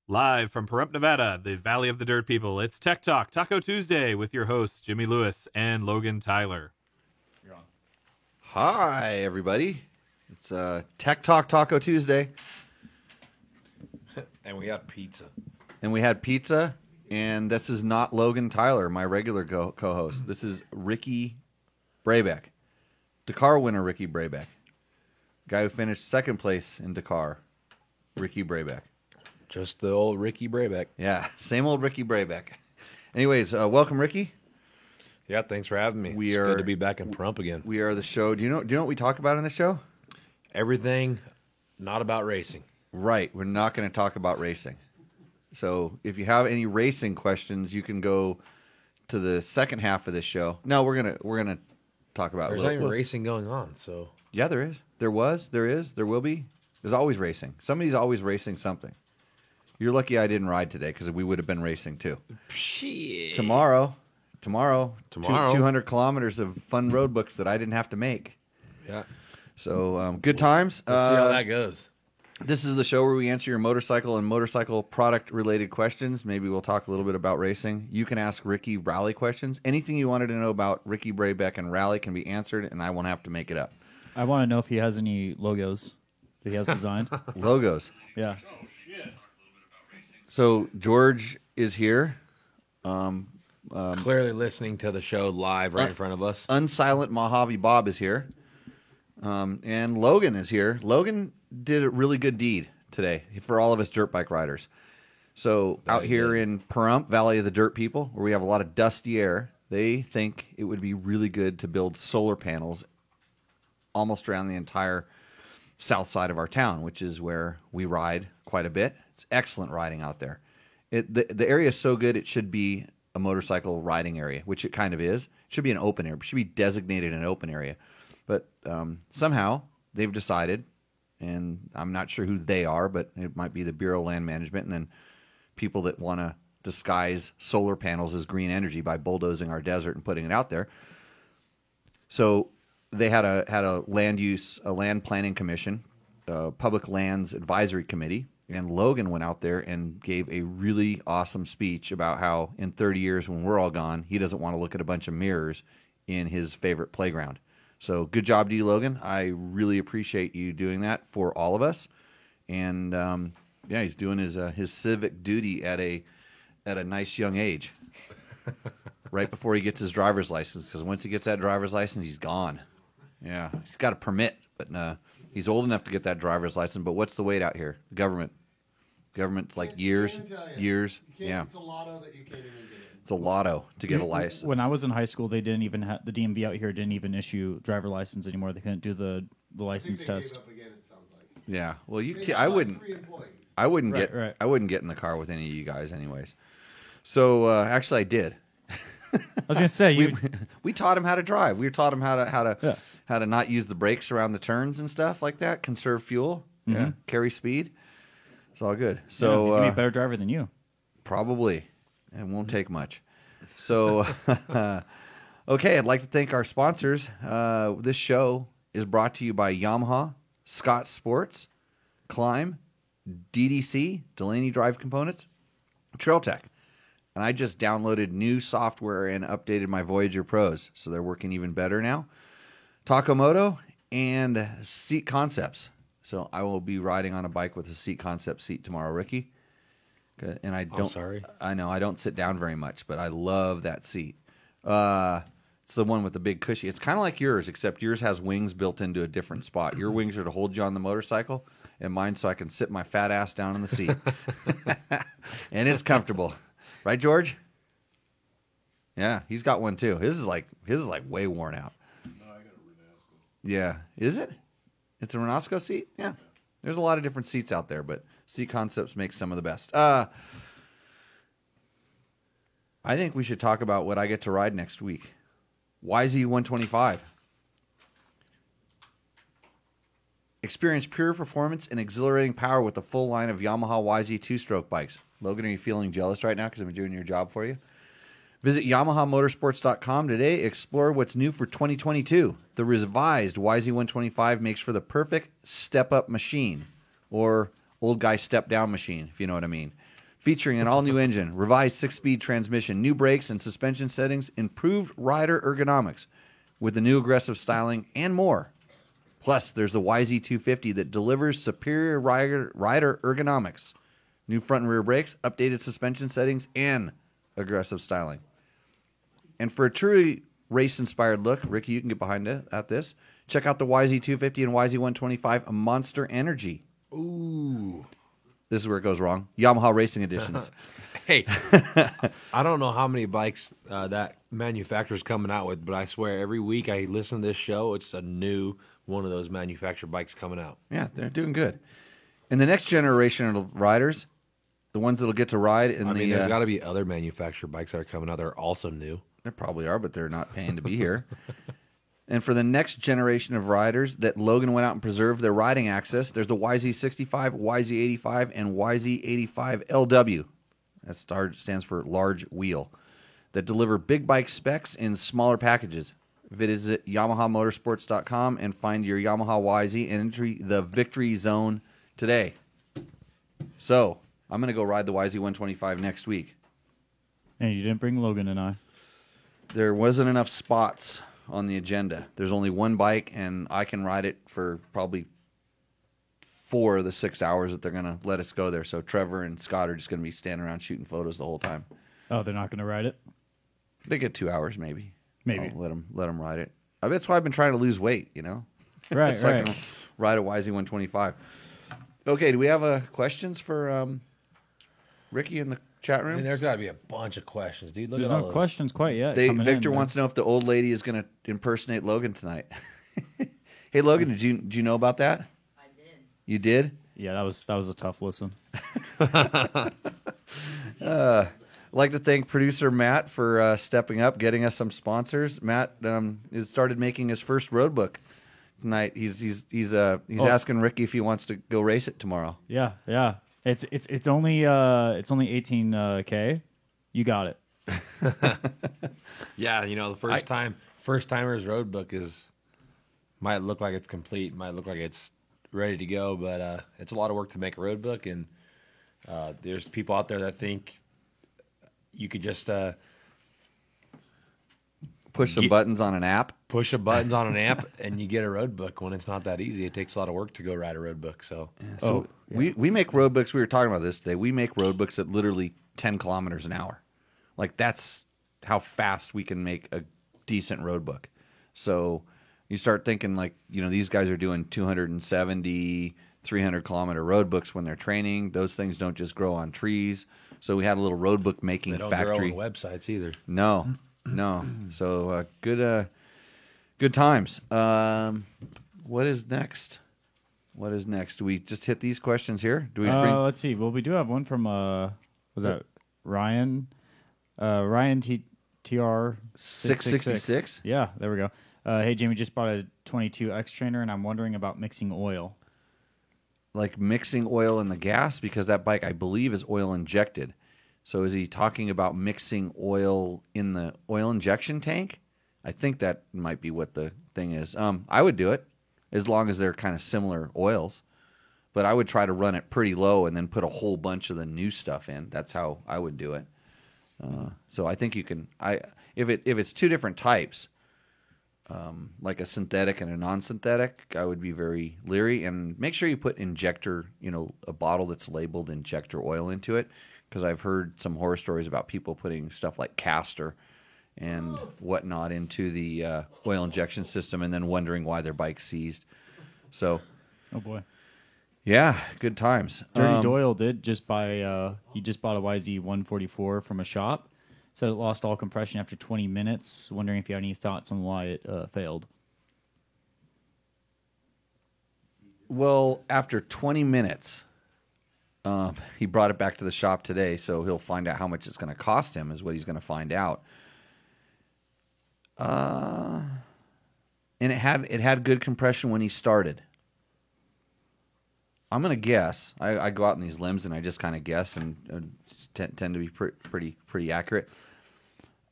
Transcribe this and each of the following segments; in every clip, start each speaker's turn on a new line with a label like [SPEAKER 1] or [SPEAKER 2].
[SPEAKER 1] Live from Pahrump, Nevada, the Valley of the Dirt People, it's Tech Talk, Taco Tuesday, with your hosts, Jimmy Lewis and Logan Tyler.
[SPEAKER 2] Hi, everybody. It's Tech Talk Taco Tuesday.
[SPEAKER 3] And we have pizza.
[SPEAKER 2] And we had pizza, and this is not Logan Tyler, my regular co-host. This is Ricky Brabec. Dakar winner Ricky Brabec. Guy who finished second place in Dakar, Ricky Brabec.
[SPEAKER 3] Just the old Ricky Brabec.
[SPEAKER 2] Yeah, same old Ricky Brabec. Anyways, welcome, Ricky.
[SPEAKER 3] Yeah, thanks for having me.
[SPEAKER 2] It's
[SPEAKER 3] good to be back in Pahrump again.
[SPEAKER 2] We are the show. Do you know what we talk about in the show?
[SPEAKER 3] Everything not about racing.
[SPEAKER 2] Right. We're not going to talk about racing. So if you have any racing questions, you can go to the second half of this show. No, we're gonna talk about.
[SPEAKER 3] There's not even racing going on. So
[SPEAKER 2] yeah, there is. There was. There is. There will be. There's always racing. Somebody's always racing something. You're lucky I didn't ride today because we would have been racing too.
[SPEAKER 3] Shit.
[SPEAKER 2] Tomorrow, 200 kilometers of fun road books that I didn't have to make.
[SPEAKER 3] Yeah.
[SPEAKER 2] So good times.
[SPEAKER 3] Let's see how that goes.
[SPEAKER 2] This is the show where we answer your motorcycle and motorcycle product related questions. Maybe we'll talk a little bit about racing. You can ask Ricky rally questions. Anything you wanted to know about Ricky Brabec and rally can be answered, and I won't have to make it up.
[SPEAKER 4] I want to know if he has any logos that he has designed.
[SPEAKER 2] Logos.
[SPEAKER 4] Yeah.
[SPEAKER 2] So George is here.
[SPEAKER 3] Clearly listening to the show live right in front of us.
[SPEAKER 2] Unsilent Mojave Bob is here. And Logan is here. Logan did a really good deed today for all of us dirt bike riders. So out here in Pahrump, Valley of the Dirt People, where we have a lot of dusty air, they think it would be really good to build solar panels almost around the entire south side of our town, which is where we ride quite a bit. It's excellent riding out there. The area is so good it should be a motorcycle riding area, which it kind of is. It should be an open area. It should be designated an open area. But somehow they've decided, and I'm not sure who they are, but it might be the Bureau of Land Management and then people that want to disguise solar panels as green energy by bulldozing our desert and putting it out there. So they had a land planning commission, public lands advisory committee, and Logan went out there and gave a really awesome speech about how in 30 years when we're all gone, he doesn't want to look at a bunch of mirrors in his favorite playground. So good job to you, Logan. I really appreciate you doing that for all of us. And yeah, he's doing his civic duty at a nice young age, right before he gets his driver's license. Because once he gets that driver's license, he's gone. Yeah, he's got a permit, but he's old enough to get that driver's license. But what's the wait out here? Government's like years. Yeah,
[SPEAKER 5] it's a lotto that you can't even get in.
[SPEAKER 2] It's a lotto to get a license.
[SPEAKER 4] When I was in high school, they didn't even the DMV out here didn't even issue driver license anymore. They couldn't do the license test.
[SPEAKER 5] Gave up again, it sounds like.
[SPEAKER 2] Yeah, well,
[SPEAKER 5] They
[SPEAKER 2] I
[SPEAKER 5] have, like,
[SPEAKER 2] wouldn't.
[SPEAKER 5] 3 employees.
[SPEAKER 2] I wouldn't
[SPEAKER 4] Right.
[SPEAKER 2] I wouldn't get in the car with any of you guys, anyways. So actually, I did.
[SPEAKER 4] I was gonna say
[SPEAKER 2] We taught him how to drive. We taught him how to not use the brakes around the turns and stuff like that. Conserve fuel.
[SPEAKER 4] Mm-hmm.
[SPEAKER 2] Yeah, carry speed. It's all good.
[SPEAKER 4] he's
[SPEAKER 2] So
[SPEAKER 4] gonna be a better driver than you.
[SPEAKER 2] probably it won't take much. So okay, I'd like to thank our sponsors. This show is brought to you by Yamaha, Scott Sports, Climb, DDC, Delaney Drive Components, TrailTech. And I just downloaded new software and updated my Voyager Pros, so they're working even better now. Takamoto and Seat Concepts. So I will be riding on a bike with a Seat Concept seat tomorrow, Ricky. Good. And I don't.
[SPEAKER 3] Sorry.
[SPEAKER 2] I know I don't sit down very much, but I love that seat. It's the one with the big cushy. It's kind of like yours, except yours has wings built into a different spot. Your wings are to hold you on the motorcycle, and mine so I can sit my fat ass down in the seat. And it's comfortable. Right, George? Yeah, he's got one too. His is like way worn out.
[SPEAKER 5] No, I got a Renasco.
[SPEAKER 2] Yeah, is it? It's a Renasco seat. Yeah, there's a lot of different seats out there, but Seat Concepts makes some of the best. I think we should talk about what I get to ride next week. YZ125. Experience pure performance and exhilarating power with the full line of Yamaha YZ two-stroke bikes. Logan, are you feeling jealous right now because I've been doing your job for you? Visit YamahaMotorsports.com today. Explore what's new for 2022. The revised YZ125 makes for the perfect step-up machine, or old guy step-down machine, if you know what I mean. featuring an all-new engine, revised 6-speed transmission, new brakes and suspension settings, improved rider ergonomics with the new aggressive styling, and more. Plus, there's the YZ250 that delivers superior rider ergonomics, new front and rear brakes, updated suspension settings, and aggressive styling. And for a truly race-inspired look, Ricky, you can get behind it at this. Check out the YZ250 and YZ125 Monster Energy.
[SPEAKER 3] Ooh.
[SPEAKER 2] This is where it goes wrong. Yamaha Racing Editions.
[SPEAKER 3] Hey, I don't know how many bikes that manufacturer's coming out with, but I swear every week I listen to this show, it's a new one of those manufactured bikes coming out.
[SPEAKER 2] Yeah, they're doing good. And the next generation of riders, the ones that'll get to ride in
[SPEAKER 3] there's got to be other manufactured bikes that are coming out that are also new.
[SPEAKER 2] There probably are, but they're not paying to be here. And for the next generation of riders that Logan went out and preserved their riding access, there's the YZ65, YZ85, and YZ85LW. That stands for large wheel. That deliver big bike specs in smaller packages. Visit YamahaMotorsports.com and find your Yamaha YZ and enter the victory zone today. So, I'm going to go ride the YZ125 next week.
[SPEAKER 4] And you didn't bring Logan and I.
[SPEAKER 2] There wasn't enough spots on the agenda. There's only one bike, and I can ride it for probably 4 of the 6 hours that they're going to let us go there. So Trevor and Scott are just going to be standing around shooting photos the whole time.
[SPEAKER 4] Oh, they're not going to ride it?
[SPEAKER 2] They get 2 hours, maybe.
[SPEAKER 4] Maybe.
[SPEAKER 2] I'll let them ride it. That's why I've been trying to lose weight, you know?
[SPEAKER 4] Right,
[SPEAKER 2] so I
[SPEAKER 4] right.
[SPEAKER 2] can ride a YZ125. Okay, do we have questions for Ricky in the chat
[SPEAKER 3] I
[SPEAKER 2] room?
[SPEAKER 3] mean, there's got to be a bunch of questions, dude. Look
[SPEAKER 4] There's
[SPEAKER 3] at all
[SPEAKER 4] no
[SPEAKER 3] those.
[SPEAKER 4] questions quite yet. coming
[SPEAKER 2] Victor
[SPEAKER 4] in,
[SPEAKER 2] wants to know if the old lady is going to impersonate Logan tonight. Hey, Logan, did you know about that?
[SPEAKER 6] I did.
[SPEAKER 2] You did?
[SPEAKER 4] Yeah, that was a tough listen.
[SPEAKER 2] I'd like to thank producer Matt for stepping up, getting us some sponsors. Matt has started making his first road book tonight. He's asking Ricky if he wants to go race it tomorrow.
[SPEAKER 4] Yeah, yeah. It's only 18K. You got it.
[SPEAKER 3] Yeah, the first timer's road book might look like it's complete, might look like it's ready to go, but it's a lot of work to make a road book, and there's people out there that think you could just
[SPEAKER 2] Push some buttons on an app.
[SPEAKER 3] push the buttons on an app and you get a road book when it's not that easy. It takes a lot of work to go ride a road book. So
[SPEAKER 2] So we make road books. We were talking about this today. We make road books at literally 10 kilometers an hour. Like, that's how fast we can make a decent road book. So you start thinking, like, these guys are doing 270, 300 kilometer road books when they're training. Those things don't just grow on trees. So we had a little road book making
[SPEAKER 3] they don't
[SPEAKER 2] factory.
[SPEAKER 3] grow on websites either.
[SPEAKER 2] No. So good times. What is next? Do we just hit these questions here? Do we bring?
[SPEAKER 4] Let's see. Well, we do have one from was that Ryan? Ryan TR
[SPEAKER 2] 666?
[SPEAKER 4] Yeah, there we go. Hey Jamie, just bought a 22 X trainer, and I'm wondering about mixing oil.
[SPEAKER 2] Like mixing oil in the gas, because that bike, I believe, is oil injected. So is he talking about mixing oil in the oil injection tank? I think that might be what the thing is. I would do it as long as they're kind of similar oils, but I would try to run it pretty low and then put a whole bunch of the new stuff in. That's how I would do it. So I think you can. If it's two different types, like a synthetic and a non-synthetic, I would be very leery, and make sure you put injector, a bottle that's labeled injector oil into it, because I've heard some horror stories about people putting stuff like castor and whatnot into the oil injection system and then wondering why their bike's seized. So,
[SPEAKER 4] Oh boy.
[SPEAKER 2] yeah, good times.
[SPEAKER 4] Dirty Doyle did just buy. He just bought a YZ 144 from a shop. Said it lost all compression after 20 minutes. Wondering if you had any thoughts on why it failed.
[SPEAKER 2] Well, after 20 minutes, he brought it back to the shop today, so he'll find out how much it's going to cost him, is what he's going to find out. And it had good compression when he started. I'm going to guess. I go out on these limbs and I just kind of guess and tend to be pretty accurate.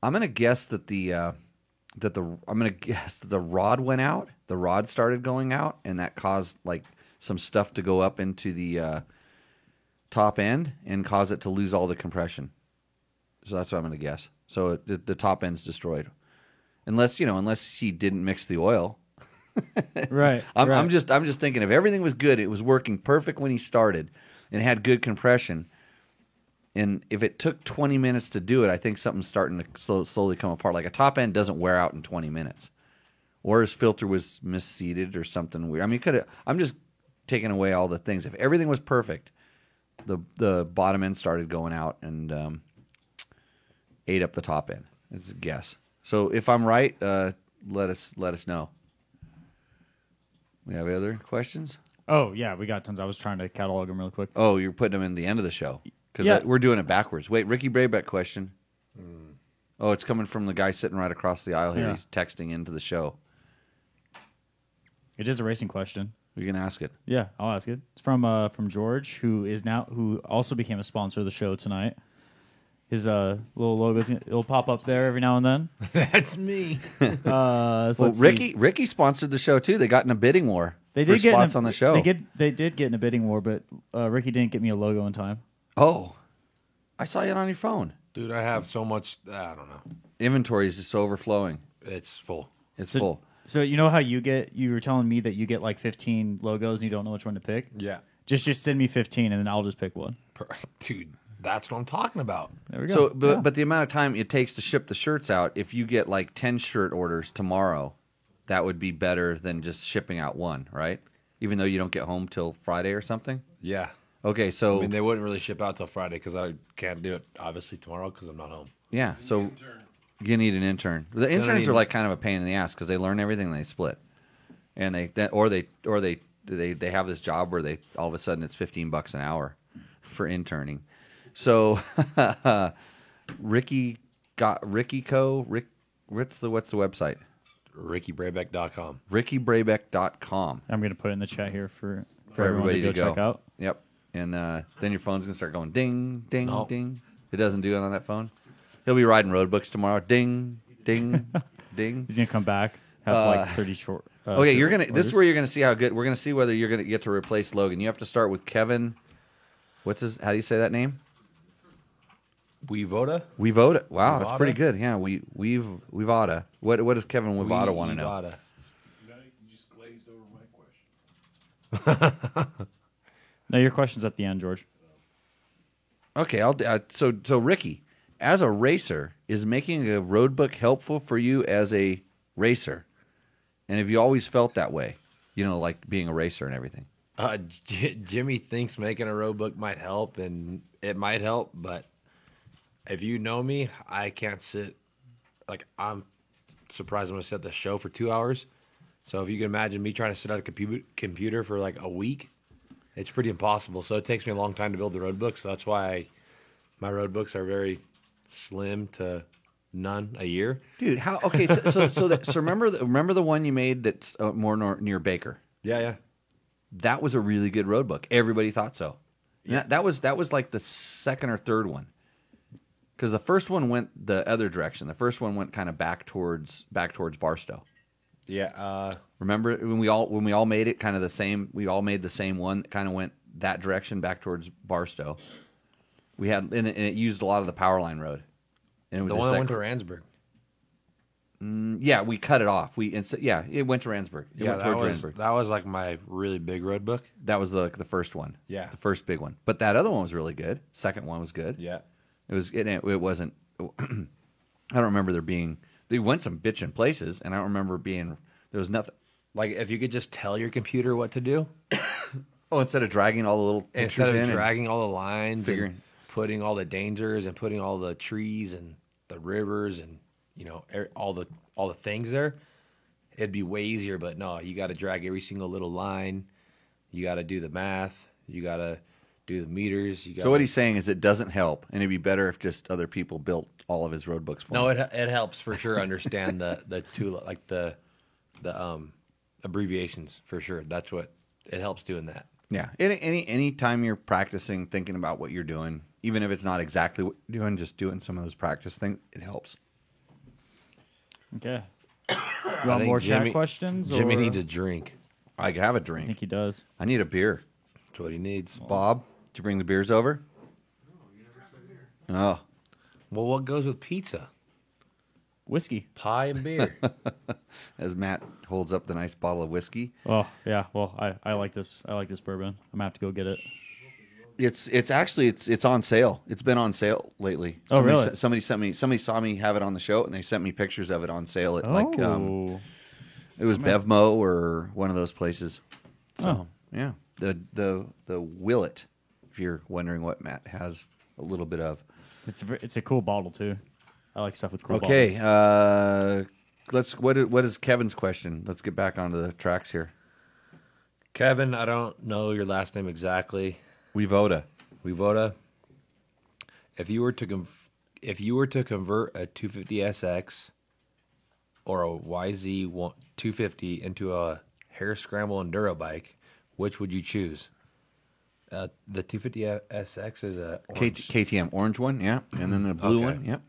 [SPEAKER 2] I'm going to guess that the rod went out. The rod started going out, and that caused like some stuff to go up into the top end and cause it to lose all the compression. So that's what I'm going to guess. So the top end's destroyed, unless he didn't mix the oil.
[SPEAKER 4] Right.
[SPEAKER 2] I'm just thinking if everything was good, it was working perfect when he started, and had good compression. And if it took 20 minutes to do it, I think something's starting to slowly come apart. Like a top end doesn't wear out in 20 minutes, or his filter was misseated or something weird. I mean, I'm just taking away all the things. If everything was perfect, the bottom end started going out and ate up the top end. It's a guess. So if I'm right, let us know. We have other questions?
[SPEAKER 4] Oh, yeah, we got tons. I was trying to catalog them real quick.
[SPEAKER 2] Oh, you're putting them in the end of the show. Because
[SPEAKER 4] Yeah.
[SPEAKER 2] we're doing it backwards. Wait, Ricky Braybeck question. Oh, it's coming from the guy sitting right across the aisle here.
[SPEAKER 4] Yeah.
[SPEAKER 2] He's texting into the show.
[SPEAKER 4] It is a racing question.
[SPEAKER 2] You can ask it.
[SPEAKER 4] Yeah, I'll ask it. It's from George, who also became a sponsor of the show tonight. His little logo's it'll pop up there every now and then.
[SPEAKER 3] That's me.
[SPEAKER 4] So
[SPEAKER 2] Well,
[SPEAKER 4] let's see.
[SPEAKER 2] Ricky sponsored the show too. They got in a bidding war.
[SPEAKER 4] They
[SPEAKER 2] for
[SPEAKER 4] did get
[SPEAKER 2] spots on the show.
[SPEAKER 4] They did get in a bidding war, but Ricky didn't get me a logo in time.
[SPEAKER 2] Oh, I saw it on your phone.
[SPEAKER 3] Dude, I have so much, I don't know.
[SPEAKER 2] Inventory is just overflowing.
[SPEAKER 3] It's full.
[SPEAKER 2] It's
[SPEAKER 4] So-
[SPEAKER 2] full.
[SPEAKER 4] So you know how you were telling me that you get like 15 logos and you don't know which one to pick?
[SPEAKER 3] Yeah.
[SPEAKER 4] Just send me 15 and then I'll just pick one.
[SPEAKER 3] Dude, that's what I'm talking about.
[SPEAKER 4] There we go.
[SPEAKER 2] So, but,
[SPEAKER 4] Yeah.
[SPEAKER 2] but the amount of time it takes to ship the shirts out, if you get like 10 shirt orders tomorrow, that would be better than just shipping out one, right? Even though you don't get home till Friday or something.
[SPEAKER 3] Yeah.
[SPEAKER 2] Okay, so
[SPEAKER 3] I mean, they wouldn't really ship out till Friday because I can't do it, obviously, tomorrow because I'm not home.
[SPEAKER 2] yeah, so you need an intern. The interns are like kind of a pain in the ass because they learn everything and they split, and they have this job where they all of a sudden it's $15 an hour for interning. So what's the website?
[SPEAKER 3] RickyBraybeck.com.
[SPEAKER 2] RickyBraybeck.com
[SPEAKER 4] I'm going to put it in the chat here for
[SPEAKER 2] everybody
[SPEAKER 4] everyone to go check out.
[SPEAKER 2] Yep. And then your phone's gonna start going ding, ding,
[SPEAKER 3] No.
[SPEAKER 2] ding. It doesn't do it on that phone. He'll be riding road books tomorrow. Ding, ding, ding.
[SPEAKER 4] He's going to come back, have like 30 short.
[SPEAKER 2] Okay,
[SPEAKER 4] short
[SPEAKER 2] you're gonna. This is
[SPEAKER 4] orders.
[SPEAKER 2] where you're gonna see how good. We're gonna see whether you're gonna get to replace Logan. You have to start with Kevin. What's his? How do you say that name?
[SPEAKER 3] Wevoda?
[SPEAKER 2] Wevoda. Wow, that's
[SPEAKER 3] Wevoda?
[SPEAKER 2] pretty good. Yeah, Wevoda. What does Kevin Wevoda want to know?
[SPEAKER 3] Wevoda.
[SPEAKER 5] Now you just glazed over my question.
[SPEAKER 4] No, your question's at the end, George.
[SPEAKER 2] Okay, so Ricky, as a racer, is making a road book helpful for you as a racer? And have you always felt that way? You know, like being a racer and everything.
[SPEAKER 3] Jimmy thinks making a road book might help, and it might help, but if you know me, I can't sit. Like, I'm surprised I'm going to sit the show for 2 hours. So if you can imagine me trying to sit at a computer for like a week, it's pretty impossible. So it takes me a long time to build the road books. So that's why my road books are very slim to none a year.
[SPEAKER 2] Dude, how? Okay, so remember the one you made that's more near Baker.
[SPEAKER 3] Yeah.
[SPEAKER 2] That was a really good road book. Everybody thought so. Yeah, that was like the second or third one. Because the first one went the other direction. The first one went kind of back towards Barstow.
[SPEAKER 3] Yeah.
[SPEAKER 2] Remember when we all made it kind of the same? We all made the same one that kind of went that direction back towards Barstow. We had and it used a lot of the power line road. And it was
[SPEAKER 3] The
[SPEAKER 2] just
[SPEAKER 3] one that
[SPEAKER 2] like-
[SPEAKER 3] went to Ransburg.
[SPEAKER 2] Yeah, we cut it off. It went to Ransburg. It went towards Ransburg.
[SPEAKER 3] that was like my really big road book.
[SPEAKER 2] That was the first one.
[SPEAKER 3] Yeah.
[SPEAKER 2] the first big one. But that other one was really good. Second one was good.
[SPEAKER 3] Yeah.
[SPEAKER 2] It wasn't. I don't remember there being. They went some bitchin' places, and I don't remember being. There was nothing.
[SPEAKER 3] Like if you could just tell your computer what to do
[SPEAKER 2] Oh, instead of dragging all the little pictures
[SPEAKER 3] instead
[SPEAKER 2] in,
[SPEAKER 3] of
[SPEAKER 2] and-
[SPEAKER 3] dragging all the lines,
[SPEAKER 2] figuring-
[SPEAKER 3] and putting all the dangers, and putting all the trees and the rivers, and all the things there, it'd be way easier. But no, you got to drag every single little line. You got to do the math. You got to do the meters.
[SPEAKER 2] So what he's saying is it doesn't help, and it'd be better if just other people built all of his road books for
[SPEAKER 3] No,
[SPEAKER 2] him.
[SPEAKER 3] it helps for sure. Understand the two, like the abbreviations for sure. That's what it helps doing that.
[SPEAKER 2] Yeah. Any time you're practicing, thinking about what you're doing, even if it's not exactly what you're doing, just doing some of those practice things, it helps.
[SPEAKER 4] Okay. You
[SPEAKER 3] I
[SPEAKER 4] want
[SPEAKER 3] think
[SPEAKER 4] more
[SPEAKER 3] Jimmy-
[SPEAKER 4] chat questions?
[SPEAKER 3] Jimmy
[SPEAKER 4] or-
[SPEAKER 3] needs a drink.
[SPEAKER 2] I have a
[SPEAKER 4] I
[SPEAKER 2] drink.
[SPEAKER 4] think he does.
[SPEAKER 2] I need a beer.
[SPEAKER 3] That's what he needs.
[SPEAKER 2] Bob, Did you bring the beers over? Oh,
[SPEAKER 3] Well, what goes with pizza?
[SPEAKER 4] Whiskey.
[SPEAKER 3] Pie and beer.
[SPEAKER 2] as Matt holds up the nice bottle of whiskey.
[SPEAKER 4] Oh yeah. Well, I like this. I like this bourbon. I'm gonna have to go get it.
[SPEAKER 2] It's actually it's on sale. It's been on sale lately.
[SPEAKER 4] Oh, really?
[SPEAKER 2] Somebody saw me have it on the show, and they sent me pictures of it on sale at
[SPEAKER 4] Oh.
[SPEAKER 2] it was Bevmo or one of those places. So
[SPEAKER 4] Oh.
[SPEAKER 2] yeah, the Willet. If you're wondering what Matt has a little bit of.
[SPEAKER 4] It's a cool bottle too. I like stuff with cool
[SPEAKER 2] Okay,
[SPEAKER 4] bottles.
[SPEAKER 2] what is Kevin's question? Let's get back onto the tracks here.
[SPEAKER 3] Kevin, I don't know your last name exactly.
[SPEAKER 2] Wevoda.
[SPEAKER 3] If you were to convert a 250SX or a YZ 250 into a hair scramble enduro bike, which would you choose? The 250SX is a orange.
[SPEAKER 2] KTM orange one, yeah, and then the blue
[SPEAKER 3] Okay.
[SPEAKER 2] one, yep.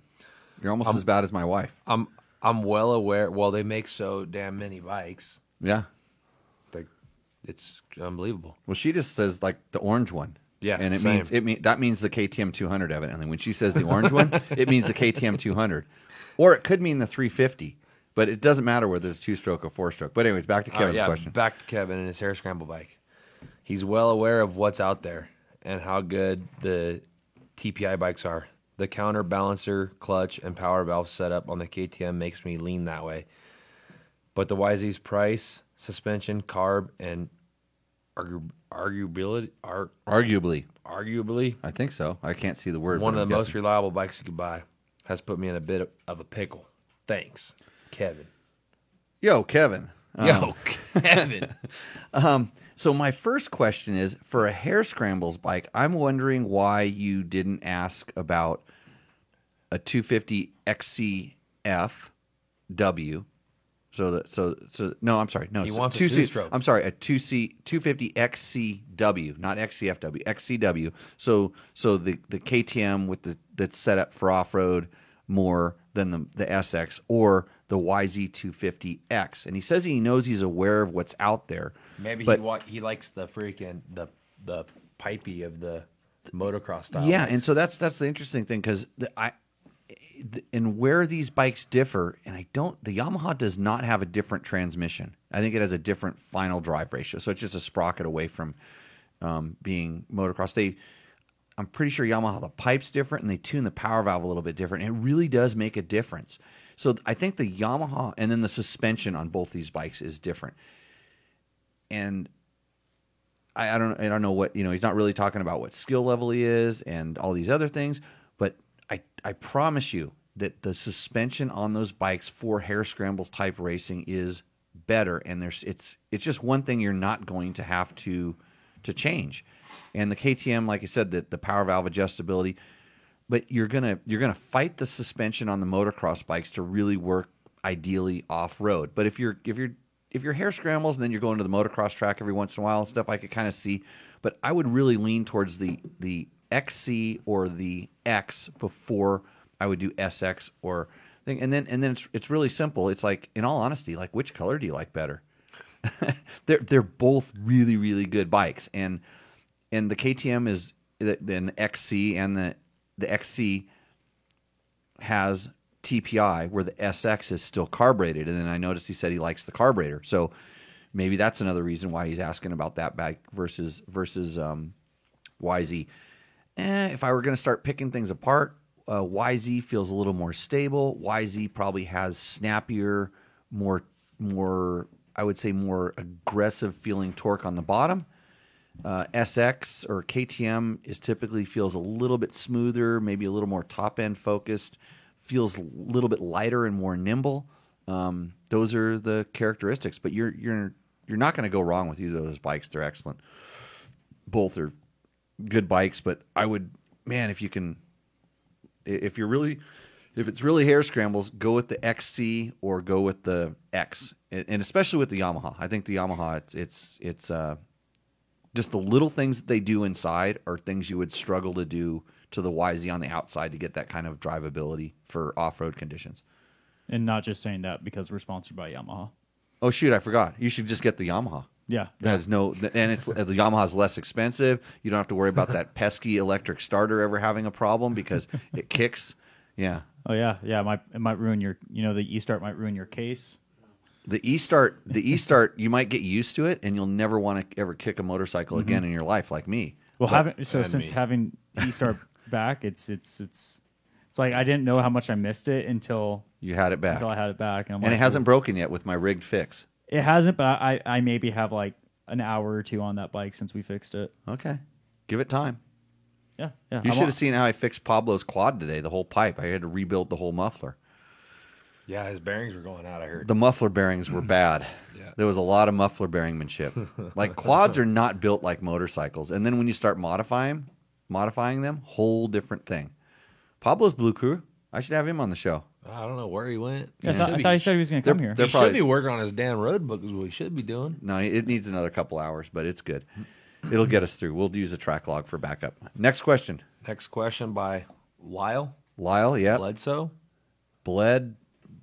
[SPEAKER 2] You're almost as bad as my wife.
[SPEAKER 3] I'm well aware. Well, they make so damn many bikes.
[SPEAKER 2] Yeah.
[SPEAKER 3] Like, it's unbelievable.
[SPEAKER 2] Well, she just says like the orange one.
[SPEAKER 3] Yeah,
[SPEAKER 2] and
[SPEAKER 3] same.
[SPEAKER 2] that means the KTM 200 evidently. When she says the orange one, it means the KTM 200, or it could mean the 350. But it doesn't matter whether it's 2-stroke or 4-stroke. But anyways, back to Kevin's question.
[SPEAKER 3] Back to Kevin and his hair scramble bike. He's well aware of what's out there and how good the TPI bikes are. The counterbalancer, clutch, and power valve setup on the KTM makes me lean that way. But the YZ's price, suspension, carb, and arguably,
[SPEAKER 2] I think so. I can't see the word.
[SPEAKER 3] one
[SPEAKER 2] but
[SPEAKER 3] of
[SPEAKER 2] I'm
[SPEAKER 3] the most
[SPEAKER 2] guessing.
[SPEAKER 3] reliable bikes you could buy, has put me in a bit of a pickle. Thanks, Kevin.
[SPEAKER 2] Yo, Kevin.
[SPEAKER 3] Kevin.
[SPEAKER 2] So my first question is, for a hair scrambles bike, I'm wondering why you didn't ask about a 250 XCF-W. No, I'm sorry. No,
[SPEAKER 3] He
[SPEAKER 2] so
[SPEAKER 3] wants a
[SPEAKER 2] 2C
[SPEAKER 3] two-stroke.
[SPEAKER 2] I'm sorry, a 250 XCW, not XCFW, XCW. So the KTM with that's set up for off-road more than the SX, or the YZ250X. And he says he knows he's aware of what's out there.
[SPEAKER 3] Maybe
[SPEAKER 2] but
[SPEAKER 3] he likes the freaking the pipey of the motocross style.
[SPEAKER 2] yeah,
[SPEAKER 3] bikes.
[SPEAKER 2] and so that's the interesting thing, because and where these bikes differ, and the Yamaha does not have a different transmission. I think it has a different final drive ratio, so it's just a sprocket away from being motocross. I'm pretty sure Yamaha, the pipe's different, and they tune the power valve a little bit different. It really does make a difference. So I think the Yamaha, and then the suspension on both these bikes is different. And I don't know what, he's not really talking about what skill level he is and all these other things, but I promise you that the suspension on those bikes for hair scrambles type racing is better, and it's just one thing you're not going to have to change. And the KTM, like I said, the power valve adjustability, but you're gonna fight the suspension on the motocross bikes to really work ideally off road. But if your hair scrambles and then you're going to the motocross track every once in a while and stuff, I could kind of see. But I would really lean towards the XC or the X before I would do SX or thing. And then it's really simple. It's like, in all honesty, like, which color do you like better? They're both really, really good bikes, and the KTM is the XC, and the XC has TPI, where the SX is still carbureted. And then I noticed he said he likes the carburetor, so maybe that's another reason why he's asking about that bike versus YZ. If I were going to start picking things apart, YZ feels a little more stable. YZ probably has snappier, more I would say more aggressive feeling torque on the bottom. SX or KTM typically feels a little bit smoother, maybe a little more top end focused, feels a little bit lighter and more nimble. Those are the characteristics, but you're not going to go wrong with either of those bikes. They're excellent. Both are good bikes, but I would, man, if it's really hair scrambles, go with the XC or go with the X, and especially with the Yamaha. I think the Yamaha, it's just the little things that they do inside are things you would struggle to do to the YZ on the outside to get that kind of drivability for off-road conditions.
[SPEAKER 4] And not just saying that because we're sponsored by Yamaha.
[SPEAKER 2] Oh, shoot, I forgot. You should just get the Yamaha.
[SPEAKER 4] Yeah.
[SPEAKER 2] There's no, and it's the Yamaha's less expensive. You don't have to worry about that pesky electric starter ever having a problem because it kicks. Yeah.
[SPEAKER 4] Oh yeah, yeah. It might ruin your. The E-Start might ruin your case.
[SPEAKER 2] The E-Start, you might get used to it, and you'll never want to ever kick a motorcycle again in your life, like me.
[SPEAKER 4] Well, since
[SPEAKER 3] me.
[SPEAKER 4] having E-Start back, it's like I didn't know how much I missed it until
[SPEAKER 2] You had it back,
[SPEAKER 4] I had it back,
[SPEAKER 2] and it hasn't broken yet with my rigged fix.
[SPEAKER 4] It hasn't, but I maybe have like an hour or two on that bike since we fixed it.
[SPEAKER 2] Okay, give it time.
[SPEAKER 4] Yeah.
[SPEAKER 2] You should have seen how I fixed Pablo's quad today. The whole pipe. I had to rebuild the whole muffler.
[SPEAKER 3] Yeah, his bearings were going out, I heard.
[SPEAKER 2] The muffler bearings were bad.
[SPEAKER 3] Yeah.
[SPEAKER 2] There was a lot of muffler bearingmanship. Like quads are not built like motorcycles. And then when you start modifying them, whole different thing. Pablo's Blue Crew. I should have him on the show.
[SPEAKER 3] I don't know where he went.
[SPEAKER 4] I thought he said he was going to come here.
[SPEAKER 2] They're
[SPEAKER 3] He
[SPEAKER 2] probably
[SPEAKER 3] should be working on his damn road book is what he should be doing.
[SPEAKER 2] no. It needs another couple hours, but it's good. It'll get us through. We'll use a track log for backup. Next question,
[SPEAKER 3] Next question by Lyle
[SPEAKER 2] Lyle. Yeah,
[SPEAKER 3] Bledsoe.
[SPEAKER 2] Bledsoe.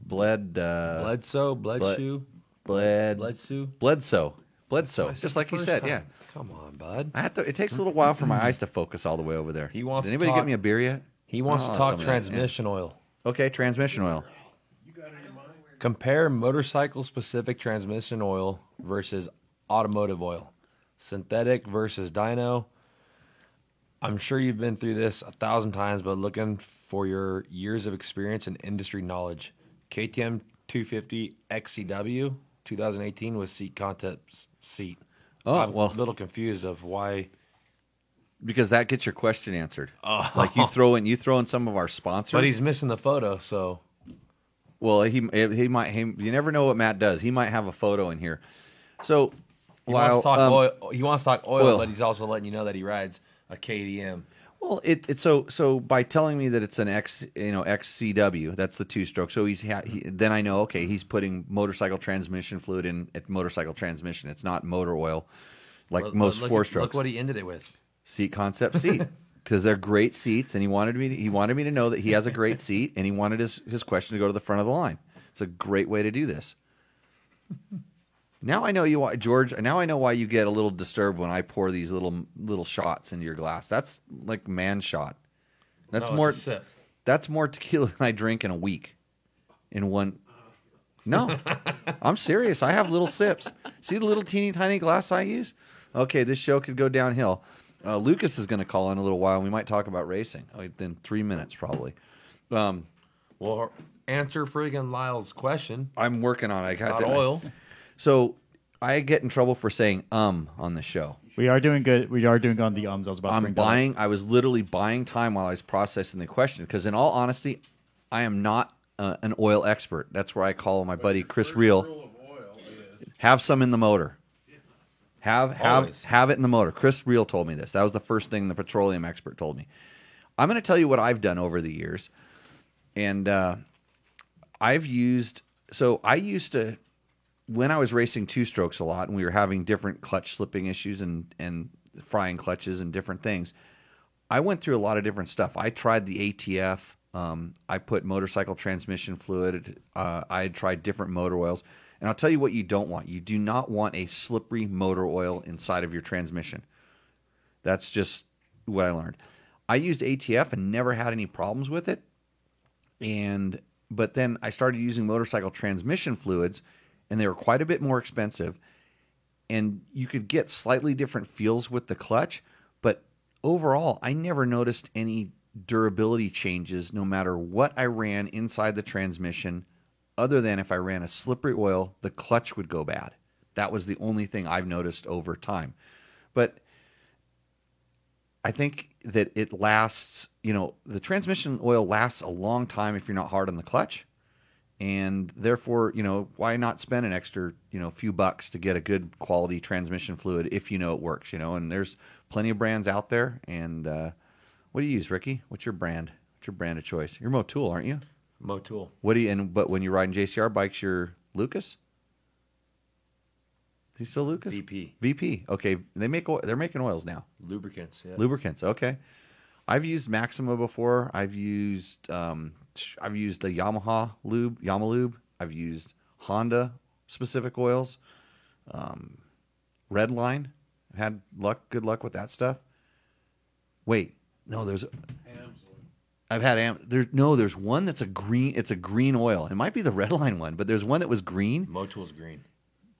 [SPEAKER 3] Bledsoe.
[SPEAKER 2] Just like you said. Yeah.
[SPEAKER 3] Come on, bud.
[SPEAKER 2] I have to. It takes a little while for my eyes to focus all the way over there.
[SPEAKER 3] He wants
[SPEAKER 2] Did
[SPEAKER 3] to
[SPEAKER 2] anybody
[SPEAKER 3] talk-
[SPEAKER 2] get me a beer yet?
[SPEAKER 3] He wants
[SPEAKER 2] Oh,
[SPEAKER 3] to talk
[SPEAKER 2] tell me that, yeah.
[SPEAKER 3] transmission oil.
[SPEAKER 2] Okay, transmission oil.
[SPEAKER 3] Compare motorcycle-specific transmission oil versus automotive oil. Synthetic versus dyno. I'm sure you've been through this 1,000 times, but looking for your years of experience and industry knowledge. KTM 250 XCW 2018 with seat concept seat.
[SPEAKER 2] Oh,
[SPEAKER 3] I'm
[SPEAKER 2] well.
[SPEAKER 3] a little confused of why.
[SPEAKER 2] Because that gets your question answered. Like you throw in some of our sponsors.
[SPEAKER 3] But he's missing the photo, so
[SPEAKER 2] well, he might. You never know what Matt does. He might have a photo in here. So
[SPEAKER 3] he wants to talk oil. He wants to talk oil,
[SPEAKER 2] oil.
[SPEAKER 3] but he's also letting you know that he rides a KTM.
[SPEAKER 2] Well, it's so by telling me that it's an XCW, that's the two-stroke. So then I know, okay, he's putting motorcycle transmission fluid in at motorcycle transmission. It's not motor oil like most four-strokes.
[SPEAKER 3] Look what he ended it with.
[SPEAKER 2] Seat concept seat, because they're great seats, and he wanted me to know that he has a great seat, and he wanted his question to go to the front of the line. It's a great way to do this. Now I know George. Now I know why you get a little disturbed when I pour these little shots into your glass. That's like man shot. That's
[SPEAKER 3] No,
[SPEAKER 2] more.
[SPEAKER 3] it's a sip.
[SPEAKER 2] That's more tequila than I drink in a week. In one. No, I'm serious. I have little sips. See the little teeny tiny glass I use? Okay, this show could go downhill. Lucas is going to call in a little while, and we might talk about racing. In 3 minutes, probably.
[SPEAKER 3] Well, answer friggin' Lyle's question
[SPEAKER 2] I'm working on it. I got
[SPEAKER 3] about
[SPEAKER 2] to,
[SPEAKER 3] oil.
[SPEAKER 2] So I get in trouble for saying on the show.
[SPEAKER 4] We are doing good. We are doing good on the ums. I was about to bring that up.
[SPEAKER 2] I was literally buying time while I was processing the question because, in all honesty, I am not an oil expert. That's where I call my buddy Chris Reel.
[SPEAKER 5] Rule of oil is
[SPEAKER 2] Have some in the motor.
[SPEAKER 3] Always.
[SPEAKER 2] Have it in the motor. Chris Reel told me this. That was the first thing the petroleum expert told me. I'm going to tell you what I've done over the years, and I used to. When I was racing two-strokes a lot and we were having different clutch slipping issues and frying clutches and different things, I went through a lot of different stuff. I tried the ATF. I put motorcycle transmission fluid. I tried different motor oils. And I'll tell you what you don't want. You do not want a slippery motor oil inside of your transmission. That's just what I learned. I used ATF and never had any problems with it. But then I started using motorcycle transmission fluids, and they were quite a bit more expensive, and you could get slightly different feels with the clutch, but overall, I never noticed any durability changes no matter what I ran inside the transmission, other than if I ran a slippery oil, the clutch would go bad. That was the only thing I've noticed over time. But I think that it lasts, the transmission oil lasts a long time if you're not hard on the clutch. And therefore, why not spend an extra, few bucks to get a good quality transmission fluid if you know it works, and there's plenty of brands out there. And what do you use, Ricky? What's your brand? What's your brand of choice? You're Motul, aren't you?
[SPEAKER 3] Motul.
[SPEAKER 2] But when you're riding JCR bikes, you're Lucas? Is he still Lucas? VP. Okay. They're making oils now.
[SPEAKER 3] Lubricants, yeah.
[SPEAKER 2] Lubricants. Okay. I've used Maxima before. I've used the Yamaha lube, Yamalube. I've used Honda specific oils. Redline. Had good luck with that stuff. Wait, no, there's. I've had there's one that's a green. It's a green oil. It might be the Redline one, but there's one that was green.
[SPEAKER 3] Motool's green.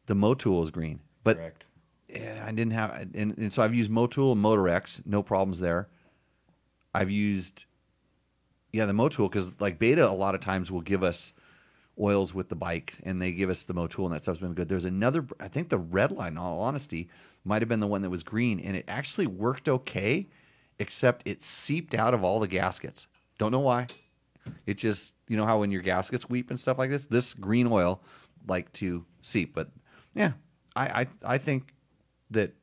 [SPEAKER 2] The Motool is green, but
[SPEAKER 3] Correct.
[SPEAKER 2] yeah, I didn't have, and so I've used Motool and Motorex, no problems there. I've used, the Motool, because like Beta a lot of times will give us oils with the bike, and they give us the Motool, and that stuff's been good. There's another, I think the Redline, in all honesty, might have been the one that was green, and it actually worked okay, except it seeped out of all the gaskets. Don't know why. It just, you know how when your gaskets weep and stuff like this green oil like to seep. But yeah, I think that,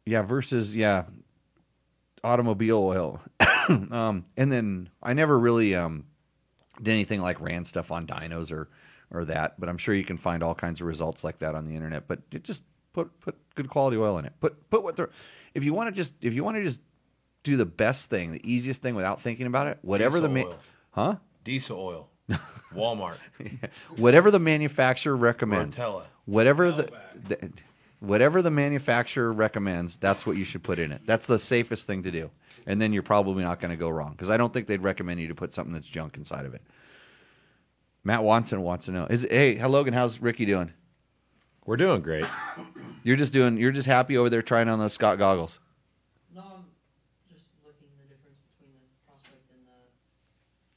[SPEAKER 2] versus, automobile oil. And then I never really did anything like ran stuff on dynos or that, but I'm sure you can find all kinds of results like that on the internet. But it just put good quality oil in it. Put what the, if you want to just do the best thing, the easiest thing without thinking about it, whatever
[SPEAKER 3] Diesel oil. Diesel oil. Walmart.
[SPEAKER 2] Whatever the manufacturer recommends.
[SPEAKER 3] Rotella.
[SPEAKER 2] Whatever the manufacturer recommends, that's what you should put in it. That's the safest thing to do. And then you're probably not going to go wrong, because I don't think they'd recommend you to put something that's junk inside of it. Matt Watson wants to know. Hey, Logan, how's Ricky doing?
[SPEAKER 3] We're doing great.
[SPEAKER 2] You're just happy over there trying on those Scott goggles.
[SPEAKER 6] No, I'm just looking at the difference between the Prospect and the...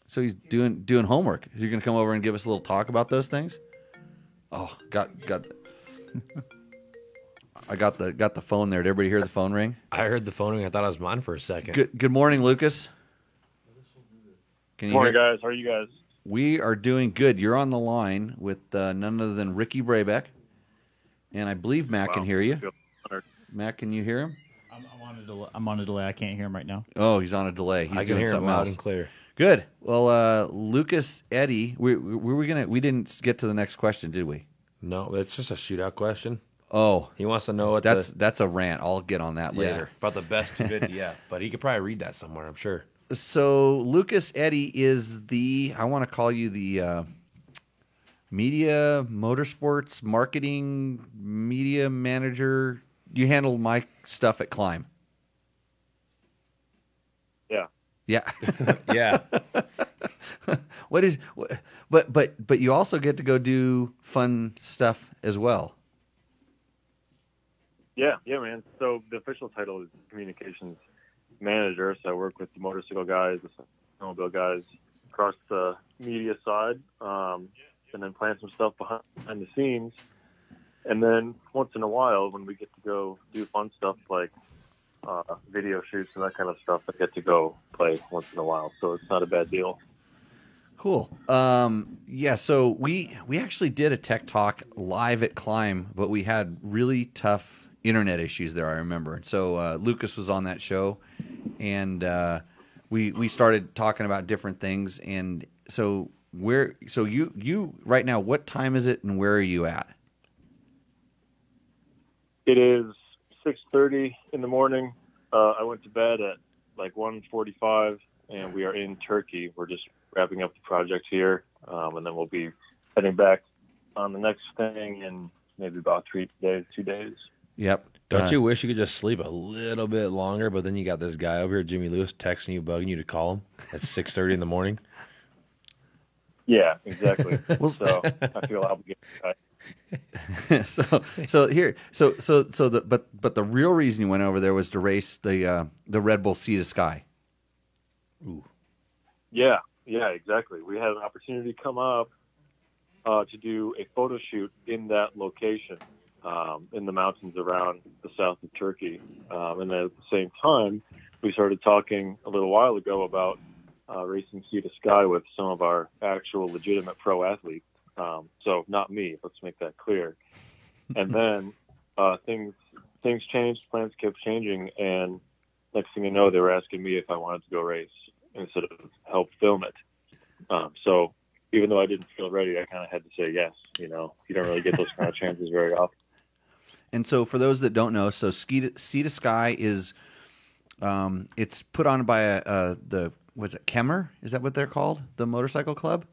[SPEAKER 2] So he's doing homework. You're going to come over and give us a little talk about those things? Oh, I got the phone there. Did everybody hear the phone ring?
[SPEAKER 3] I heard the phone ring. I thought it was mine for a second.
[SPEAKER 2] Good morning, Lucas. Can you
[SPEAKER 7] Morning,
[SPEAKER 2] hear?
[SPEAKER 7] guys. How are you guys?
[SPEAKER 2] We are doing good. You're on the line with none other than Ricky Brabeck, and I believe Matt can hear you.
[SPEAKER 7] I feel honored.
[SPEAKER 2] Matt, can you hear him?
[SPEAKER 4] I'm on a delay. I can't hear him right now.
[SPEAKER 2] Oh, he's on a delay. He's
[SPEAKER 3] I can
[SPEAKER 2] doing
[SPEAKER 3] hear him
[SPEAKER 2] something
[SPEAKER 3] loud
[SPEAKER 2] else.
[SPEAKER 3] and clear.
[SPEAKER 2] Good. Well, Lucas Eddy, we didn't get to the next question, did we?
[SPEAKER 3] No, it's just a shootout question.
[SPEAKER 2] Oh,
[SPEAKER 3] He wants to know what
[SPEAKER 2] that's a rant. I'll get on that later.
[SPEAKER 3] about the best 250. Yeah, but he could probably read that somewhere, I'm sure.
[SPEAKER 2] So Lucas Eddy is I want to call you the media motorsports marketing media manager. You handle my stuff at Climb.
[SPEAKER 7] Yeah.
[SPEAKER 2] Yeah.
[SPEAKER 3] Yeah.
[SPEAKER 2] But you also get to go do fun stuff as well.
[SPEAKER 7] Yeah, man. So the official title is communications manager. So I work with the motorcycle guys, the snowmobile guys across the media side, and then plan some stuff behind the scenes. And then once in a while, when we get to go do fun stuff like video shoots and that kind of stuff, I get to go play once in a while. So it's not a bad deal.
[SPEAKER 2] Cool. So we actually did a tech talk live at Climb, but we had really tough internet issues there, I remember. So Lucas was on that show, and we started talking about different things. And so you right now, what time is it and where are you at?
[SPEAKER 7] It is 6:30 in the morning. I went to bed at like 1:45, and we are in Turkey. We're just wrapping up the project here, and then we'll be heading back on the next thing in maybe about 2 days.
[SPEAKER 2] Yep.
[SPEAKER 3] Don't you wish you could just sleep a little bit longer, but then you got this guy over here, Jimmy Lewis, texting you, bugging you to call him at 6:30 in the morning?
[SPEAKER 7] Yeah, exactly. So I feel obligated.
[SPEAKER 2] But the real reason you went over there was to race the Red Bull Sea to Sky.
[SPEAKER 3] Ooh.
[SPEAKER 7] Yeah, exactly. We had an opportunity come up to do a photo shoot in that location, in the mountains around the south of Turkey. And then at the same time, we started talking a little while ago about racing Sea to Sky with some of our actual legitimate pro athletes. So not me, let's make that clear. And then things changed, plans kept changing, and next thing you know, they were asking me if I wanted to go race instead of help film it. So even though I didn't feel ready, I kind of had to say yes. You know, you don't really get those kind of chances very often.
[SPEAKER 2] And so for those that don't know, so Sea to Sky is it's put on by was it Kemmer? Is that what they're called? The motorcycle club?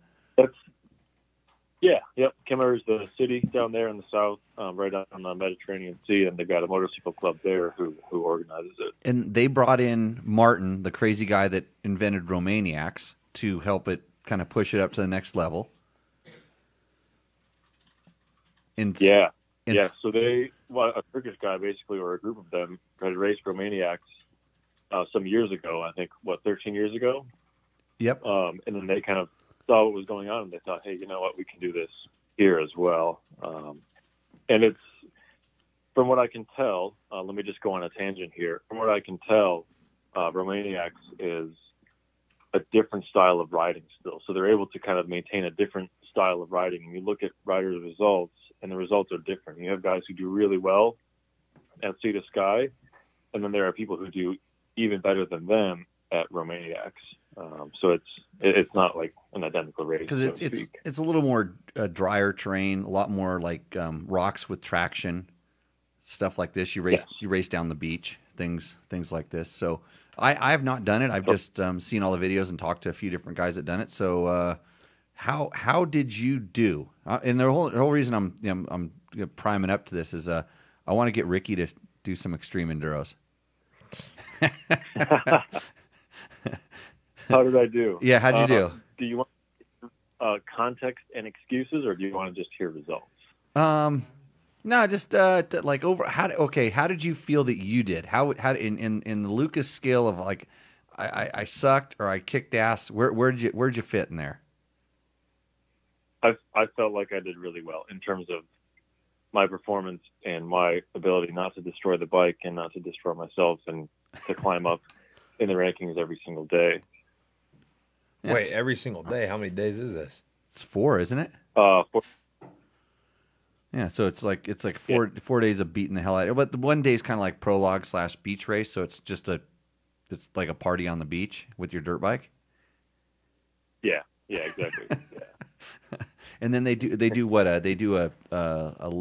[SPEAKER 7] Yeah, yep. Kemer is the city down there in the south, right out on the Mediterranean Sea, and they've got a motorcycle club there who organizes it.
[SPEAKER 2] And they brought in Martin, the crazy guy that invented Romaniacs, to help it kind of push it up to the next level. And
[SPEAKER 7] Yeah.
[SPEAKER 2] and
[SPEAKER 7] Yeah, so a Turkish guy basically, or a group of them, had raced Romaniacs some years ago, I think, 13 years ago?
[SPEAKER 2] Yep.
[SPEAKER 7] And then they kind of saw what was going on, and they thought, hey, you know what, we can do this here as well. And it's, from what I can tell, let me just go on a tangent here. From what I can tell, Romaniacs is a different style of riding still. So they're able to kind of maintain a different style of riding. And you look at riders' results, and the results are different. You have guys who do really well at Sea to Sky, and then there are people who do even better than them at Romaniacs. So it's not like an identical race,
[SPEAKER 2] because
[SPEAKER 7] so to speak.
[SPEAKER 2] it's a little more drier terrain, a lot more like rocks with traction, stuff like this. You race down the beach, things like this. So I have not done it. I've just seen all the videos and talked to a few different guys that done it. So how did you do? And the whole reason I'm priming up to this is I want to get Ricky to do some extreme enduros.
[SPEAKER 7] How did I do?
[SPEAKER 2] Yeah, how'd you do?
[SPEAKER 7] Do you want context and excuses, or do you want to just hear results?
[SPEAKER 2] No, just like over. How did you feel that you did? How in the Lucas scale of like, I sucked or I kicked ass. Where'd you fit in there?
[SPEAKER 7] I felt like I did really well in terms of my performance and my ability not to destroy the bike and not to destroy myself and to climb up in the rankings every single day.
[SPEAKER 2] Yeah,
[SPEAKER 3] Wait, every single day? How many days is this?
[SPEAKER 2] It's 4, isn't it? Yeah, so it's like 4 days of beating the hell out of it. But the one day is kind of like prologue / beach race, so it's it's like a party on the beach with your dirt bike.
[SPEAKER 7] Yeah, exactly. Yeah.
[SPEAKER 2] And then they do what? They do a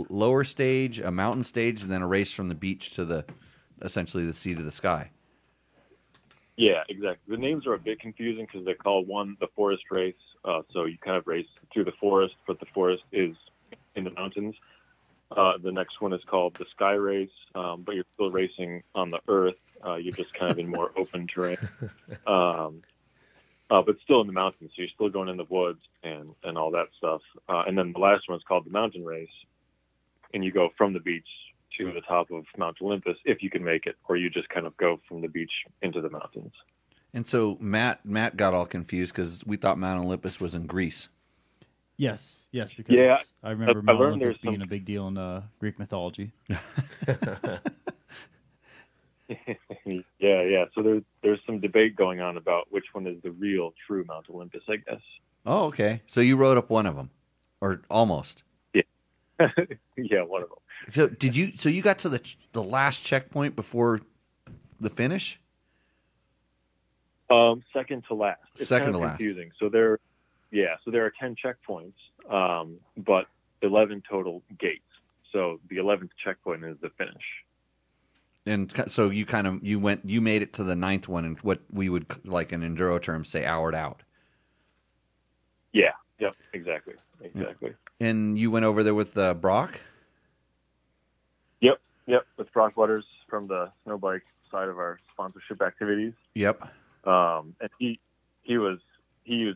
[SPEAKER 2] lower stage, a mountain stage, and then a race from the beach to essentially the Sea to the Sky.
[SPEAKER 7] Yeah, exactly. The names are a bit confusing because they call one the forest race, so you kind of race through the forest, but the forest is in the mountains. The next one is called the Sky Race, but you're still racing on the earth. You're just kind of in more open terrain, but still in the mountains. So you're still going in the woods and all that stuff. And then the last one is called the Mountain Race, and you go from the beach to the top of Mount Olympus if you can make it, or you just kind of go from the beach into the mountains.
[SPEAKER 2] And so Matt got all confused because we thought Mount Olympus was in Greece.
[SPEAKER 4] Yes, because I remember Mount Olympus being a big deal in Greek mythology.
[SPEAKER 7] Yeah. So there's some debate going on about which one is the real, true Mount Olympus, I guess.
[SPEAKER 2] Oh, okay. So you rode up one of them, or almost.
[SPEAKER 7] Yeah, yeah, one of them.
[SPEAKER 2] So did you? So you got to the last checkpoint before the finish?
[SPEAKER 7] Second to last. It's
[SPEAKER 2] Second
[SPEAKER 7] kind
[SPEAKER 2] to
[SPEAKER 7] of
[SPEAKER 2] last.
[SPEAKER 7] confusing. So there are 10 checkpoints, but 11 total gates. So the 11th checkpoint is the finish.
[SPEAKER 2] And so you made it to the 9th one, and what we would like in enduro terms say houred out.
[SPEAKER 7] Yeah. Yep. Exactly.
[SPEAKER 2] And you went over there with Brock.
[SPEAKER 7] Yep. With Brock Butters from the snow bike side of our sponsorship activities.
[SPEAKER 2] Yep.
[SPEAKER 7] And he used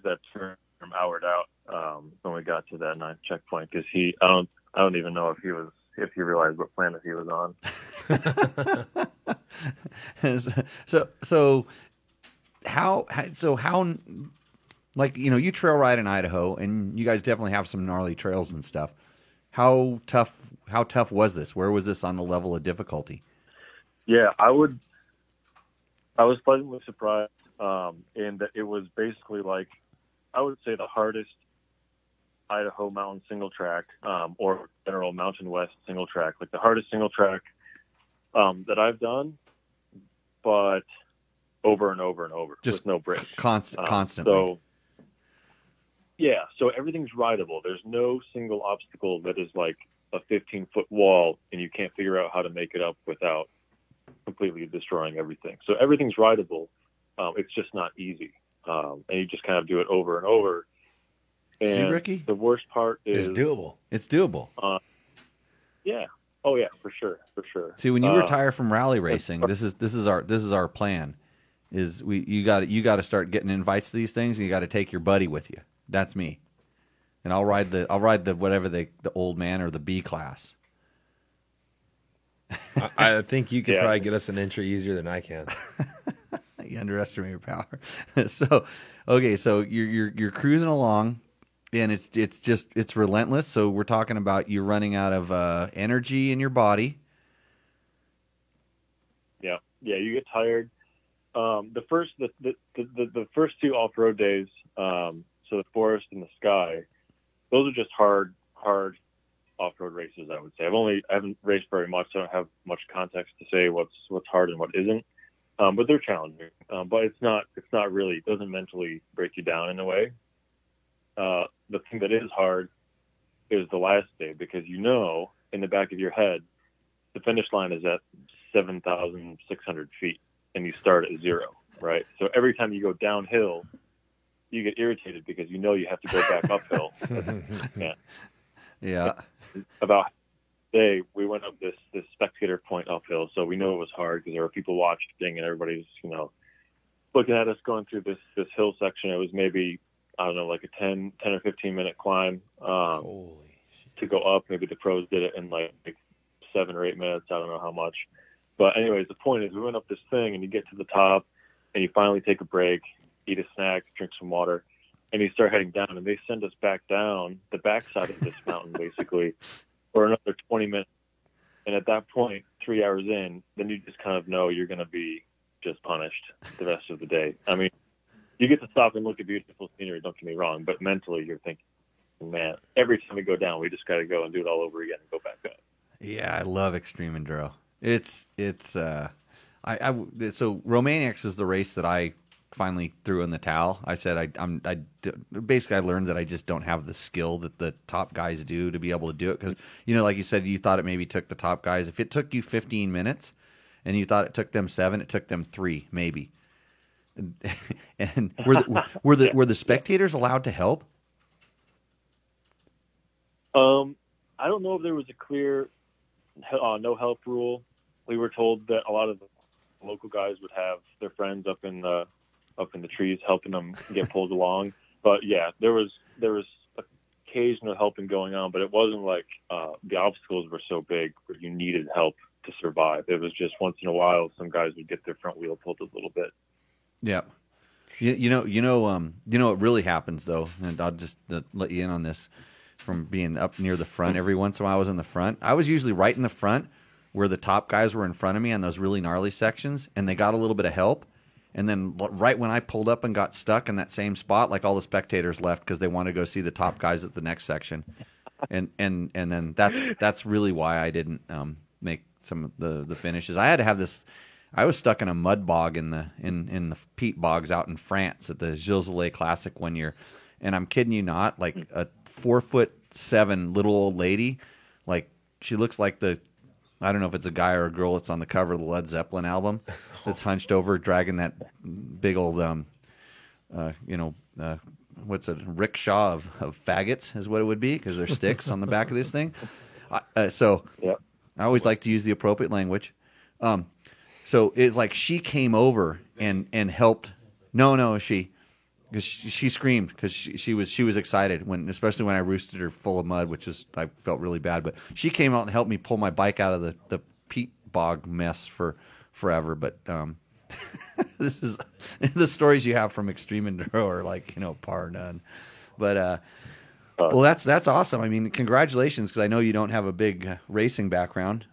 [SPEAKER 7] that term houred out when we got to that 9th checkpoint because I don't even know if he realized what planet he was on. So how like, you trail ride in Idaho, and you guys definitely have some gnarly trails and stuff. How tough was this? Where was this on the level of difficulty? Yeah, I was pleasantly surprised in that it was basically like, I would say the hardest Idaho mountain single track or general Mountain West single track, like the hardest single track that I've done, but over and over and over,
[SPEAKER 2] just
[SPEAKER 7] with no break.
[SPEAKER 2] Constantly.
[SPEAKER 7] So everything's rideable. There's no single obstacle that is like a 15-foot wall and you can't figure out how to make it up without completely destroying everything. So everything's rideable. It's just not easy. And you just kind of do it over and over. And
[SPEAKER 2] Ricky?
[SPEAKER 7] the worst part is
[SPEAKER 3] It's doable.
[SPEAKER 2] It's doable.
[SPEAKER 7] yeah. Oh yeah, for sure.
[SPEAKER 2] See, when you retire from rally racing, this is our plan. Is you got to start getting invites to these things, and you got to take your buddy with you. That's me, and I'll ride the whatever the old man or the B class.
[SPEAKER 3] I think you could
[SPEAKER 7] Yeah.
[SPEAKER 3] probably get us an entry easier than I can.
[SPEAKER 2] You underestimate your power. So you're cruising along, and it's relentless. So we're talking about you running out of energy in your body.
[SPEAKER 7] Yeah, you get tired. The first two off road days, so the forest and the sky, those are just hard off road races. I would say I haven't raced very much, so I don't have much context to say what's hard and what isn't. But they're challenging. But it's not really, it doesn't mentally break you down in a way. The thing that is hard is the last day, because in the back of your head, the finish line is at 7,600 feet and you start at 0, right? So every time you go downhill, you get irritated because you have to go back uphill.
[SPEAKER 2] Yeah.
[SPEAKER 7] About day, we went up this spectator point uphill, so we know it was hard because there were people watching and everybody's looking at us going through this hill section. It was maybe, I don't know, like a 10 or 15 minute climb to go up. Maybe the pros did it in like 7 or 8 minutes. I don't know how much. But anyways, the point is we went up this thing and you get to the top and you finally take a break, eat a snack, drink some water, and you start heading down, and they send us back down the backside of this mountain basically for another 20 minutes. And at that point, 3 hours in, then you just kind of know you're going to be just punished the rest of the day. I mean, you get to stop and look at beautiful scenery, don't get me wrong, but mentally you're thinking, man, every time we go down, we just got to go and do it all over again and go back up.
[SPEAKER 2] Yeah, I love extreme enduro. So Romaniacs is the race that I finally threw in the towel. I said basically I learned that I just don't have the skill that the top guys do to be able to do it, because like you said, you thought it maybe took the top guys. If it took you 15 minutes and you thought it took them 7, it took them 3 maybe. And were the spectators allowed to help?
[SPEAKER 7] I don't know if there was a clear no help rule. We were told that a lot of the local guys would have their friends up in the trees helping them get pulled along. But yeah, there was occasional helping going on, but it wasn't like the obstacles were so big where you needed help to survive. It was just once in a while some guys would get their front wheel pulled a little bit. Yeah.
[SPEAKER 2] What really happens though, and I'll just let you in on this from being up near the front. Every once in a while I was in the front. I was usually right in the front where the top guys were in front of me on those really gnarly sections, and they got a little bit of help. And then right when I pulled up and got stuck in that same spot, like all the spectators left because they wanted to go see the top guys at the next section. And then that's really why I didn't make some of the finishes. I had to have this. I was stuck in a mud bog in the peat bogs out in France at the Gilles Villet Classic one year, and I'm kidding you not, like a 4'7" little old lady, like she looks like I don't know if it's a guy or a girl that's on the cover of the Led Zeppelin album, that's hunched over dragging that big old what's a rickshaw of faggots is what it would be, because there's sticks on the back of this thing. So
[SPEAKER 7] Yep.
[SPEAKER 2] I always like to use the appropriate language. So it's like she came over and helped. No, she screamed because she was excited especially when I roosted her full of mud, I felt really bad. But she came out and helped me pull my bike out of the peat bog mess for forever. But this is the stories you have from extreme enduro are like par none. But well, that's awesome. I mean, congratulations, because I know you don't have a big racing background.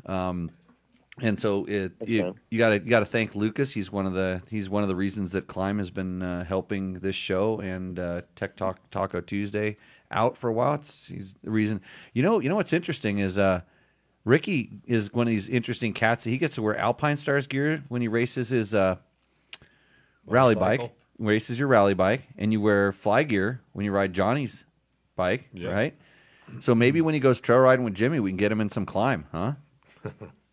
[SPEAKER 2] And so you got to thank Lucas. He's one of the reasons that Climb has been helping this show and Tech Talk Taco Tuesday out for a while. He's the reason. You know what's interesting is Ricky is one of these interesting cats. He gets to wear Alpine Stars gear when he races his rally bike. Races your rally bike, and you wear fly gear when you ride Johnny's bike, right? So maybe when he goes trail riding with Jimmy, we can get him in some Climb, huh?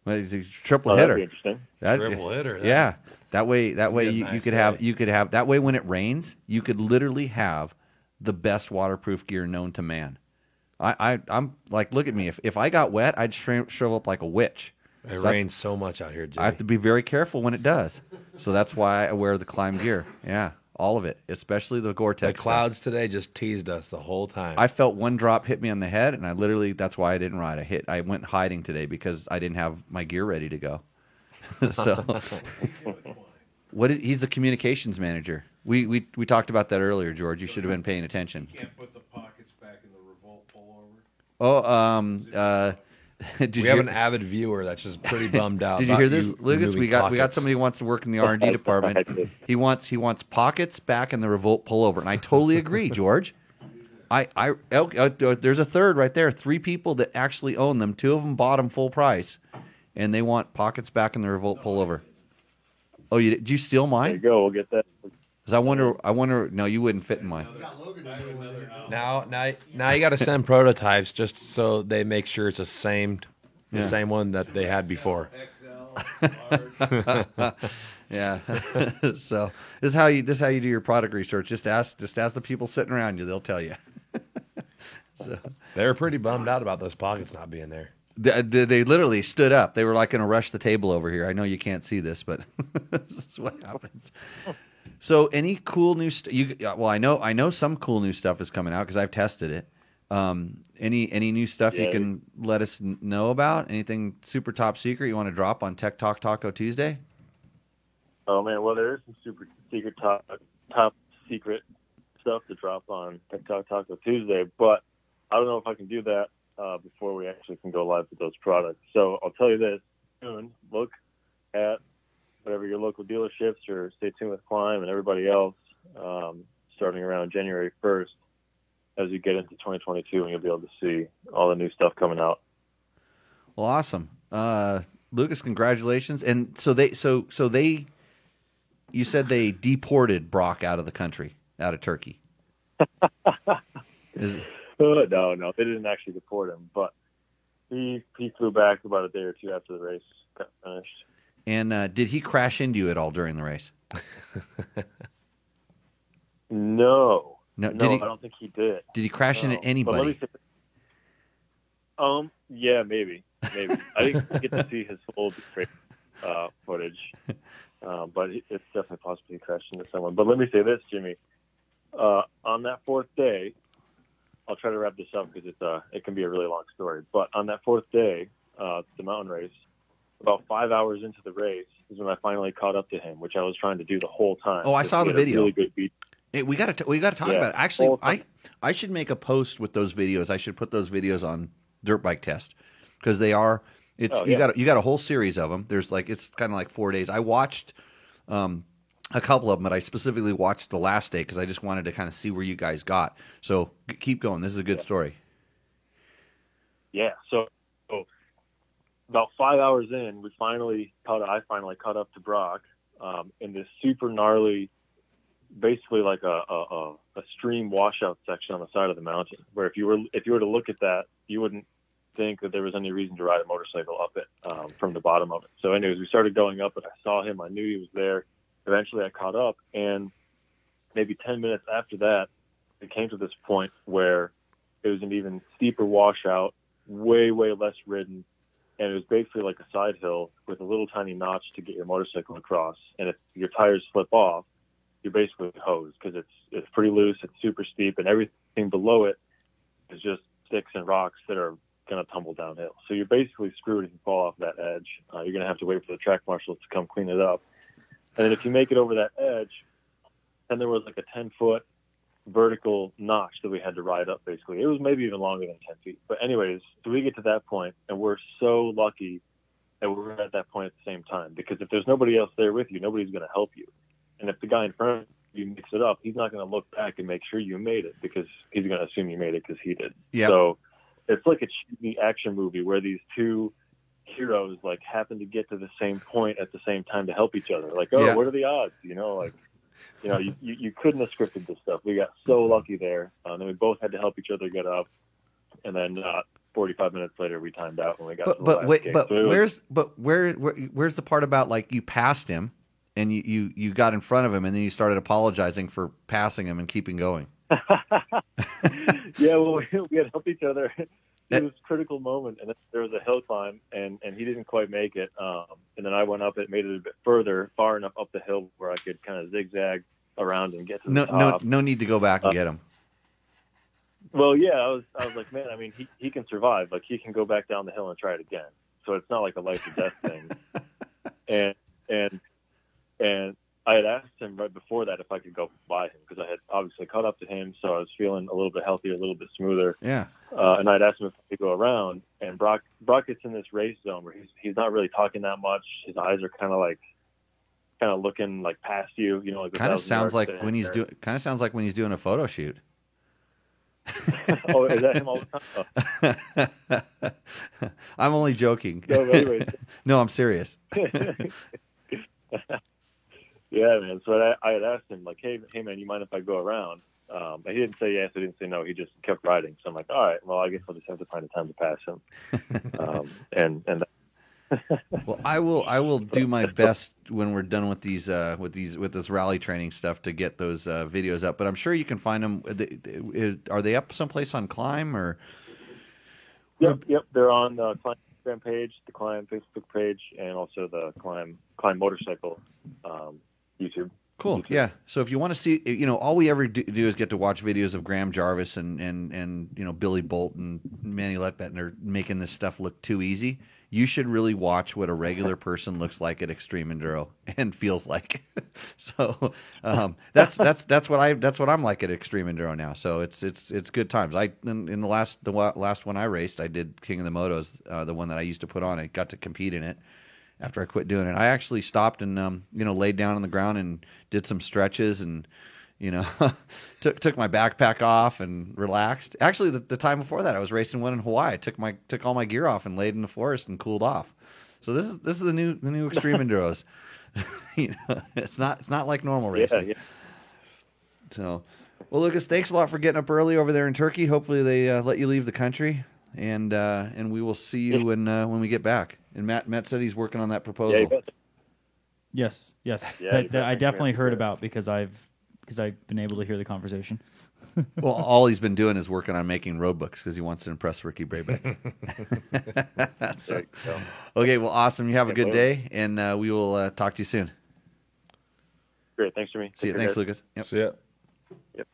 [SPEAKER 2] Well, he's a triple hitter.
[SPEAKER 7] That'd be interesting.
[SPEAKER 3] Triple hitter.
[SPEAKER 2] Yeah. That way
[SPEAKER 3] That'd be a
[SPEAKER 2] you
[SPEAKER 3] nice
[SPEAKER 2] could
[SPEAKER 3] day.
[SPEAKER 2] have that way when it rains, you could literally have the best waterproof gear known to man. I'm like, look at me. If I got wet, I'd shrivel up like a witch.
[SPEAKER 3] It
[SPEAKER 2] So
[SPEAKER 3] rains so much out here, Jay.
[SPEAKER 2] I have to be very careful when it does. So that's why I wear the Climb gear. Yeah, all of it, especially the Gore-Tex.
[SPEAKER 3] The clouds today just teased us the whole time.
[SPEAKER 2] I felt one drop hit me on the head, and I literally, that's why I didn't ride. I went hiding today because I didn't have my gear ready to go. So, he's the communications manager. We talked about that earlier, George. You should have been paying attention.
[SPEAKER 5] Can't put the pockets back in the Revolt pullover.
[SPEAKER 2] Oh, did
[SPEAKER 3] we
[SPEAKER 2] you
[SPEAKER 3] have an avid viewer that's just pretty bummed out.
[SPEAKER 2] Did you
[SPEAKER 3] about
[SPEAKER 2] hear this, Lucas?
[SPEAKER 3] removing
[SPEAKER 2] We got
[SPEAKER 3] pockets.
[SPEAKER 2] somebody who wants to work in the R&D department. He wants pockets back in the Revolt pullover, and I totally agree, George. There's a third right there. 3 people that actually own them. 2 of them bought them full price, and they want pockets back in the Revolt pullover. Oh, did you steal
[SPEAKER 7] There you
[SPEAKER 2] mine?
[SPEAKER 7] go. We'll get that.
[SPEAKER 2] 'Cause I wonder. No, you wouldn't fit in mine.
[SPEAKER 3] Now you got to send prototypes just so they make sure it's the same one that they had before.
[SPEAKER 5] XL, large.
[SPEAKER 2] Yeah. So this is how you do your product research. Just ask the people sitting around you. They'll tell you.
[SPEAKER 3] They were pretty bummed out about those pockets not being there.
[SPEAKER 2] They literally stood up. They were like going to rush the table over here. I know you can't see this, but this is what happens. So, any cool new stuff? I know some cool new stuff is coming out because I've tested it. Any new stuff you can let us know about? Anything super top secret you want to drop on Tech Talk Taco Tuesday?
[SPEAKER 7] Oh man, well there is some super secret top secret stuff to drop on Tech Talk Taco Tuesday, but I don't know if I can do that before we actually can go live with those products. So I'll tell you this: soon, look at whatever your local dealerships, or stay tuned with Climb and everybody else, starting around January 1st, as you get into 2022, and you'll be able to see all the new stuff coming out.
[SPEAKER 2] Well, awesome, Lucas. Congratulations! And so they, you said they deported Brock out of the country, out of Turkey.
[SPEAKER 7] No, they didn't actually deport him, but he flew back about a day or two after the race got finished.
[SPEAKER 2] And did he crash into you at all during the race?
[SPEAKER 7] No,
[SPEAKER 2] No, did he?
[SPEAKER 7] I don't think he did.
[SPEAKER 2] Did he crash into
[SPEAKER 7] But let
[SPEAKER 2] anybody?
[SPEAKER 7] me say, yeah, maybe. I didn't get to see his full race footage, but it's definitely possible he crashed into someone. But let me say this, Jimmy. On that 4th day, I'll try to wrap this up because it can be a really long story. But on that 4th day, the mountain race, about 5 hours into the race is when I finally caught up to him, which I was trying to do the whole time.
[SPEAKER 2] Oh, I saw the
[SPEAKER 7] We had a
[SPEAKER 2] video.
[SPEAKER 7] Really good beat.
[SPEAKER 2] Hey, we got to talk about it. Actually, I should make a post with those videos. I should put those videos on Dirt Bike Test because they are. You got a whole series of them. There's it's kind of like 4 days. I watched a couple of them, but I specifically watched the last day because I just wanted to kind of see where you guys got. So keep going. This is a good story.
[SPEAKER 7] Yeah. So about 5 hours in, I finally caught up to Brock in this super gnarly, basically like a stream washout section on the side of the mountain, where if you were to look at that, you wouldn't think that there was any reason to ride a motorcycle up it from the bottom of it. So anyways, we started going up, and I saw him. I knew he was there. Eventually I caught up, and maybe 10 minutes after that, it came to this point where it was an even steeper washout, way, way less ridden, and it was basically like a side hill with a little tiny notch to get your motorcycle across. And if your tires slip off, you're basically hosed because it's pretty loose, it's super steep, and everything below it is just sticks and rocks that are going to tumble downhill. So you're basically screwed if you fall off that edge. You're going to have to wait for the track marshals to come clean it up. And then if you make it over that edge, then there was like a 10-foot vertical notch that we had to ride up, basically. It was maybe even longer than 10 feet. But anyways, so we get to that point, and we're so lucky that we're at that point at the same time. Because if there's nobody else there with you, nobody's going to help you. And if the guy in front of you mix it up, he's not going to look back and make sure you made it because he's going to assume you made it because he did.
[SPEAKER 2] Yep.
[SPEAKER 7] So it's like a cheesy action movie where these two heroes happen to get to the same point at the same time to help each other. What are the odds? You couldn't have scripted this stuff. We got so lucky there. And then we both had to help each other get up. And then 45 minutes later, we timed out when we got to the last gate.
[SPEAKER 2] Where's the part about you passed him and you got in front of him and then you started apologizing for passing him and keeping going?
[SPEAKER 7] Yeah, well, we had helped each other through this critical moment, and then there was a hill climb, and he didn't quite make it. And then I went up it, made it a bit further, far enough up the hill where I could kind of zigzag around and get to the top.
[SPEAKER 2] No need to go back and get him.
[SPEAKER 7] Well, yeah, I was like, man, I mean, he can survive. Like, he can go back down the hill and try it again. So it's not like a life or death thing. And I had asked him right before that if I could go by him, because I had obviously caught up to him, so I was feeling a little bit healthier, a little bit smoother.
[SPEAKER 2] Yeah.
[SPEAKER 7] And I'd asked him if I could go around, and Brock gets in this race zone where he's not really talking that much. His eyes are kind of looking like past you, you know, like
[SPEAKER 2] Kind of sounds like when he's doing a photo shoot.
[SPEAKER 7] Oh, is that him all the time? Oh.
[SPEAKER 2] I'm only joking.
[SPEAKER 7] No, but anyways.
[SPEAKER 2] No, I'm serious.
[SPEAKER 7] Yeah, man. So I had asked him, like, hey, man, you mind if I go around? And he didn't say yes, he didn't say no. He just kept riding. So I'm like, all right, well, I guess I'll just have to find a time to pass him. And
[SPEAKER 2] Well, I will do my best when we're done with with this rally training stuff to get those videos up. But I'm sure you can find them. Are they up someplace on Climb or?
[SPEAKER 7] Yep. They're on the Climb Instagram page, the Climb Facebook page, and also the Climb Motorcycle YouTube.
[SPEAKER 2] Cool. Yeah. So if you want to see, all we ever do is get to watch videos of Graham Jarvis and Billy Bolt and Manny Letbettner making this stuff look too easy. You should really watch what a regular person looks like at Extreme Enduro and feels like. So that's what I'm like at Extreme Enduro now. So it's good times. In the last one I raced, I did King of the Motos, the one that I used to put on. I got to compete in it. After I quit doing it, I actually stopped and laid down on the ground and did some stretches and took my backpack off and relaxed. Actually, the time before that, I was racing one in Hawaii. I took all my gear off and laid in the forest and cooled off. So this is the new Extreme Enduros. It's not like normal racing.
[SPEAKER 7] Yeah.
[SPEAKER 2] So, well, Lucas, thanks a lot for getting up early over there in Turkey. Hopefully they let you leave the country, and we will see you when we get back. And Matt said he's working on that proposal.
[SPEAKER 7] Yeah,
[SPEAKER 4] Yes.
[SPEAKER 7] Yeah,
[SPEAKER 4] That I definitely heard about because I've been able to hear the conversation.
[SPEAKER 2] Well, all he's been doing is working on making road books because he wants to impress Ricky Brayback. So, okay, well, awesome. You have a good day, and we will talk to you soon.
[SPEAKER 7] Great. Thanks, Jimmy.
[SPEAKER 2] See you. Thanks, Lucas. Yep.
[SPEAKER 3] So yeah.
[SPEAKER 7] Yep.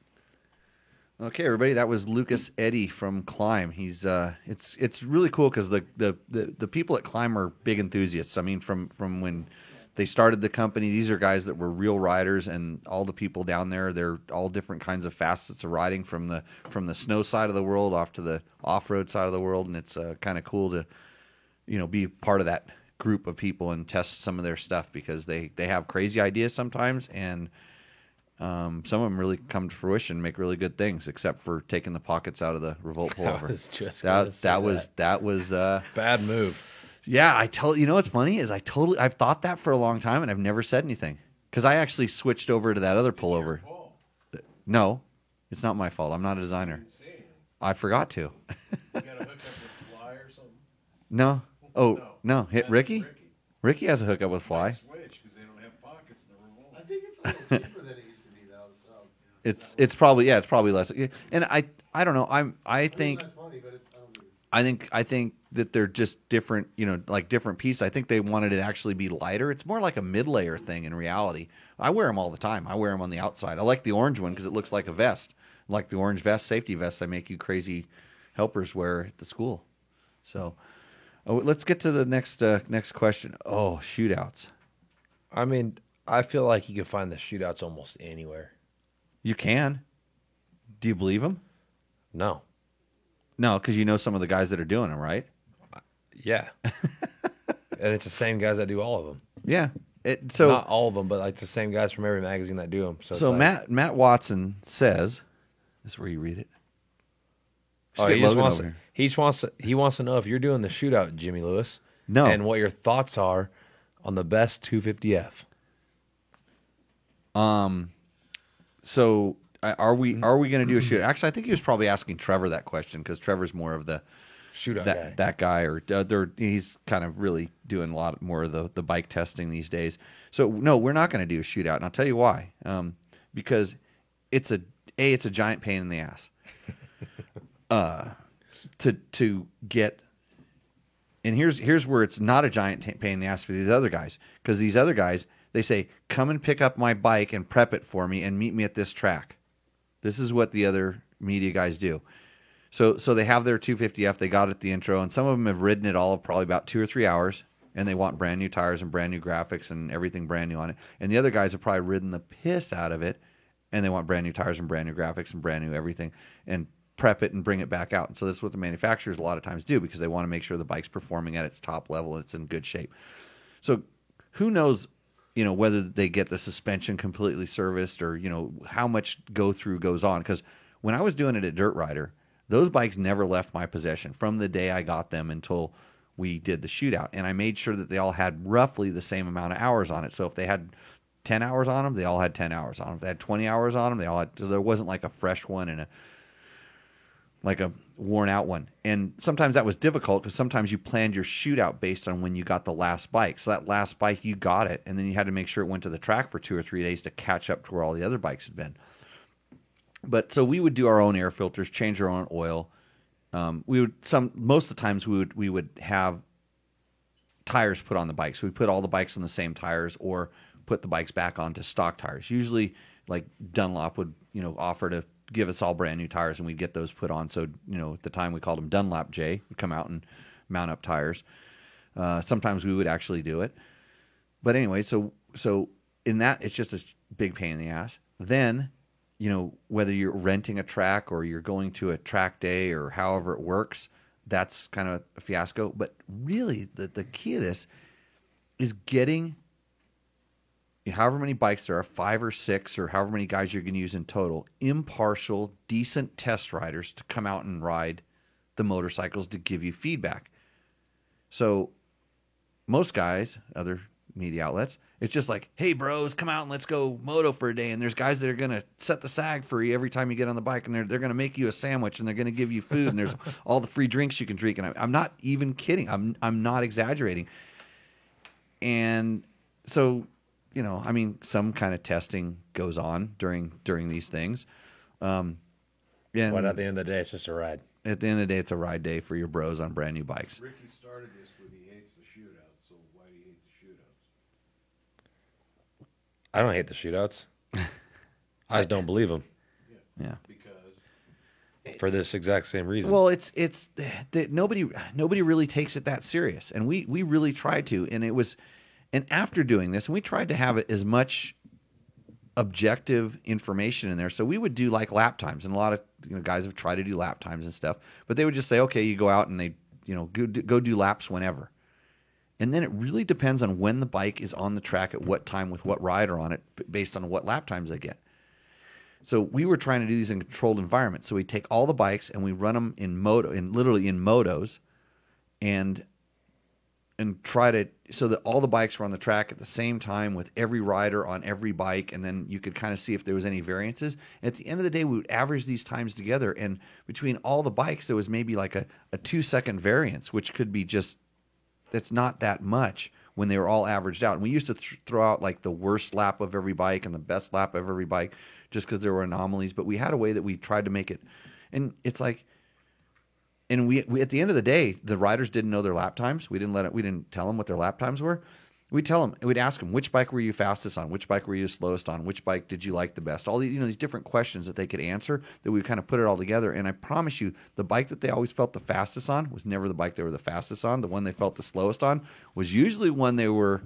[SPEAKER 2] Okay, everybody, that was Lucas Eddy from Climb. He's it's really cool because the people at Climb are big enthusiasts. I mean, from when they started the company, these are guys that were real riders, and all the people down there, they're all different kinds of facets of riding, from the snow side of the world off to the off-road side of the world, and it's kind of cool to be part of that group of people and test some of their stuff because they have crazy ideas sometimes, and some of them really come to fruition, make really good things, except for taking the pockets out of the Revolt pullover. That was
[SPEAKER 3] Bad move.
[SPEAKER 2] Yeah, what's funny is I've thought that for a long time and I've never said anything because I actually switched over to that other pullover. No, it's not my fault. I'm not a designer. I forgot to.
[SPEAKER 5] You got to hook up with Fly or something?
[SPEAKER 2] No. Oh no, hit
[SPEAKER 5] That's
[SPEAKER 2] Ricky. Ricky has a hookup with Fly.
[SPEAKER 5] Switch because they don't have pockets in the remote.
[SPEAKER 8] I think it's a little cheaper than it used to be, though. So
[SPEAKER 2] It's probably less. And I don't know. I think
[SPEAKER 8] less money, but I don't think it's...
[SPEAKER 2] I think that they're just different, like different pieces. I think they wanted it to actually be lighter. It's more like a mid-layer thing in reality. I wear them all the time. I wear them on the outside. I like the orange one because it looks like a vest. Like the orange vest, safety vest I make you crazy helpers wear at the school. So let's get to the next question. Oh, shootouts.
[SPEAKER 3] I mean, I feel like you can find the shootouts almost anywhere.
[SPEAKER 2] You can. Do you believe them?
[SPEAKER 3] No.
[SPEAKER 2] No, because you know some of the guys that are doing them, right?
[SPEAKER 3] Yeah. And it's the same guys that do all of them.
[SPEAKER 2] Yeah.
[SPEAKER 3] Not all of them, but like the same guys from every magazine that do them. So,
[SPEAKER 2] So Matt Watson says, this is where you read it.
[SPEAKER 3] he wants to know if you're doing the shootout, Jimmy Lewis.
[SPEAKER 2] No.
[SPEAKER 3] And what your thoughts are on the best 250F.
[SPEAKER 2] So are we going to do a shootout? Actually, I think he was probably asking Trevor that question because Trevor's more of the
[SPEAKER 3] Shootout guy.
[SPEAKER 2] that guy, or he's kind of really doing a lot more of the bike testing these days. So no, we're not going to do a shootout, and I'll tell you why. Because it's a giant pain in the ass. To get, and here's where it's not a giant pain in the ass for these other guys, because these other guys, they say, come and pick up my bike and prep it for me and meet me at this track. This is what the other media guys do. So they have their 250F, they got it at the intro, and some of them have ridden it all probably about 2 or 3 hours, and they want brand new tires and brand new graphics and everything brand new on it. And the other guys have probably ridden the piss out of it, and they want brand new tires and brand new graphics and brand new everything, and prep it and bring it back out. And so this is what the manufacturers a lot of times do, because they want to make sure the bike's performing at its top level, it's in good shape. So who knows, whether they get the suspension completely serviced or, how much goes on. Because when I was doing it at Dirt Rider, those bikes never left my possession from the day I got them until we did the shootout. And I made sure that they all had roughly the same amount of hours on it. So if they had 10 hours on them, they all had 10 hours on them. If they had 20 hours on them, they all had, so there wasn't like a fresh one and a worn out one. And sometimes that was difficult because sometimes you planned your shootout based on when you got the last bike. So that last bike, you got it, and then you had to make sure it went to the track for 2 or 3 days to catch up to where all the other bikes had been. But so we would do our own air filters, change our own oil. Most of the times we would have tires put on the bike. So we put all the bikes on the same tires or put the bikes back onto stock tires. Usually like Dunlop would, offer to give us all brand new tires, and we'd get those put on. So, at the time we called them Dunlop J. We'd come out and mount up tires. Sometimes we would actually do it. But anyway, so in that, it's just a big pain in the ass. Then, whether you're renting a track or you're going to a track day or however it works, that's kind of a fiasco. But really, the key of this is getting however many bikes there are, 5 or 6 or however many guys you're going to use in total, impartial, decent test riders to come out and ride the motorcycles to give you feedback. So most guys, other media outlets, it's just like, hey, bros, come out and let's go moto for a day. And there's guys that are going to set the sag for you every time you get on the bike, and they're going to make you a sandwich, and they're going to give you food, and there's all the free drinks you can drink. And I'm not even kidding. I'm not exaggerating. And so, some kind of testing goes on during these things.
[SPEAKER 3] But at the end of the day, it's just a ride.
[SPEAKER 2] At the end of the day, it's a ride day for your bros on brand new bikes.
[SPEAKER 8] Ricky started this with he hates the shootouts, so why do you hate the shootouts?
[SPEAKER 3] I don't hate the shootouts. I just don't believe them.
[SPEAKER 2] Yeah.
[SPEAKER 8] Because
[SPEAKER 3] For this exact same reason.
[SPEAKER 2] Well, it's nobody really takes it that serious, and we really tried to, and after doing this, and we tried to have as much objective information in there. So we would do like lap times, and a lot of guys have tried to do lap times and stuff, but they would just say, okay, you go out and they go do laps whenever. And then it really depends on when the bike is on the track at what time with what rider on it based on what lap times they get. So we were trying to do these in controlled environments. So we take all the bikes and we run them literally in motos and try to, so that all the bikes were on the track at the same time with every rider on every bike, and then you could kind of see if there was any variances. At the end of the day, we would average these times together, and between all the bikes, there was maybe like a 2-second variance, which could be just, that's not that much when they were all averaged out. And we used to throw out like the worst lap of every bike and the best lap of every bike just because there were anomalies, but we had a way that we tried to make it, and it's like, and we at the end of the day, the riders didn't know their lap times. We didn't tell them what their lap times were. We'd tell them, we'd ask them, which bike were you fastest on? Which bike were you slowest on? Which bike did you like the best? All these, these different questions that they could answer, that we kind of put it all together. And I promise you, the bike that they always felt the fastest on was never the bike they were the fastest on. The one they felt the slowest on was usually one they were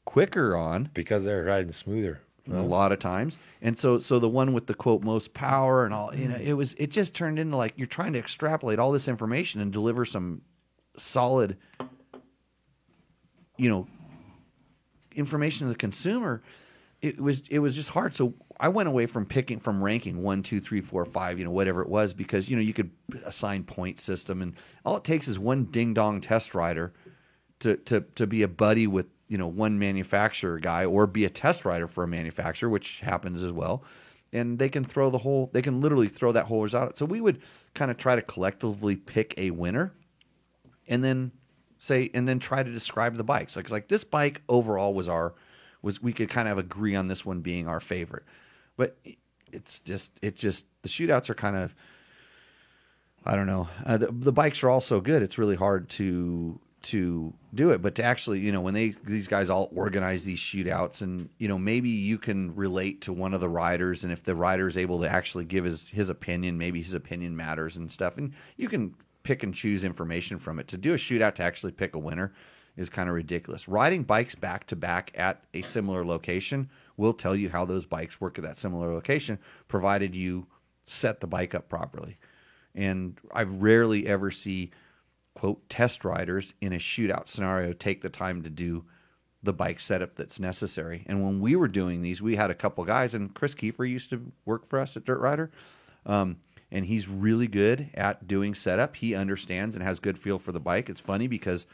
[SPEAKER 2] quicker on.
[SPEAKER 3] Because they're riding smoother.
[SPEAKER 2] A lot of times. And so the one with the quote most power and all, it just turned into like you're trying to extrapolate all this information and deliver some solid, information to the consumer. It was just hard. So I went away from ranking 1, 2, 3, 4, 5, whatever it was, because you could assign point system, and all it takes is one ding dong test rider to be a buddy with one manufacturer guy, or be a test rider for a manufacturer, which happens as well. And they can literally throw that whole result out. So we would kind of try to collectively pick a winner, and then try to describe the bikes. Like this bike overall was we could kind of agree on this one being our favorite. But it's just the shootouts are kind of, I don't know. The bikes are all so good. It's really hard to do it, but to actually, when these guys all organize these shootouts, and maybe you can relate to one of the riders, and if the rider is able to actually give his opinion, maybe his opinion matters and stuff, and you can pick and choose information from it. To do a shootout to actually pick a winner is kind of ridiculous. Riding bikes back to back at a similar location will tell you how those bikes work at that similar location, provided you set the bike up properly. And I rarely ever see, quote, test riders in a shootout scenario take the time to do the bike setup that's necessary. And when we were doing these, we had a couple guys, and Chris Kiefer used to work for us at Dirt Rider, and he's really good at doing setup. He understands and has good feel for the bike. It's funny because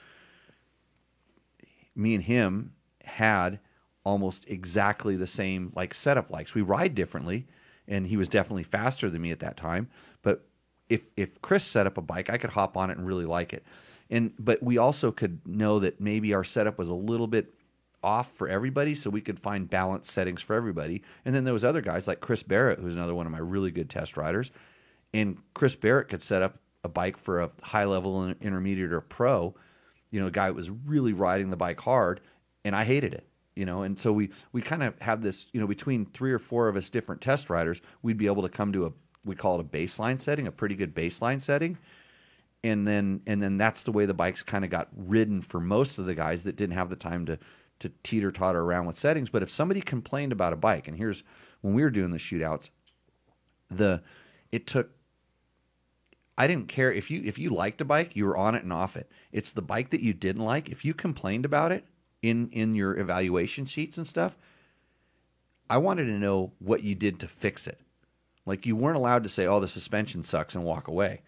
[SPEAKER 2] me and him had almost exactly the same setup likes. We ride differently, and he was definitely faster than me at that time. But if Chris set up a bike, I could hop on it and really like it. But we also could know that maybe our setup was a little bit off for everybody, so we could find balanced settings for everybody. And then there was other guys like Chris Barrett, who's another one of my really good test riders. And Chris Barrett could set up a bike for a high level, intermediate, or pro. A guy that was really riding the bike hard, and I hated it. And so we kind of have this, between 3 or 4 of us different test riders, we'd be able to come to we call it a baseline setting, a pretty good baseline setting. And then that's the way the bikes kind of got ridden for most of the guys that didn't have the time to teeter-totter around with settings. But if somebody complained about a bike, and here's when we were doing the shootouts, I didn't care if you liked a bike, you were on it and off it. It's the bike that you didn't like. If you complained about it in your evaluation sheets and stuff, I wanted to know what you did to fix it. You weren't allowed to say, "Oh, the suspension sucks," and walk away.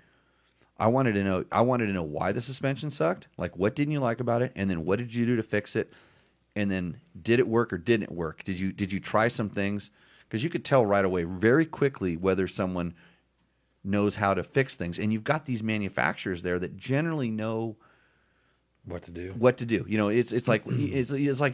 [SPEAKER 2] I wanted to know why the suspension sucked. What didn't you like about it, and then what did you do to fix it, and then did it work or didn't it work? Did you try some things? Because you could tell right away, very quickly, whether someone knows how to fix things. And you've got these manufacturers there that generally know
[SPEAKER 3] what to do.
[SPEAKER 2] It's like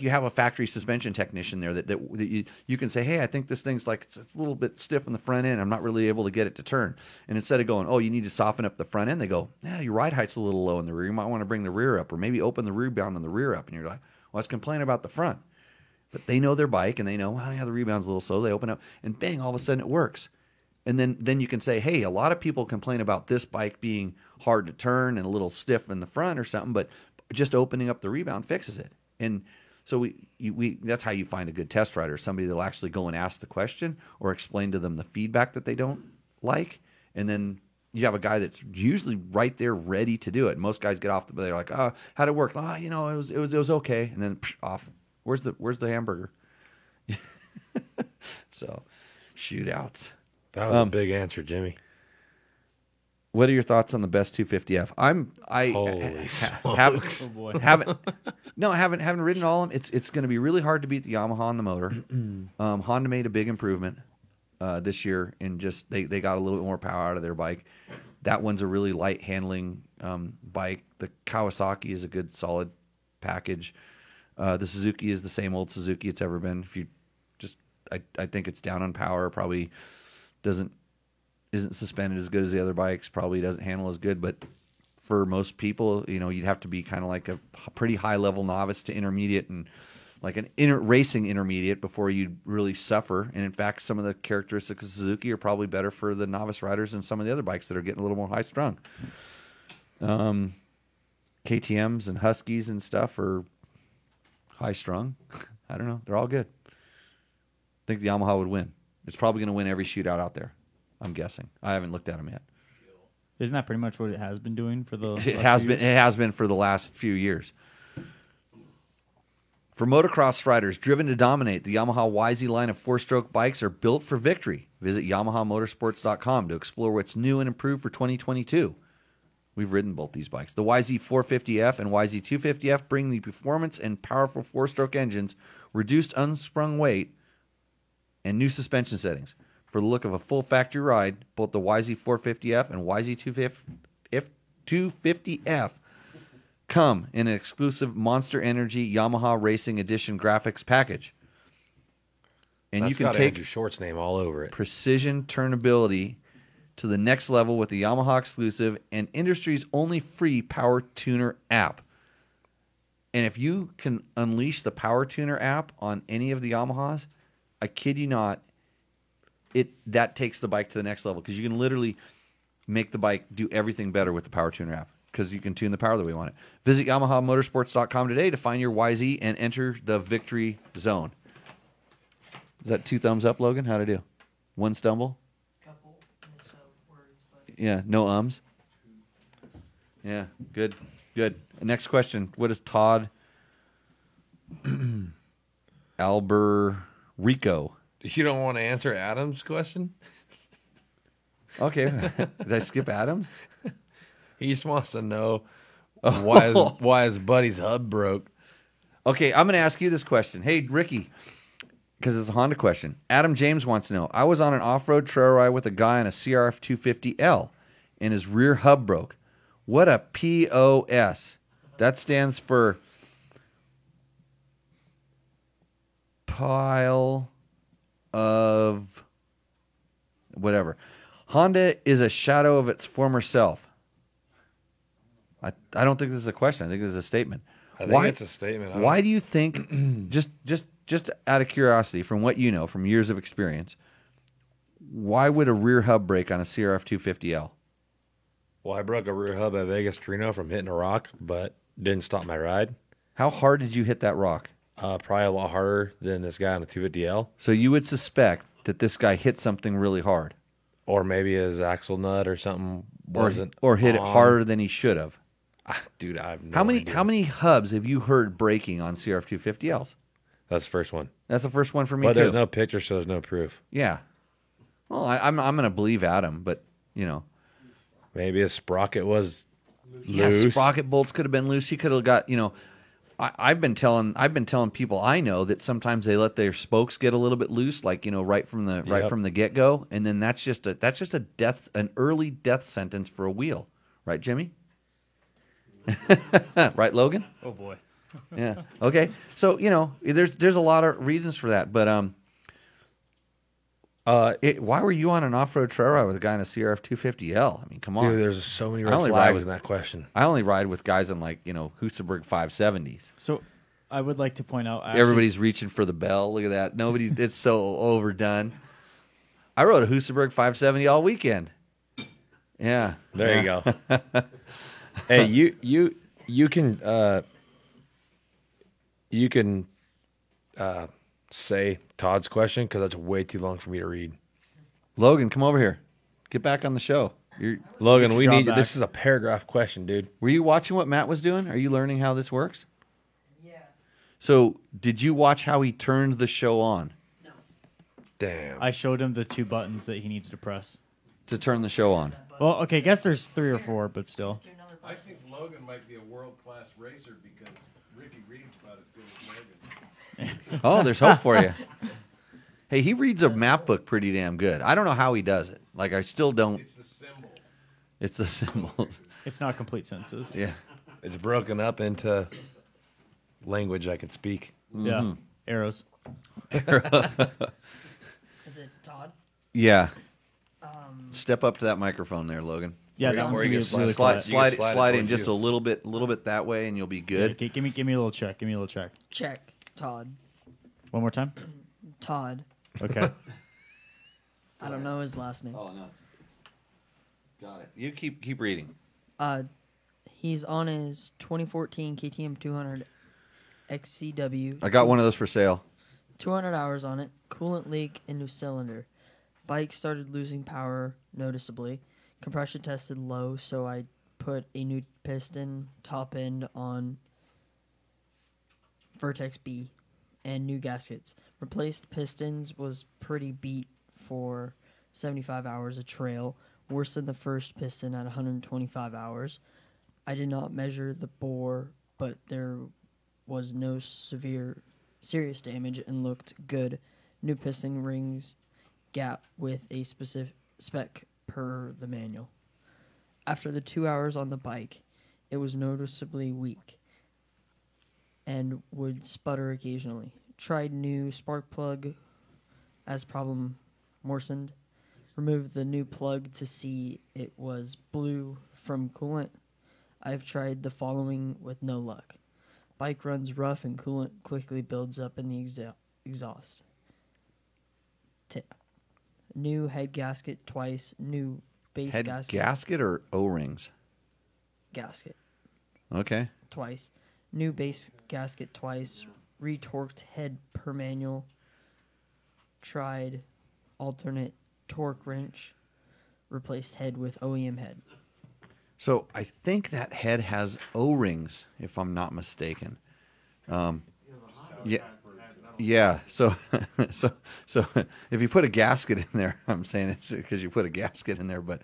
[SPEAKER 2] you have a factory suspension technician there that you can say, "Hey, I think this thing's it's a little bit stiff in the front end. I'm not really able to get it to turn." And instead of going, "Oh, you need to soften up the front end," they go, "Yeah, your ride height's a little low in the rear. You might want to bring the rear up, or maybe open the rebound on the rear up." And you're like, "Well, let's complain about the front." But they know their bike, and they know, "Well, yeah, the rebound's a little slow." They open up, and bang, all of a sudden it works. And then you can say, "Hey, a lot of people complain about this bike being hard to turn and a little stiff in the front or something, but just opening up the rebound fixes it." And so we that's how you find a good test rider, somebody that'll actually go and ask the question or explain to them the feedback that they don't like. And then you have a guy that's usually right there ready to do it. Most guys get off they're like, "Oh, how'd it work?" "Oh, it was okay." And then off. Where's the hamburger? So, shootouts.
[SPEAKER 3] That was a big answer, Jimmy.
[SPEAKER 2] What are your thoughts on the best 250F?
[SPEAKER 3] Holy smokes.
[SPEAKER 2] haven't ridden all of them. It's going to be really hard to beat the Yamaha on the motor. Honda made a big improvement this year, and just they got a little bit more power out of their bike. That one's a really light handling bike. The Kawasaki is a good solid package. The Suzuki is the same old Suzuki it's ever been. I think it's down on power. Probably isn't suspended as good as the other bikes. Probably doesn't handle as good. But for most people, you'd have to be kind of like a pretty high level novice to intermediate, and like an racing intermediate before you'd really suffer. And in fact, some of the characteristics of Suzuki are probably better for the novice riders than some of the other bikes that are getting a little more high strung. KTMs and Huskies and stuff are high strung. I don't know. They're all good. I think the Yamaha would win. It's probably going to win every shootout out there, I'm guessing. I haven't looked at them yet.
[SPEAKER 4] Isn't that pretty much what it has been doing for the?
[SPEAKER 2] It has been for the last few years. For motocross riders driven to dominate, the Yamaha YZ line of four-stroke bikes are built for victory. Visit YamahaMotorsports.com to explore what's new and improved for 2022. We've ridden both these bikes. The YZ450F and YZ250F bring the performance and powerful four-stroke engines, reduced unsprung weight, and new suspension settings. For the look of a full factory ride, both the YZ450F and YZ250F come in an exclusive Monster Energy Yamaha Racing Edition graphics package. And
[SPEAKER 3] That's
[SPEAKER 2] you can
[SPEAKER 3] got
[SPEAKER 2] take
[SPEAKER 3] Andrew Short's name all over it.
[SPEAKER 2] precision turnability to the next level with the Yamaha exclusive and industry's only free Power Tuner app. And if you can unleash the Power Tuner app on any of the Yamahas, I kid you not, that takes the bike to the next level because you can literally make the bike do everything better with the Power Tuner app because you can tune the power the way you want it. Visit YamahaMotorsports.com today to find your YZ and enter the victory zone. Is that 2 thumbs up, Logan? How'd I do? 1 stumble?
[SPEAKER 6] Couple misspelled words, but
[SPEAKER 2] Yeah, no ums. Yeah, good. Next question. What is Todd Alberico?
[SPEAKER 3] You don't want to answer Adam's question?
[SPEAKER 2] Okay. Did I skip Adam?
[SPEAKER 3] He just wants to know why his buddy's hub broke.
[SPEAKER 2] Okay, I'm going to ask you this question. Hey, Ricky, because it's a Honda question. Adam James wants to know, I was on an off-road trail ride with a guy on a CRF 250L, and his rear hub broke. What a POS. That stands for pile of whatever. Honda is a shadow of its former self. I don't think this is a question. I think this is a statement.
[SPEAKER 3] I think it's a statement.
[SPEAKER 2] Why do you think, just out of curiosity, from what you know, from years of experience, why would a rear hub break on a CRF 250L?
[SPEAKER 3] Well, I broke a rear hub at Vegas Torino from hitting a rock, but didn't stop my ride.
[SPEAKER 2] How hard did you hit that rock?
[SPEAKER 3] Probably a lot harder than this guy on the 250L.
[SPEAKER 2] So you would suspect that this guy hit something really hard.
[SPEAKER 3] Or maybe his axle nut or something wasn't
[SPEAKER 2] Or hit it
[SPEAKER 3] on.
[SPEAKER 2] harder than he should have.
[SPEAKER 3] Dude, I have no
[SPEAKER 2] How
[SPEAKER 3] idea.
[SPEAKER 2] many hubs have you heard breaking on CRF 250Ls?
[SPEAKER 3] That's the first one.
[SPEAKER 2] That's the first one for me
[SPEAKER 3] But
[SPEAKER 2] too.
[SPEAKER 3] there's no picture, so there's no proof.
[SPEAKER 2] Yeah. Well, I'm going to believe Adam, but you know,
[SPEAKER 3] Maybe his sprocket was
[SPEAKER 2] yeah,
[SPEAKER 3] loose.
[SPEAKER 2] sprocket bolts could have been loose. He could have got, you know. I've been telling people I know that sometimes they let their spokes get a little bit loose, like you know, right from the get go, and then that's just an early death sentence for a wheel, right, Jimmy? Right, Logan?
[SPEAKER 4] Oh boy.
[SPEAKER 2] Yeah. Okay. So you know, there's a lot of reasons for that, but why were you on an off-road trail ride with a guy in a CRF 250L? I mean, come on.
[SPEAKER 3] Dude, there's so many
[SPEAKER 2] I
[SPEAKER 3] red
[SPEAKER 2] only
[SPEAKER 3] flags
[SPEAKER 2] ride-
[SPEAKER 3] in that question.
[SPEAKER 2] I only ride with guys in like you know Husaberg 570s.
[SPEAKER 4] So I would like to point out actually,
[SPEAKER 2] Everybody's reaching for the bell. Look at that. Nobody's. It's so overdone. I rode a Husaberg 570 all weekend. Yeah.
[SPEAKER 3] There you go. Hey, you can say Todd's question because that's way too long for me to read.
[SPEAKER 2] Logan, come over here. Get back on the show.
[SPEAKER 3] Logan, we
[SPEAKER 4] drop
[SPEAKER 3] need
[SPEAKER 4] back.
[SPEAKER 3] this is a paragraph question, dude.
[SPEAKER 2] Were you watching what Matt was doing? Are you learning how this works?
[SPEAKER 6] yeah,
[SPEAKER 2] So, did you watch how he turned the show on
[SPEAKER 6] no.
[SPEAKER 3] Damn.
[SPEAKER 4] I showed him the 2 buttons that he needs to press.
[SPEAKER 2] to turn the show on?
[SPEAKER 4] Well, okay, guess there's 3 or 4, but still.
[SPEAKER 6] To another
[SPEAKER 5] I
[SPEAKER 6] person.
[SPEAKER 5] think Logan might be a world-class racer because Ricky Reed's about as good as Logan.
[SPEAKER 2] Oh, there's hope for you. Hey, he reads a map book pretty damn good. I don't know how he does it. Like, I still don't.
[SPEAKER 5] It's the symbol.
[SPEAKER 2] It's the symbol.
[SPEAKER 4] It's not complete sentences.
[SPEAKER 2] Yeah.
[SPEAKER 3] It's broken up into language I can speak.
[SPEAKER 4] Yeah. Arrows.
[SPEAKER 6] Is it Todd?
[SPEAKER 2] Yeah. Step up to that microphone there, Logan.
[SPEAKER 4] Yeah,
[SPEAKER 3] Or
[SPEAKER 4] that
[SPEAKER 3] you-
[SPEAKER 4] one's
[SPEAKER 3] or
[SPEAKER 4] gonna
[SPEAKER 3] you
[SPEAKER 4] be
[SPEAKER 3] can
[SPEAKER 4] really
[SPEAKER 2] Slide,
[SPEAKER 4] quiet.
[SPEAKER 2] slide,
[SPEAKER 3] You can slide it
[SPEAKER 2] slide in
[SPEAKER 3] towards
[SPEAKER 2] just
[SPEAKER 3] you.
[SPEAKER 2] a little bit that way, and you'll be
[SPEAKER 4] Yeah,
[SPEAKER 2] good.
[SPEAKER 4] give me a little check. Give me a little check.
[SPEAKER 6] Check. Todd.
[SPEAKER 4] One more time.
[SPEAKER 6] Todd.
[SPEAKER 4] Okay.
[SPEAKER 6] I don't know his last name.
[SPEAKER 2] Oh no. Got it. You keep reading.
[SPEAKER 6] He's on his 2014 KTM 200 XCW.
[SPEAKER 2] I got one of those for sale.
[SPEAKER 6] 200 hours on it. Coolant leak in new cylinder. Bike started losing power noticeably. Compression tested low, so I put a new piston top end on Vertex B and new gaskets. Replaced pistons was pretty beat for 75 hours of trail, worse than the first piston at 125 hours. I did not measure the bore, but there was no serious damage and looked good. New piston rings gap with a specific spec per the manual. After the 2 hours on the bike, it was noticeably weak and would sputter occasionally. Tried new spark plug as problem worsened. Removed the new plug to see it was blue from coolant. I've tried the following with no luck. Bike runs rough and coolant quickly builds up in the exhaust. Tip. New head gasket twice. New base
[SPEAKER 2] Head
[SPEAKER 6] gasket.
[SPEAKER 2] gasket or O-rings?
[SPEAKER 6] Gasket
[SPEAKER 2] Okay.
[SPEAKER 6] twice. New base gasket twice. Retorqued head per manual. Tried alternate torque wrench. Replaced head with OEM head.
[SPEAKER 2] So I think that head has O-rings, if I'm not mistaken. Yeah. Yeah. So, so if you put a gasket in there, I'm saying it's because you put a gasket in there, but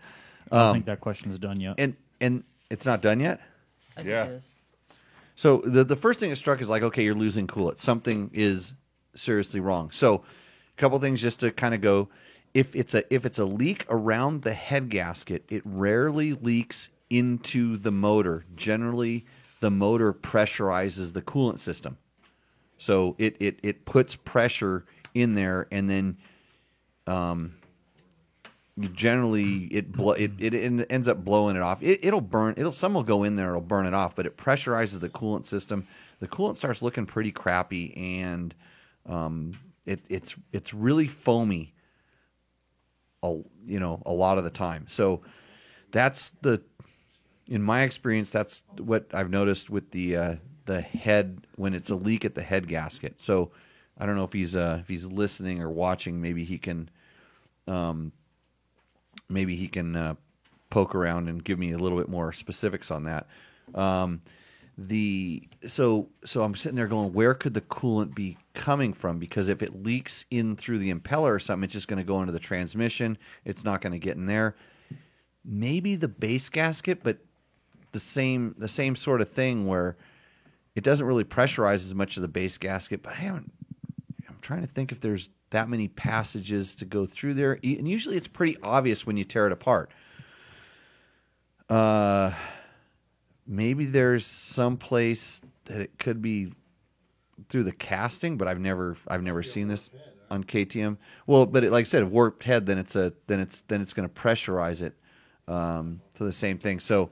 [SPEAKER 4] I don't think that question is done yet.
[SPEAKER 2] and it's not done yet.
[SPEAKER 6] I think
[SPEAKER 3] Yeah.
[SPEAKER 6] it is.
[SPEAKER 2] So the first thing that struck is like, okay, you're losing coolant. Something is seriously wrong. So a couple things just to kind of go. If it's a leak around the head gasket, it rarely leaks into the motor. Generally, the motor pressurizes the coolant system. So it puts pressure in there, and then generally it ends up blowing it off. It'll burn. Some will go in there. It'll burn it off, but it pressurizes the coolant system. The coolant starts looking pretty crappy, and it's really foamy. A lot of the time. So that's in my experience, that's what I've noticed with the head when it's a leak at the head gasket. So I don't know if he's listening or watching. Maybe he can poke around and give me a little bit more specifics on that. So I'm sitting there going, where could the coolant be coming from? Because if it leaks in through the impeller or something, it's just going to go into the transmission. It's not going to get in there. Maybe the base gasket, but the same sort of thing where it doesn't really pressurize as much of the base gasket. But I'm trying to think if there's that many passages to go through there. And usually it's pretty obvious when you tear it apart. Maybe there's some place that it could be through the casting, but I've never seen this on KTM. Well, but like I said, if warped head, then it's going to pressurize it. So the same thing. So,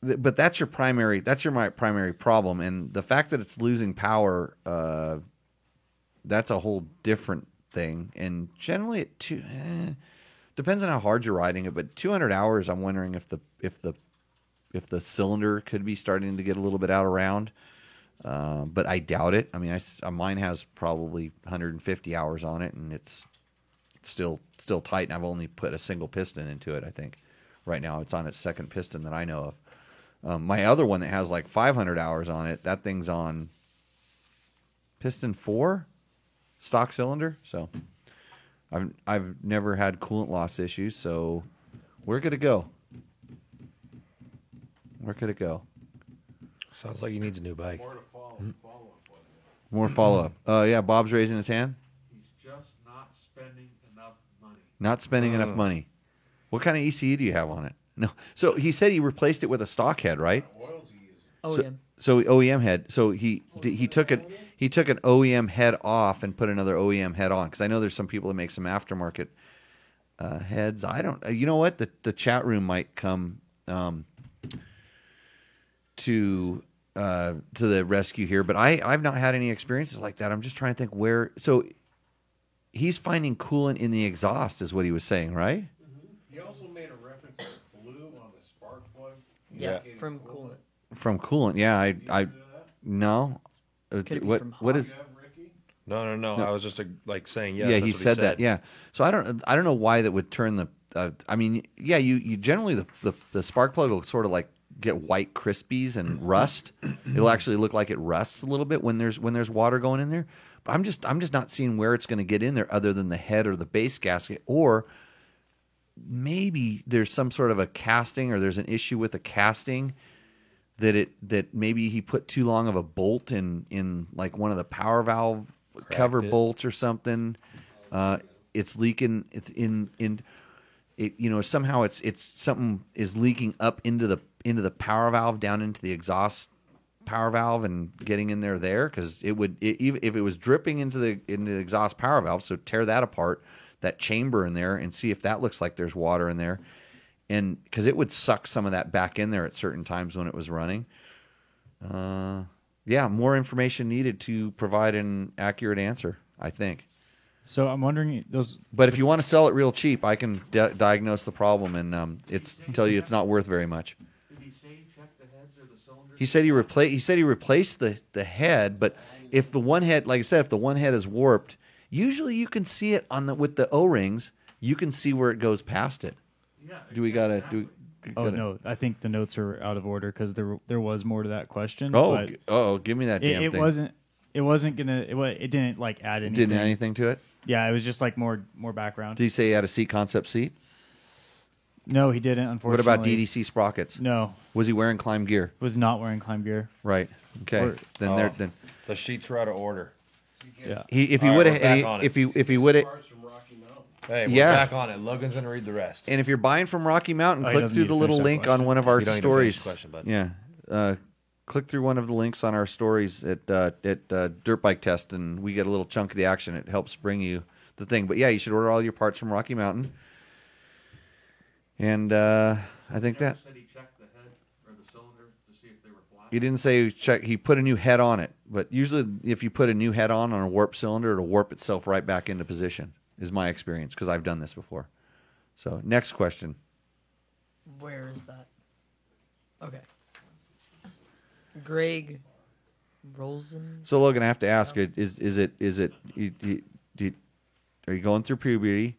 [SPEAKER 2] but that's your primary problem, and the fact that it's losing power, that's a whole different thing. And generally, depends on how hard you're riding it. But 200 hours, I'm wondering if the cylinder could be starting to get a little bit out of round. But I doubt it. I mean, mine has probably 150 hours on it, and it's still tight. And I've only put a single piston into it. I think right now it's on its second piston that I know of. My other one that has like 500 hours on it, that thing's on piston 4, stock cylinder. So I've never had coolant loss issues. So we're good to go. Where could it go?
[SPEAKER 3] Sounds like he needs a new bike.
[SPEAKER 5] More to follow up on that.
[SPEAKER 2] More follow-up. Yeah, Bob's raising his hand.
[SPEAKER 5] He's just not spending enough money.
[SPEAKER 2] Not spending enough money. What kind of ECU do you have on it? No. So he said he replaced it with a stock head, right?
[SPEAKER 5] Oils he uses.
[SPEAKER 6] OEM.
[SPEAKER 2] So OEM head. So he took an OEM head off and put another OEM head on, because I know there's some people that make some aftermarket heads. I don't. You know what? The chat room might come to the rescue here, but I've not had any experiences like that. I'm just trying to think where. So he's finding coolant in the exhaust, is what he was saying, right?
[SPEAKER 5] He also made a reference to blue on the spark plug.
[SPEAKER 6] Yeah,
[SPEAKER 5] Indicating
[SPEAKER 6] from coolant.
[SPEAKER 2] From coolant, yeah. I
[SPEAKER 5] Do that?
[SPEAKER 2] no.
[SPEAKER 6] Could it be
[SPEAKER 2] What
[SPEAKER 6] from
[SPEAKER 2] what
[SPEAKER 6] hot?
[SPEAKER 2] is?
[SPEAKER 5] You have Ricky?
[SPEAKER 3] No. I was just saying yes.
[SPEAKER 2] Yeah,
[SPEAKER 3] that's
[SPEAKER 2] he
[SPEAKER 3] what
[SPEAKER 2] said that. Yeah. So I don't know why that would turn the. I mean, yeah, you generally the spark plug will sort of like get white crispies and rust. It'll actually look like it rusts a little bit when there's water going in there. But I'm just not seeing where it's going to get in there other than the head or the base gasket, or maybe there's some sort of a casting, or there's an issue with the casting that maybe he put too long of a bolt in like one of the power valve cover bolts or something. It's leaking. It's in it. Somehow it's something is leaking up into the power valve down into the exhaust power valve and getting in there because if it was dripping into the exhaust power valve, so tear that apart, that chamber in there, and see if that looks like there's water in there, and because it would suck some of that back in there at certain times when it was running. Yeah, more information needed to provide an accurate answer, I think.
[SPEAKER 4] So I'm wondering
[SPEAKER 2] But if you want to sell it real cheap, I can diagnose the problem and tell you it's not worth very much.
[SPEAKER 5] Did he say check the heads or the cylinders?
[SPEAKER 2] He said he replaced the head, but if the one head, like I said, if the one head is warped, usually you can see it with the O-rings. You can see where it goes past it.
[SPEAKER 5] Yeah.
[SPEAKER 2] Do we gotta do?
[SPEAKER 4] Oh no, I think the notes are out of order because there was more to that question.
[SPEAKER 2] Oh,
[SPEAKER 4] but
[SPEAKER 2] give me that damn
[SPEAKER 4] it
[SPEAKER 2] thing.
[SPEAKER 4] wasn't gonna. It didn't like add anything.
[SPEAKER 2] Didn't add anything to it.
[SPEAKER 4] Yeah, it was just like more background.
[SPEAKER 2] Did he say he had a seat concept seat?
[SPEAKER 4] No, he didn't.
[SPEAKER 2] What
[SPEAKER 4] Unfortunately.
[SPEAKER 2] about DDC sprockets?
[SPEAKER 4] No,
[SPEAKER 2] Was he wearing climb gear?
[SPEAKER 4] was not wearing climb gear.
[SPEAKER 2] Right. Okay.
[SPEAKER 4] Or-
[SPEAKER 2] then
[SPEAKER 3] The sheets were out of order.
[SPEAKER 4] Yeah.
[SPEAKER 2] if he
[SPEAKER 3] All right,
[SPEAKER 2] would
[SPEAKER 3] we're back on
[SPEAKER 2] have
[SPEAKER 3] it.
[SPEAKER 2] if he would have.
[SPEAKER 5] Parts from Rocky Mountain.
[SPEAKER 3] Hey, we're
[SPEAKER 2] Yeah.
[SPEAKER 3] back on it. Logan's going to read the rest.
[SPEAKER 2] And if you're buying from Rocky Mountain,
[SPEAKER 4] Oh, he
[SPEAKER 2] click
[SPEAKER 4] doesn't
[SPEAKER 2] through
[SPEAKER 4] need
[SPEAKER 2] the
[SPEAKER 4] to
[SPEAKER 2] little
[SPEAKER 4] finish that
[SPEAKER 2] link on
[SPEAKER 4] question.
[SPEAKER 2] one of our
[SPEAKER 3] You don't need to finish
[SPEAKER 2] stories.
[SPEAKER 3] the question, bud.
[SPEAKER 2] Yeah. Click through one of the links on our stories at Dirt Bike Test, and we get a little chunk of the action. It helps bring you the thing. But yeah, you should order all your parts from Rocky Mountain. And I think
[SPEAKER 5] Never
[SPEAKER 2] that
[SPEAKER 5] said he checked the head or the cylinder to see if they were flat.
[SPEAKER 2] he didn't say check. He put a new head on it, but usually if you put a new head on a warp cylinder, it'll warp itself right back into position. Is my experience because I've done this before. So next question.
[SPEAKER 6] Where is that? Okay. Greg Rosen.
[SPEAKER 2] So Logan, I have to ask: are you going through puberty?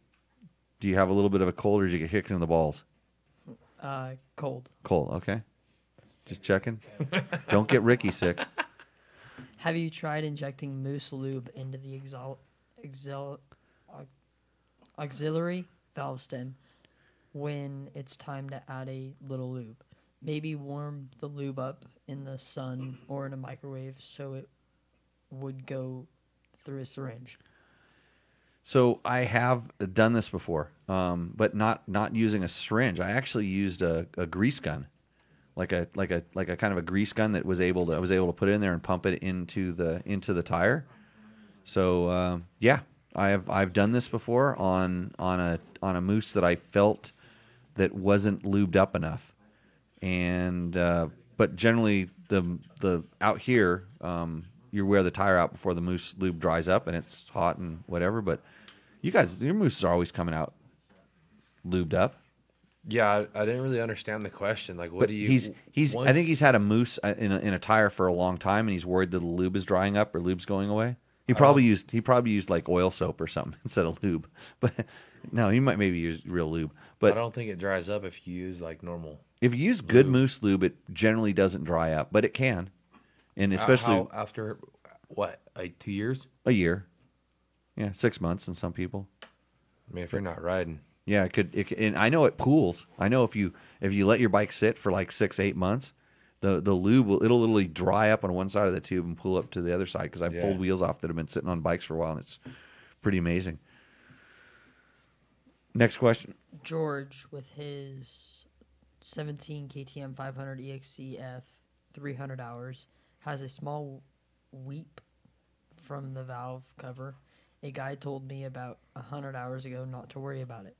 [SPEAKER 2] Do you have a little bit of a cold, or did you get kicked in the balls?
[SPEAKER 6] Cold.
[SPEAKER 2] Cold, okay. Just checking. Don't get Ricky sick.
[SPEAKER 6] Have you tried injecting moose lube into the auxiliary valve stem when it's time to add a little lube? Maybe warm the lube up in the sun or in a microwave so it would go through a syringe.
[SPEAKER 2] So I have done this before, but not using a syringe. I actually used a grease gun, like a kind of a grease gun that I was able to put it in there and pump it into the tire. So yeah, I've done this before on a moose that I felt that wasn't lubed up enough, and but generally the out here you wear the tire out before the moose lube dries up and it's hot and whatever. But you guys, your mooses are always coming out lubed up.
[SPEAKER 3] Yeah, I didn't really understand the question. Like, what
[SPEAKER 2] But
[SPEAKER 3] do you?
[SPEAKER 2] he's I think he's had a moose in a tire for a long time, and he's worried that the lube is drying up or lube's going away. He probably used like oil soap or something instead of lube. But no, he might maybe use real lube.
[SPEAKER 3] I
[SPEAKER 2] But
[SPEAKER 3] don't think it dries up if you use like normal.
[SPEAKER 2] if you use good moose lube, it generally doesn't dry up, but it can, and especially
[SPEAKER 3] How, after what, like 2 years?
[SPEAKER 2] a year. Yeah, 6 months in some people.
[SPEAKER 3] I mean, if you're not riding,
[SPEAKER 2] Yeah, it could, and I know it pools. I know if you let your bike sit for like 6-8 months, the lube it'll literally dry up on one side of the tube and pool up to the other side because I've pulled wheels off that have been sitting on bikes for a while, and it's pretty amazing. Next question.
[SPEAKER 6] George, with his 17 KTM 500 EXCF 300 hours, has a small weep from the valve cover. A guy told me about 100 hours ago not to worry about it.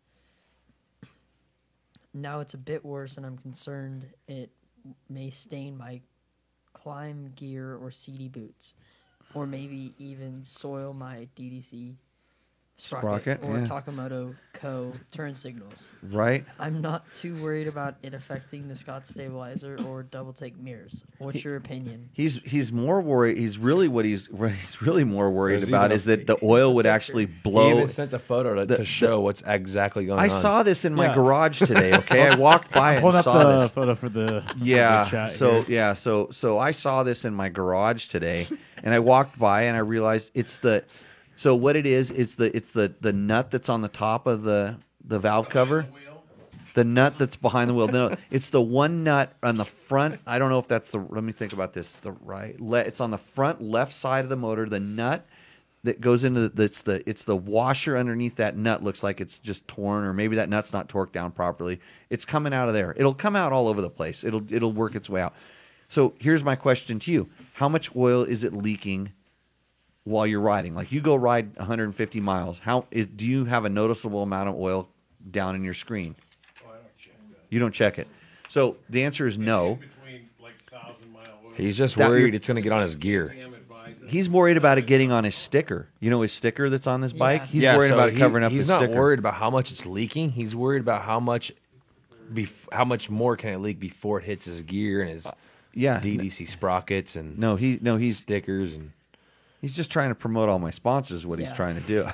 [SPEAKER 6] Now it's a bit worse, and I'm concerned it may stain my climb gear or CD boots, or maybe even soil my DDC sprocket or
[SPEAKER 2] yeah.
[SPEAKER 6] Takamoto Co. turn signals.
[SPEAKER 2] Right?
[SPEAKER 6] I'm not too worried about it affecting the Scott stabilizer or double take mirrors. What's your opinion?
[SPEAKER 2] He's more worried. He's really more worried
[SPEAKER 3] There's
[SPEAKER 2] about
[SPEAKER 3] even
[SPEAKER 2] is that the oil would actually
[SPEAKER 3] he
[SPEAKER 2] blow.
[SPEAKER 3] even sent the photo to show what's exactly going on.
[SPEAKER 2] I saw this in my
[SPEAKER 4] Yeah.
[SPEAKER 2] garage today. Okay, I walked by it
[SPEAKER 4] Hold
[SPEAKER 2] and
[SPEAKER 4] up
[SPEAKER 2] saw
[SPEAKER 4] the
[SPEAKER 2] this.
[SPEAKER 4] photo for the
[SPEAKER 2] Yeah.
[SPEAKER 4] the chat
[SPEAKER 2] So
[SPEAKER 4] here.
[SPEAKER 2] yeah. So I saw this in my garage today, and I walked by and I realized it's the. So what it is the nut that's on the top of the valve cover. The nut that's behind the wheel. No, it's the one nut on the front. I don't know if that's the. Let me think about this. The right. It's on the front left side of the motor. The nut that goes into it's the washer underneath that nut looks like it's just torn, or maybe that nut's not torqued down properly. It's coming out of there. It'll come out all over the place. It'll work its way out. So here's my question to you: how much oil is it leaking while you're riding? Like you go ride 150 miles. Do you have a noticeable amount of oil down in your screen?
[SPEAKER 5] Oh, I don't check that.
[SPEAKER 2] You don't check it. So the answer is no.
[SPEAKER 5] Between like 1,000-mile oil.
[SPEAKER 3] He's just
[SPEAKER 2] That-
[SPEAKER 3] worried it's going to get on his gear.
[SPEAKER 5] KTM advises.
[SPEAKER 2] He's worried about it getting on his sticker. You know his sticker that's on this bike? He's worried
[SPEAKER 3] so
[SPEAKER 2] about it covering up
[SPEAKER 3] he's
[SPEAKER 2] his
[SPEAKER 3] not
[SPEAKER 2] sticker.
[SPEAKER 3] worried about how much it's leaking. He's worried about how much more can it leak before it hits his gear and his
[SPEAKER 2] Yeah.
[SPEAKER 3] DDC sprockets and
[SPEAKER 2] He's
[SPEAKER 3] stickers and
[SPEAKER 2] He's just trying to promote all my sponsors, is what he's trying to do.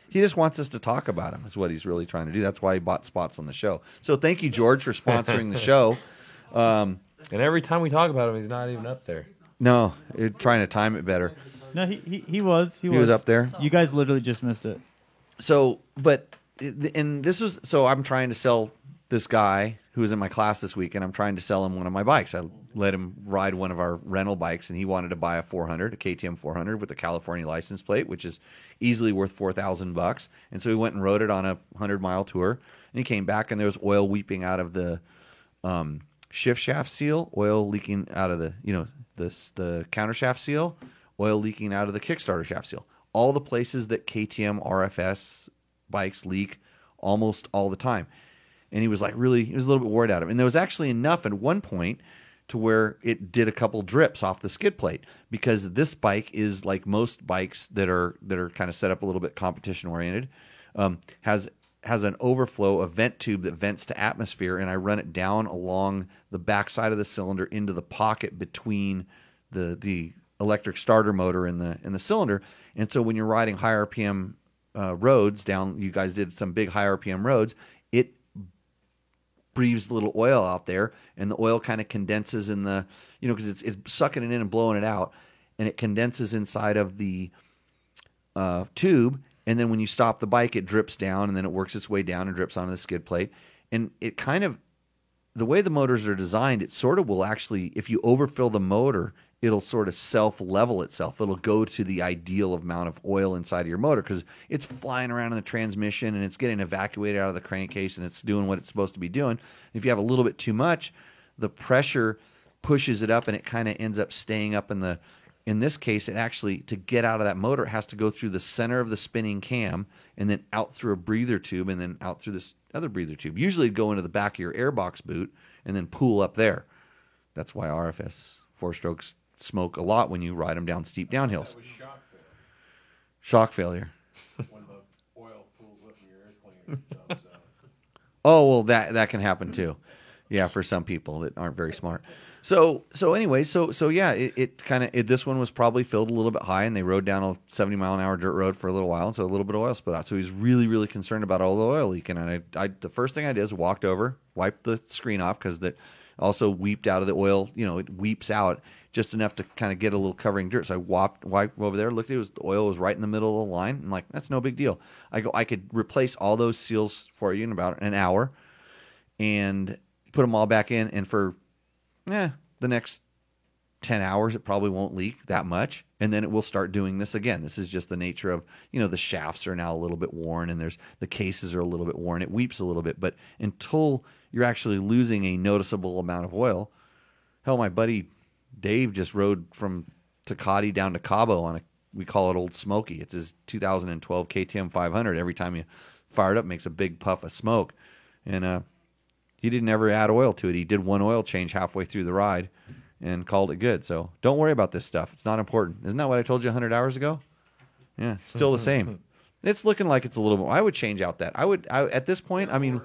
[SPEAKER 2] He just wants us to talk about him, is what he's really trying to do. That's why he bought spots on the show. So thank you, George, for sponsoring the show.
[SPEAKER 3] and every time we talk about him, he's not even up there.
[SPEAKER 2] No, trying to time it better.
[SPEAKER 4] No, he was. He
[SPEAKER 2] was up there.
[SPEAKER 4] You guys literally just missed it.
[SPEAKER 2] So, so I'm trying to sell this guy who was in my class this week, and I'm trying to sell him one of my bikes. I let him ride one of our rental bikes, and he wanted to buy a KTM 400 with a California license plate, which is easily worth $4,000. And so he went and rode it on a 100-mile tour, and he came back, and there was oil weeping out of the shift shaft seal, oil leaking out of the the counter shaft seal, oil leaking out of the Kickstarter shaft seal. All the places that KTM RFS bikes leak almost all the time. And he was a little bit worried out of it. And there was actually enough at one point to where it did a couple drips off the skid plate, because this bike is like most bikes that are kind of set up a little bit competition oriented, has an overflow, a vent tube that vents to atmosphere, and I run it down along the backside of the cylinder into the pocket between the electric starter motor and the cylinder. And so when you're riding high RPM roads down, you guys did some big high RPM roads, it breathes a little oil out there, and the oil kind of condenses in the, because it's sucking it in and blowing it out, and it condenses inside of the tube, and then when you stop the bike, it drips down, and then it works its way down and drips onto the skid plate. And it kind of, the way the motors are designed, it sort of will actually, if you overfill the motor, it'll sort of self-level itself. It'll go to the ideal amount of oil inside of your motor, because it's flying around in the transmission and it's getting evacuated out of the crankcase and it's doing what it's supposed to be doing. If you have a little bit too much, the pressure pushes it up and it kind of ends up staying up in this case, it actually, to get out of that motor, it has to go through the center of the spinning cam and then out through a breather tube and then out through this other breather tube. Usually it'd go into the back of your airbox boot and then pool up there. That's why RFS 4-strokes smoke a lot when you ride them down steep downhills.
[SPEAKER 5] That was
[SPEAKER 2] Shock failure.
[SPEAKER 5] when the oil pools up in your airplane and it dumps out.
[SPEAKER 2] Oh, well, that can happen too. Yeah, for some people that aren't very smart. So anyway, yeah, this one was probably filled a little bit high, and they rode down a 70-mile-an-hour dirt road for a little while, and so a little bit of oil spilled out. So he was really, really concerned about all the oil leaking. And the first thing I did is walked over, wiped the screen off, because that also weeped out of the oil. It weeps out just enough to kind of get a little covering dirt. So I wiped over there, looked at it, the oil was right in the middle of the line. I'm like, that's no big deal. I could replace all those seals for you in about an hour and put them all back in, and for the next 10 hours, it probably won't leak that much, and then it will start doing this again. This is just the nature of, the shafts are now a little bit worn, and the cases are a little bit worn. It weeps a little bit, but until you're actually losing a noticeable amount of oil, hell, my buddy Dave just rode from Tecate down to Cabo we call it Old Smoky. It's his 2012 KTM 500. Every time you fire it up, it makes a big puff of smoke, and he didn't ever add oil to it. He did one oil change halfway through the ride and called it good. So don't worry about this stuff. It's not important. Isn't that what I told you 100 hours ago? Yeah, it's still the same. It's looking like it's a little more. I would change out that. At this point, I mean,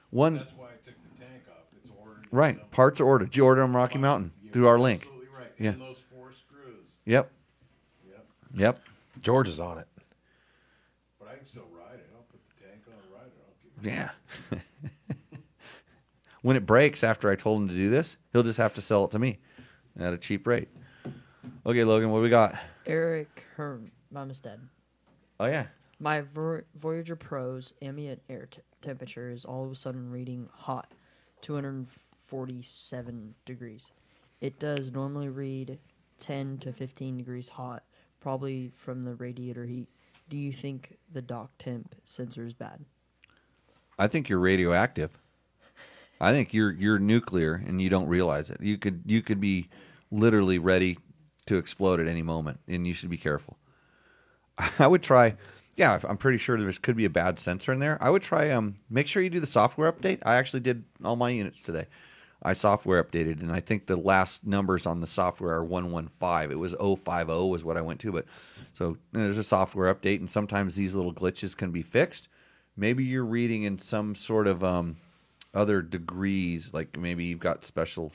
[SPEAKER 2] one.
[SPEAKER 5] That's why I took the tank off. It's ordered.
[SPEAKER 2] Right. Parts are ordered. Did you order them Rocky Mountain through our link?
[SPEAKER 5] Absolutely right.
[SPEAKER 2] Yeah.
[SPEAKER 5] And those 4 screws.
[SPEAKER 2] Yep. Yep.
[SPEAKER 3] George is on it.
[SPEAKER 5] But I can still ride it. I'll put the tank on and ride it. I'll keep
[SPEAKER 2] Yeah. When it breaks after I told him to do this, he'll just have to sell it to me at a cheap rate. Okay, Logan, what do we got?
[SPEAKER 6] Eric Hearn, Mama's dead.
[SPEAKER 2] Oh, yeah.
[SPEAKER 6] My Voyager Pro's ambient air temperature is all of a sudden reading hot, 247 degrees. It does normally read 10 to 15 degrees hot, probably from the radiator heat. Do you think the dock temp sensor is bad?
[SPEAKER 2] I think you're radioactive. I think you're nuclear and you don't realize it. You could be literally ready to explode at any moment, and you should be careful. I would try. Yeah, I'm pretty sure there could be a bad sensor in there. I would try. Make sure you do the software update. I actually did all my units today. I software updated, and I think the last numbers on the software are 115. It was 050 was what I went to, but so there's a software update, and sometimes these little glitches can be fixed. Maybe you're reading in some sort of other degrees, like maybe you've got special.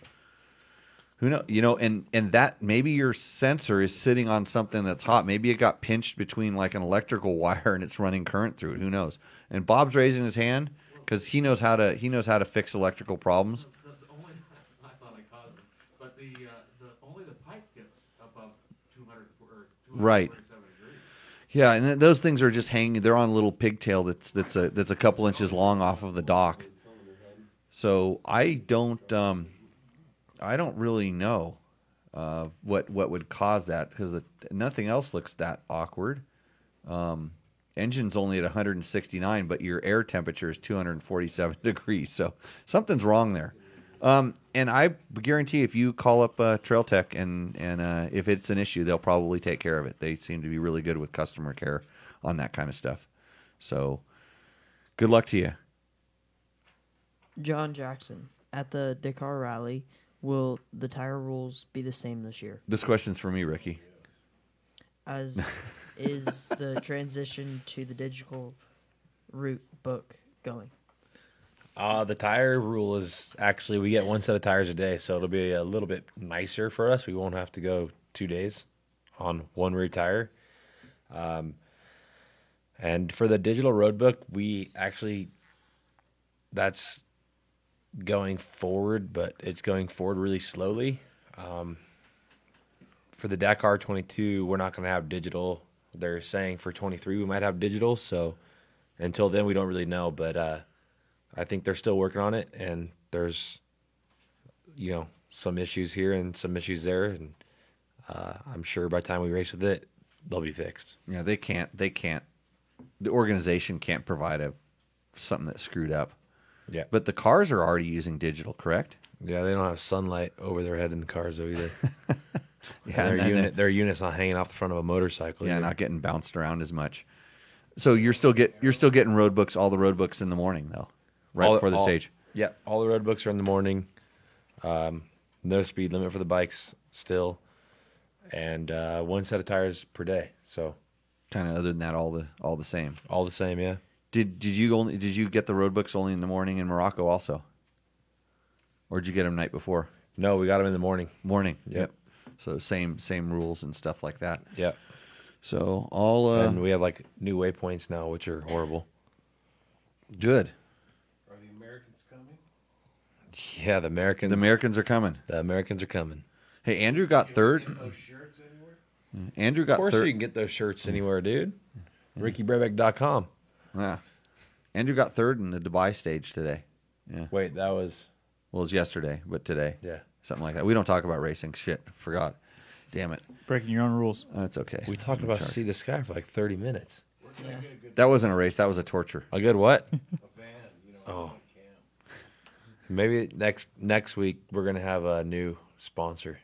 [SPEAKER 2] Who knows? And that maybe your sensor is sitting on something that's hot. Maybe it got pinched between like an electrical wire and it's running current through it. Who knows? And Bob's raising his hand because he knows how to fix electrical problems.
[SPEAKER 1] The only I thought I caused it, but the only the pipe gets above 200 or 247
[SPEAKER 2] Right.
[SPEAKER 1] degrees.
[SPEAKER 2] Yeah, and those things are just hanging. They're on a little pigtail that's a couple inches long off of the dock. So I don't really know what would cause that because nothing else looks that awkward. Engine's only at 169, but your air temperature is 247 degrees. So something's wrong there. And I guarantee if you call up Trail Tech and if it's an issue, they'll probably take care of it. They seem to be really good with customer care on that kind of stuff. So good luck to you.
[SPEAKER 6] John Jackson, at the Dakar Rally, will the tire rules be the same this year?
[SPEAKER 2] This question's for me, Ricky.
[SPEAKER 6] As is the transition to the digital route book going?
[SPEAKER 3] The tire rule is actually we get one set of tires a day, so it'll be a little bit nicer for us. We won't have to go 2 days on one rear tire. And for the digital road book, that's going forward, but it's going forward really slowly. For the Dakar 22, we're not going to have digital. They're saying for 23 we might have digital, so until then we don't really know, but I think they're still working on it, and there's, some issues here and some issues there, and I'm sure by the time we race with it, they'll be fixed.
[SPEAKER 2] Yeah, they can't. The organization can't provide something that's screwed up.
[SPEAKER 3] Yeah.
[SPEAKER 2] But the cars are already using digital, correct?
[SPEAKER 3] Yeah, they don't have sunlight over their head in the cars though either.
[SPEAKER 2] Yeah,
[SPEAKER 3] Their unit's not hanging off the front of a motorcycle.
[SPEAKER 2] Yeah,
[SPEAKER 3] either.
[SPEAKER 2] not getting bounced around as much. So you're still getting road books, all the road books in the morning though, right before the stage.
[SPEAKER 3] Yeah, all the road books are in the morning. No speed limit for the bikes still, and one set of tires per day. So
[SPEAKER 2] Kind of other than that, all the same.
[SPEAKER 3] all the same, yeah.
[SPEAKER 2] Did you get the road books only in the morning in Morocco also, or did you get them night before?
[SPEAKER 3] No, we got them in the morning.
[SPEAKER 2] Morning.
[SPEAKER 3] Yep.
[SPEAKER 2] So same rules and stuff like that.
[SPEAKER 3] Yeah,
[SPEAKER 2] So all
[SPEAKER 3] and we have like new waypoints now, which are horrible.
[SPEAKER 2] good.
[SPEAKER 5] Are the Americans coming?
[SPEAKER 3] Yeah, the Americans.
[SPEAKER 2] The Americans are coming.
[SPEAKER 3] The Americans are coming.
[SPEAKER 2] Hey, Andrew got third.
[SPEAKER 5] Get those shirts anywhere?
[SPEAKER 2] Andrew
[SPEAKER 3] Of
[SPEAKER 2] got
[SPEAKER 3] course, you
[SPEAKER 2] third.
[SPEAKER 3] can get those shirts anywhere, dude. RickyBrebeck.com.
[SPEAKER 2] Yeah. Andrew got third in the Dubai stage today.
[SPEAKER 3] Wait, that was
[SPEAKER 2] Well, it was yesterday, but today.
[SPEAKER 3] yeah.
[SPEAKER 2] Something like that. We don't talk about racing. Shit, forgot. Damn it.
[SPEAKER 4] Breaking your own rules.
[SPEAKER 2] That's okay.
[SPEAKER 3] We talked about
[SPEAKER 2] Sorry.
[SPEAKER 3] Sea to Sky for like 30 minutes.
[SPEAKER 6] Yeah.
[SPEAKER 2] That wasn't a race. That was a torture.
[SPEAKER 3] A good what?
[SPEAKER 5] A van,
[SPEAKER 3] Oh.
[SPEAKER 5] on camp.
[SPEAKER 3] Maybe next week we're gonna have a new sponsor.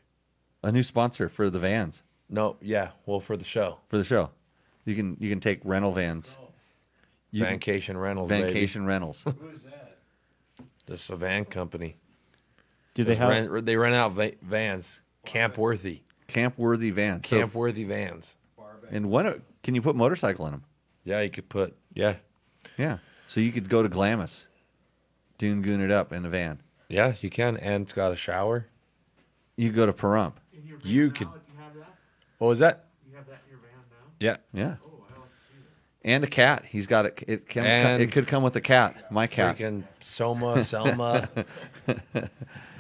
[SPEAKER 2] A new sponsor for the vans
[SPEAKER 3] No, yeah, well for the show,
[SPEAKER 2] for the show. You can take rental vans. You can-
[SPEAKER 3] Vancation Rentals. baby.
[SPEAKER 2] Vacation rentals.
[SPEAKER 5] Who's that?
[SPEAKER 3] Just a van company.
[SPEAKER 4] Do they have?
[SPEAKER 3] They rent out vans, camp worthy
[SPEAKER 2] Camp-worthy vans. So,
[SPEAKER 3] vans.
[SPEAKER 2] and can you put motorcycle in them?
[SPEAKER 3] Yeah, you could put
[SPEAKER 2] Yeah. So you could go to Glamis, goon it up in the van.
[SPEAKER 3] yeah, you can, and it's got a shower.
[SPEAKER 2] You could go to Pahrump.
[SPEAKER 3] You could. What was that?
[SPEAKER 1] You have that in your van now?
[SPEAKER 3] Yeah,
[SPEAKER 2] Yeah.
[SPEAKER 1] Oh, I like to see that.
[SPEAKER 2] And a cat. He's got it.
[SPEAKER 3] And-
[SPEAKER 2] It could come with a cat. My cat.
[SPEAKER 3] freaking Selma,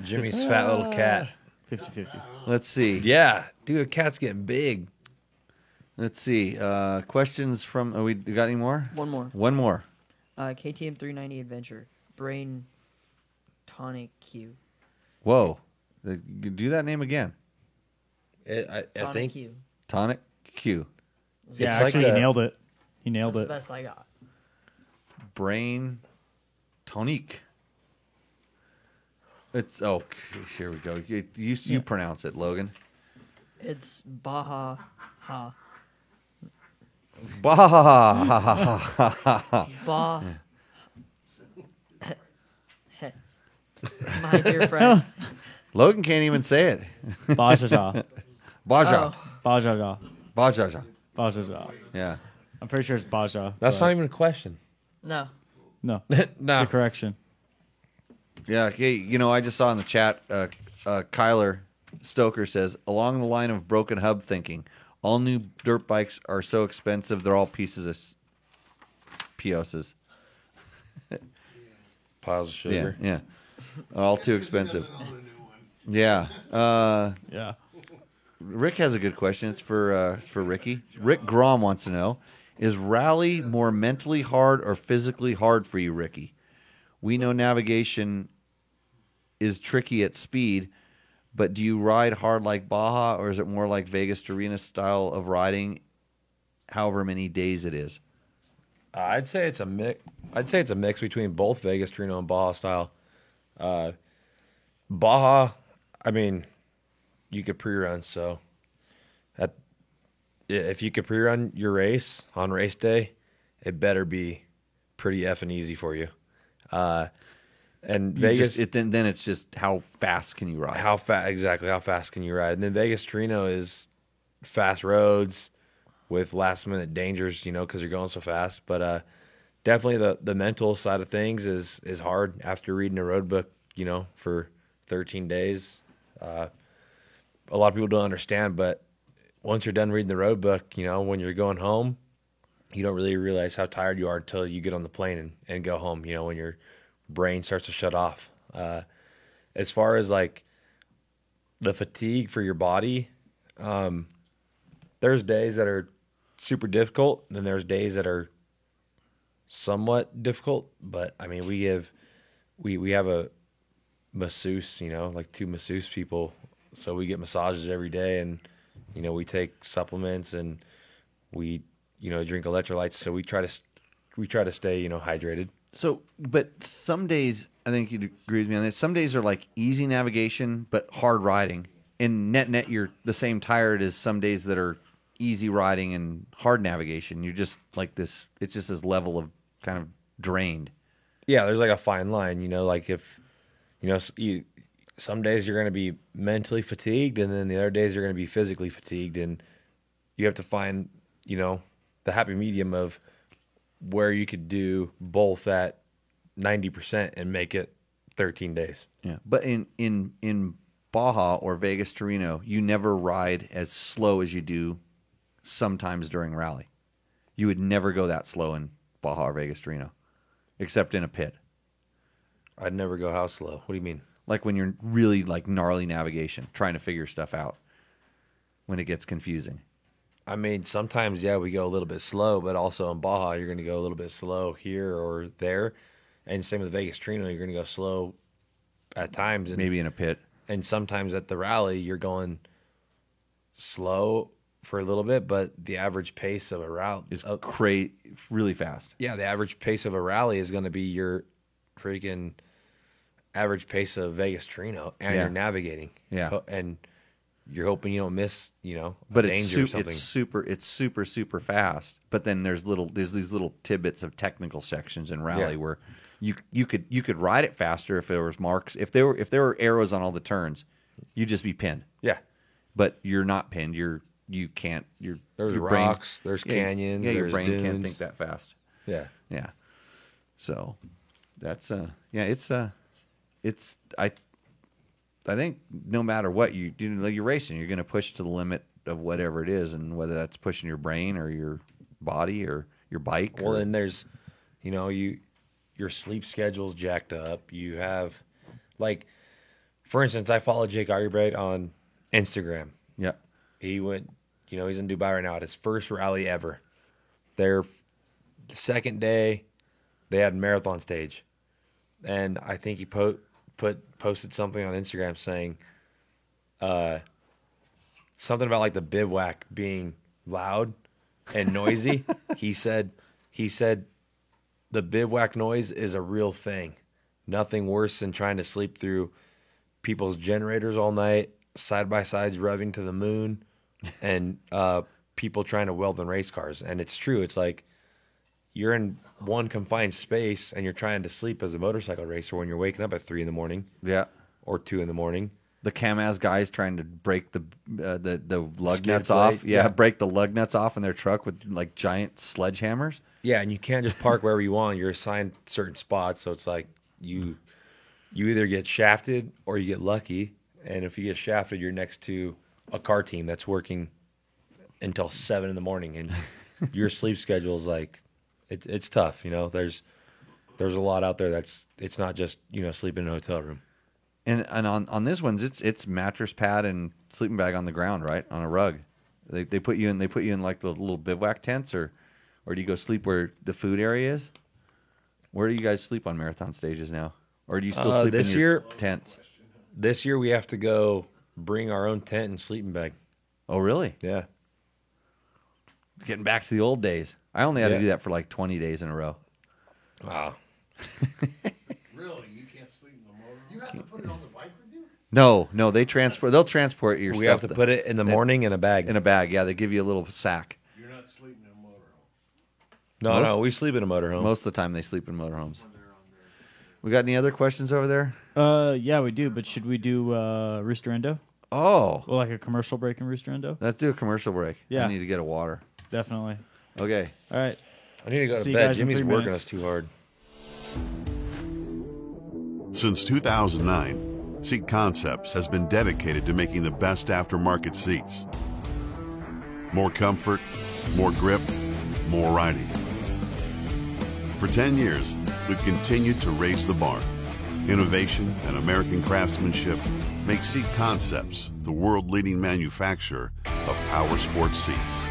[SPEAKER 3] Jimmy's fat little cat.
[SPEAKER 4] 50-50.
[SPEAKER 2] Let's see.
[SPEAKER 3] Yeah, dude, the cat's getting big.
[SPEAKER 2] Let's see. Questions from. We got any more?
[SPEAKER 6] One more.
[SPEAKER 2] One more.
[SPEAKER 6] KTM 390 Adventure. Brain Tonic Q.
[SPEAKER 2] Whoa. Do that name again.
[SPEAKER 3] I
[SPEAKER 6] Tonic
[SPEAKER 3] think
[SPEAKER 6] Q.
[SPEAKER 2] Tonic Q.
[SPEAKER 4] Yeah,
[SPEAKER 3] It's like
[SPEAKER 4] actually,
[SPEAKER 3] a-
[SPEAKER 4] he nailed it. He nailed
[SPEAKER 6] That's the
[SPEAKER 4] it.
[SPEAKER 6] best I got.
[SPEAKER 2] Brain Tonique. It's here we go. You pronounce it, Logan.
[SPEAKER 6] It's Baja Ha.
[SPEAKER 2] Baja.
[SPEAKER 6] Bah. My dear friend.
[SPEAKER 2] Logan can't even say it.
[SPEAKER 4] Bajaja.
[SPEAKER 2] Baja.
[SPEAKER 6] Oh,
[SPEAKER 4] Bajaja.
[SPEAKER 2] Baja.
[SPEAKER 4] Bajaja.
[SPEAKER 2] Yeah.
[SPEAKER 4] I'm pretty sure it's Baja.
[SPEAKER 3] That's
[SPEAKER 4] but
[SPEAKER 3] not even a question.
[SPEAKER 6] no.
[SPEAKER 4] No. It's
[SPEAKER 3] No.
[SPEAKER 4] a correction.
[SPEAKER 2] Yeah. Okay. I just saw in the chat, Kyler Stoker says, along the line of broken hub thinking, all new dirt bikes are so expensive, they're all pieces of POSs.
[SPEAKER 3] Piles of sugar.
[SPEAKER 2] Yeah. All too expensive. Yeah.
[SPEAKER 4] Yeah.
[SPEAKER 2] Rick has a good question. It's for Ricky. Rick Grom wants to know, is rally more mentally hard or physically hard for you, Ricky? We know navigation is tricky at speed, but do you ride hard like Baja, or is it more like Vegas to Reno style of riding, however many days it is?
[SPEAKER 3] I'd say it's a mix. I'd say it's a mix between both Vegas, Reno, and Baja style. Baja, I mean, you could pre-run. So, if you could pre-run your race on race day, it better be pretty effing easy for you. And Vegas,
[SPEAKER 2] Then it's just how fast can you ride?
[SPEAKER 3] how fast can you ride? And then Vegas to Reno is fast roads with last minute dangers, because you're going so fast. But definitely the mental side of things is hard after reading a road book, for 13 days. A lot of people don't understand, but once you're done reading the road book, when you're going home, you don't really realize how tired you are until you get on the plane and go home, when your brain starts to shut off. As far as like the fatigue for your body, there's days that are super difficult, and then there's days that are somewhat difficult. But I mean, we have a masseuse, like 2 masseuse people, so we get massages every day, and we take supplements, and we drink electrolytes, so we try to stay hydrated.
[SPEAKER 2] So, but some days, I think you'd agree with me on this. Some days are like easy navigation, but hard riding. And net, you're the same tired as some days that are easy riding and hard navigation. You're just like this. It's just this level of kind of drained.
[SPEAKER 3] Yeah, there's like a fine line, like if, some days you're going to be mentally fatigued, and then the other days you're going to be physically fatigued, and you have to find, the happy medium of where you could do both at 90% and make it 13 days.
[SPEAKER 2] Yeah, but in Baja or Vegas to Reno, you never ride as slow as you do sometimes during rally. You would never go that slow in Baja or Vegas to Reno, except in a pit.
[SPEAKER 3] I'd never go how slow. What do you mean?
[SPEAKER 2] Like when you're really like gnarly navigation, trying to figure stuff out when it gets confusing.
[SPEAKER 3] I mean, sometimes, yeah, we go a little bit slow, but also in Baja, you're going to go a little bit slow here or there. And same with Vegas Trino, you're going to go slow at times. And,
[SPEAKER 2] Maybe in a pit.
[SPEAKER 3] And sometimes at the rally, you're going slow for a little bit, but the average pace of a route
[SPEAKER 2] is really fast.
[SPEAKER 3] Yeah, the average pace of a rally is going to be your freaking average pace of Vegas Trino, and you're navigating.
[SPEAKER 2] Yeah.
[SPEAKER 3] And you're hoping you don't miss,
[SPEAKER 2] but
[SPEAKER 3] danger or something.
[SPEAKER 2] It's super fast. But then there's these little tidbits of technical sections in rally where you could ride it faster if there was marks. If there were arrows on all the turns, you'd just be pinned.
[SPEAKER 3] Yeah.
[SPEAKER 2] But you're not pinned. You can't.
[SPEAKER 3] There's
[SPEAKER 2] your
[SPEAKER 3] rocks.
[SPEAKER 2] Brain,
[SPEAKER 3] there's canyons.
[SPEAKER 2] Yeah, your
[SPEAKER 3] there's
[SPEAKER 2] brain
[SPEAKER 3] dunes.
[SPEAKER 2] can't think that fast.
[SPEAKER 3] Yeah.
[SPEAKER 2] Yeah. So that's I think no matter what you do, like you're racing, you're going to push to the limit of whatever it is, and whether that's pushing your brain or your body or your bike.
[SPEAKER 3] Well, then there's, your sleep schedule's jacked up. You have, like, for instance, I follow Jake Argybright on Instagram.
[SPEAKER 2] Yeah.
[SPEAKER 3] He went, he's in Dubai right now at his first rally ever. The second day, they had marathon stage, and I think he posted something on Instagram saying something about like the bivouac being loud and noisy. he said the bivouac noise is a real thing. Nothing worse than trying to sleep through people's generators all night, side-by-sides revving to the moon, and people trying to weld in race cars. And it's true. It's like you're in one confined space and you're trying to sleep as a motorcycle racer when you're waking up at 3 in the morning
[SPEAKER 2] Yeah.
[SPEAKER 3] or 2 in the morning.
[SPEAKER 2] The Kamaz guys trying to break the lug
[SPEAKER 3] Skid
[SPEAKER 2] nuts
[SPEAKER 3] plate,
[SPEAKER 2] off. Yeah,
[SPEAKER 3] yeah.
[SPEAKER 2] break the lug nuts off in their truck with like giant sledgehammers.
[SPEAKER 3] Yeah, and you can't just park wherever you want. You're assigned certain spots, so it's like you either get shafted or you get lucky. And if you get shafted, you're next to a car team that's working until 7 in the morning, and your sleep schedule is like it's tough. You know, there's a lot out there it's not just sleeping in a hotel room.
[SPEAKER 2] And on this one's it's mattress pad and sleeping bag on the ground, right, on a rug. They put you in like the little bivouac tents, or do you go sleep where the food area is? Where do you guys sleep on marathon stages now, or do you still sleep
[SPEAKER 3] this
[SPEAKER 2] in your
[SPEAKER 3] year-
[SPEAKER 2] tents?
[SPEAKER 3] This year we have to go bring our own tent and sleeping bag.
[SPEAKER 2] Oh, really?
[SPEAKER 3] Yeah.
[SPEAKER 2] Getting back to the old days. I only had to
[SPEAKER 3] Yeah.
[SPEAKER 2] do that for like 20 days in a row.
[SPEAKER 3] Wow.
[SPEAKER 5] Really? You can't sleep in the motorhome?
[SPEAKER 8] You have to put it on the bike with you?
[SPEAKER 2] No, they'll transport your
[SPEAKER 3] We
[SPEAKER 2] stuff
[SPEAKER 3] have to put it in the morning in a bag.
[SPEAKER 2] in a bag. Yeah, they give you a little sack.
[SPEAKER 5] You're not sleeping in a motorhome.
[SPEAKER 3] No,
[SPEAKER 2] most-
[SPEAKER 3] we sleep in a motorhome.
[SPEAKER 2] Most of the time they sleep in motorhomes. We got any other questions over there?
[SPEAKER 4] Yeah, we do. But should we do Rooster Endo?
[SPEAKER 2] Oh,
[SPEAKER 4] Well, like a commercial break in Rooster Endo?
[SPEAKER 2] let's do a commercial break.
[SPEAKER 4] Yeah.
[SPEAKER 2] I need to get a water.
[SPEAKER 4] Definitely.
[SPEAKER 2] Okay.
[SPEAKER 4] All right.
[SPEAKER 3] I need to go
[SPEAKER 4] See
[SPEAKER 3] to
[SPEAKER 4] you
[SPEAKER 3] bed.
[SPEAKER 4] guys in
[SPEAKER 3] Jimmy's
[SPEAKER 4] 3
[SPEAKER 3] working
[SPEAKER 4] minutes.
[SPEAKER 3] us too hard.
[SPEAKER 9] Since 2009, Seat Concepts has been dedicated to making the best aftermarket seats. More comfort, more grip, more riding. For 10 years, we've continued to raise the bar. Innovation and American craftsmanship make Seat Concepts the world-leading manufacturer of power sports seats.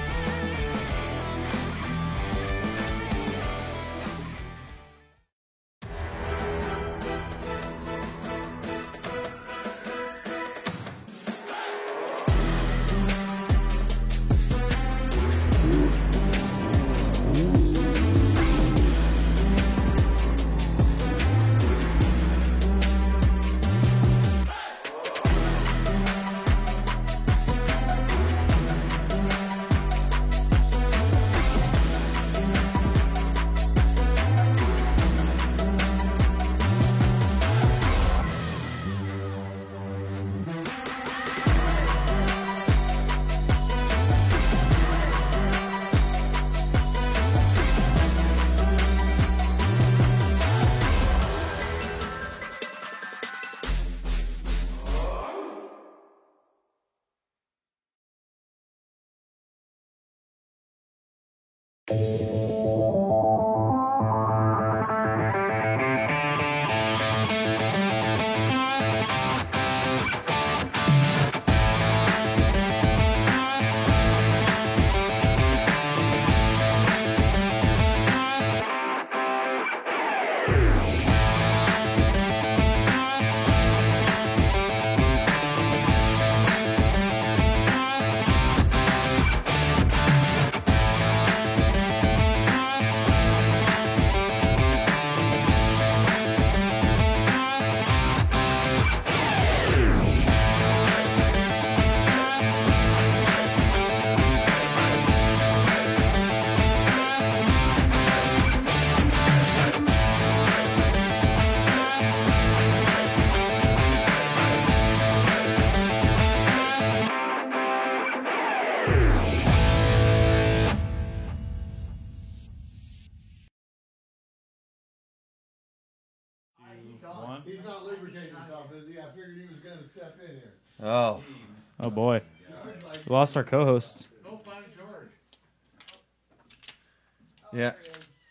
[SPEAKER 8] He's not lubricating himself, is he? I figured he was going to step in here.
[SPEAKER 2] Oh,
[SPEAKER 4] Oh, boy. We lost our co-hosts.
[SPEAKER 5] Go find George.
[SPEAKER 2] yeah.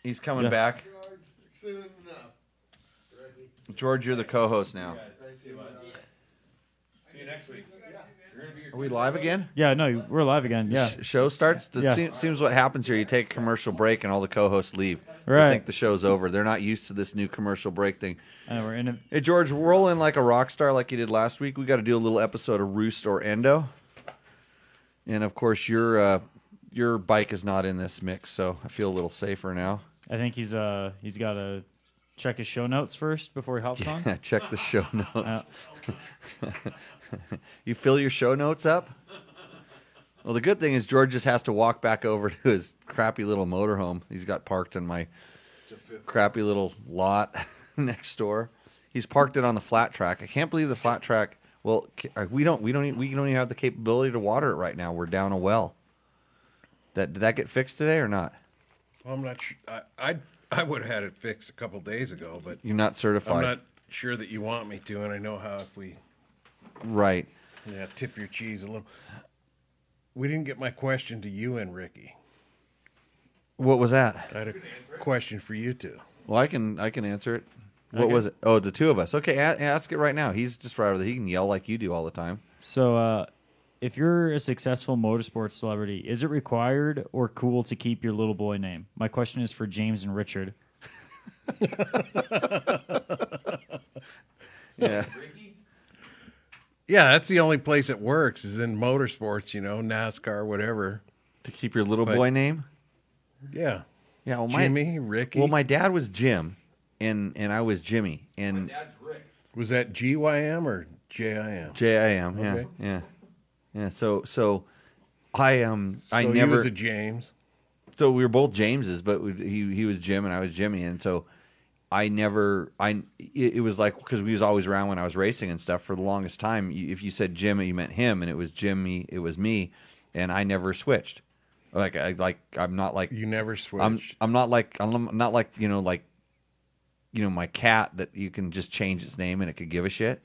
[SPEAKER 2] He's coming
[SPEAKER 4] Yeah.
[SPEAKER 2] back.
[SPEAKER 8] George, soon enough.
[SPEAKER 2] George, you're the co-host now.
[SPEAKER 3] See you next week.
[SPEAKER 2] Are we live again?
[SPEAKER 4] Yeah, no, we're live again. Yeah.
[SPEAKER 2] Show starts.
[SPEAKER 4] Yeah.
[SPEAKER 2] Seems what happens here. You take a commercial break and all the co-hosts leave.
[SPEAKER 4] Right.
[SPEAKER 2] They think the show's over. They're not used to this new commercial break thing.
[SPEAKER 4] And we're in a,
[SPEAKER 2] Hey George, roll in like a rock star like you did last week. We got to do a little episode of Roost or Endo, and of course your bike is not in this mix, so I feel a little safer now.
[SPEAKER 4] I think he's got a check his show notes first before he hops on?
[SPEAKER 2] Yeah, check the show notes. You fill your show notes up? Well, the good thing is George just has to walk back over to his crappy little motorhome. He's got parked in my crappy little lot next door. He's parked it on the flat track. I can't believe the flat track. Well, we don't even have the capability to water it right now. We're down a well. Did that get fixed today or not?
[SPEAKER 5] Well, I'm not sure. I would have had it fixed a couple days ago, but
[SPEAKER 2] You're not certified.
[SPEAKER 5] I'm not sure that you want me to, and I know how if we
[SPEAKER 2] Right.
[SPEAKER 5] tip your cheese a little. We didn't get my question to you and Ricky.
[SPEAKER 2] What was that?
[SPEAKER 5] I had a question for you two.
[SPEAKER 2] Well, I can answer it. What
[SPEAKER 4] Okay.
[SPEAKER 2] was it? Oh, the two of us. Okay, ask it right now. He's just right over there. He can yell like you do all the time.
[SPEAKER 4] So, if you're a successful motorsports celebrity, is it required or cool to keep your little boy name? My question is for James and Richard.
[SPEAKER 2] Yeah.
[SPEAKER 5] Yeah, that's the only place it works is in motorsports, NASCAR, whatever.
[SPEAKER 2] To keep your little
[SPEAKER 5] But-
[SPEAKER 2] boy name?
[SPEAKER 5] Yeah.
[SPEAKER 2] Yeah, well,
[SPEAKER 5] Jimmy, Ricky.
[SPEAKER 2] Well, my dad was Jim, and I was Jimmy, and
[SPEAKER 5] Was that GYM or JIM?
[SPEAKER 2] JIM. Yeah,
[SPEAKER 5] Okay.
[SPEAKER 2] yeah. So I I
[SPEAKER 5] So
[SPEAKER 2] never.
[SPEAKER 5] he was a James.
[SPEAKER 2] So we were both Jameses, but he was Jim and I was Jimmy, and so it was like because we was always around when I was racing and stuff for the longest time. If you said Jim, you meant him, and it was Jimmy, it was me, and I never switched. I'm not like
[SPEAKER 5] You never switched.
[SPEAKER 2] I'm not like my cat that you can just change its name and it could give a shit.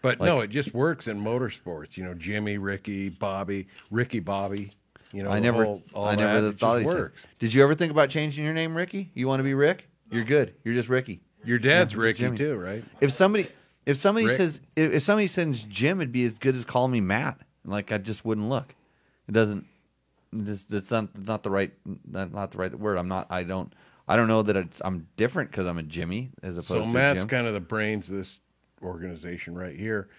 [SPEAKER 5] But
[SPEAKER 2] like-
[SPEAKER 5] no, it just works in motorsports. Jimmy, Ricky, Bobby, Ricky, Bobby.
[SPEAKER 2] I never
[SPEAKER 5] it
[SPEAKER 2] thought
[SPEAKER 5] just
[SPEAKER 2] he said.
[SPEAKER 5] works.
[SPEAKER 2] Did you ever think about changing your name, Ricky? You want to be Rick? You're good. You're just Ricky.
[SPEAKER 5] Your dad's
[SPEAKER 2] Yeah,
[SPEAKER 5] Ricky
[SPEAKER 2] Jimmy.
[SPEAKER 5] too, right?
[SPEAKER 2] If somebody
[SPEAKER 5] Rick?
[SPEAKER 2] says if somebody sends Jim, it'd be as good as calling me Matt. Like I just wouldn't look. It doesn't. It's not the right word. I don't know that I'm different because I'm a Jimmy as opposed
[SPEAKER 5] So
[SPEAKER 2] to
[SPEAKER 5] Matt's
[SPEAKER 2] Jim.
[SPEAKER 5] kind of the brains of this organization right here.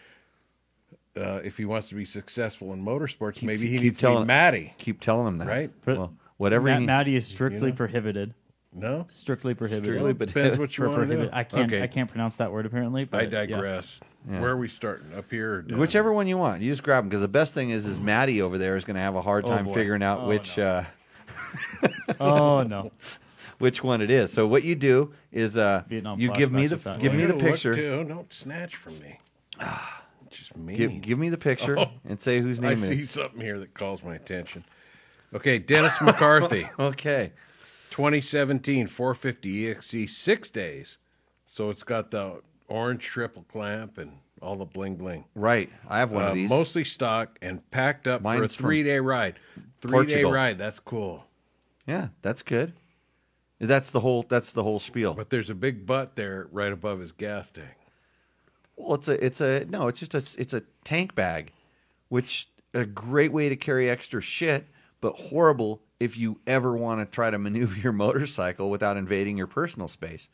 [SPEAKER 5] If he wants to be successful in motorsports, maybe he needs to be Matty.
[SPEAKER 2] Keep telling him that.
[SPEAKER 5] Right?
[SPEAKER 2] Well, whatever. he
[SPEAKER 4] Matty is strictly prohibited.
[SPEAKER 5] No,
[SPEAKER 4] Strictly prohibited.
[SPEAKER 2] Strictly
[SPEAKER 5] depends what you
[SPEAKER 4] For
[SPEAKER 5] want to do.
[SPEAKER 4] prohibit. I can't pronounce that word apparently. But
[SPEAKER 5] I
[SPEAKER 4] yeah.
[SPEAKER 5] digress.
[SPEAKER 2] Yeah.
[SPEAKER 5] Where are we starting? Up here? Or down?
[SPEAKER 2] Whichever one you want, you just grab them because the best thing is Maddie over there is going to have a hard time
[SPEAKER 4] boy.
[SPEAKER 2] figuring out which
[SPEAKER 4] Oh no.
[SPEAKER 2] which one it is. So what you do is
[SPEAKER 4] Vietnam
[SPEAKER 2] you give me
[SPEAKER 4] flashbacks
[SPEAKER 2] the
[SPEAKER 4] with that
[SPEAKER 2] give
[SPEAKER 4] one.
[SPEAKER 2] me
[SPEAKER 5] I
[SPEAKER 2] the
[SPEAKER 5] gotta look,
[SPEAKER 2] picture.
[SPEAKER 5] too. Don't snatch from me. Just me.
[SPEAKER 2] Give me the picture
[SPEAKER 5] Oh.
[SPEAKER 2] and say whose name
[SPEAKER 5] I
[SPEAKER 2] it
[SPEAKER 5] see
[SPEAKER 2] is.
[SPEAKER 5] something here that calls my attention. Okay, Dennis McCarthy,
[SPEAKER 2] Okay.
[SPEAKER 5] 2017 450 EXC, 6 days. So it's got the orange triple clamp and all the bling bling.
[SPEAKER 2] Right. I have one of these.
[SPEAKER 5] Mostly stock and packed up for a
[SPEAKER 2] Mine's from
[SPEAKER 5] 3-day ride. 3-day
[SPEAKER 2] Portugal.
[SPEAKER 5] ride. That's cool.
[SPEAKER 2] Yeah, that's good. That's the whole spiel.
[SPEAKER 5] But there's a big butt there right above his gas tank.
[SPEAKER 2] Well, it's a tank bag, which a great way to carry extra shit, but horrible if you ever want to try to maneuver your motorcycle without invading your personal space.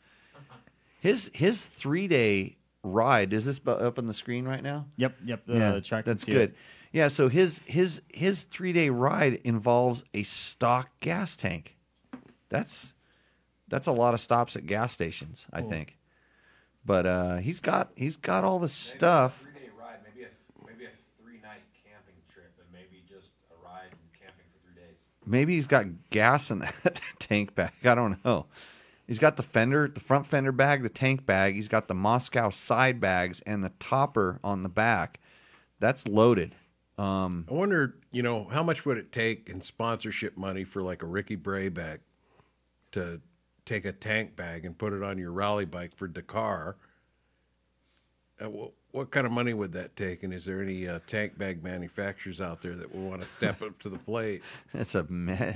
[SPEAKER 2] His 3-day ride, is this up on the screen right now?
[SPEAKER 4] Yep. The track.
[SPEAKER 2] That's
[SPEAKER 4] can see
[SPEAKER 2] good.
[SPEAKER 4] it.
[SPEAKER 2] Yeah, so his 3-day ride involves a stock gas tank. That's a lot of stops at gas stations, I think. But he's got all the stuff.
[SPEAKER 3] 3-day ride, maybe a 3-night camping trip, and maybe just a ride and camping for 3 days.
[SPEAKER 2] Maybe he's got gas in that tank bag. I don't know. He's got the front fender bag, the tank bag. He's got the Moscow side bags and the topper on the back. That's loaded.
[SPEAKER 5] I wonder, how much would it take in sponsorship money for like a Ricky Brayback to take a tank bag and put it on your rally bike for Dakar? What kind of money would that take? And is there any tank bag manufacturers out there that will want to step up to the plate?
[SPEAKER 2] It's a mess.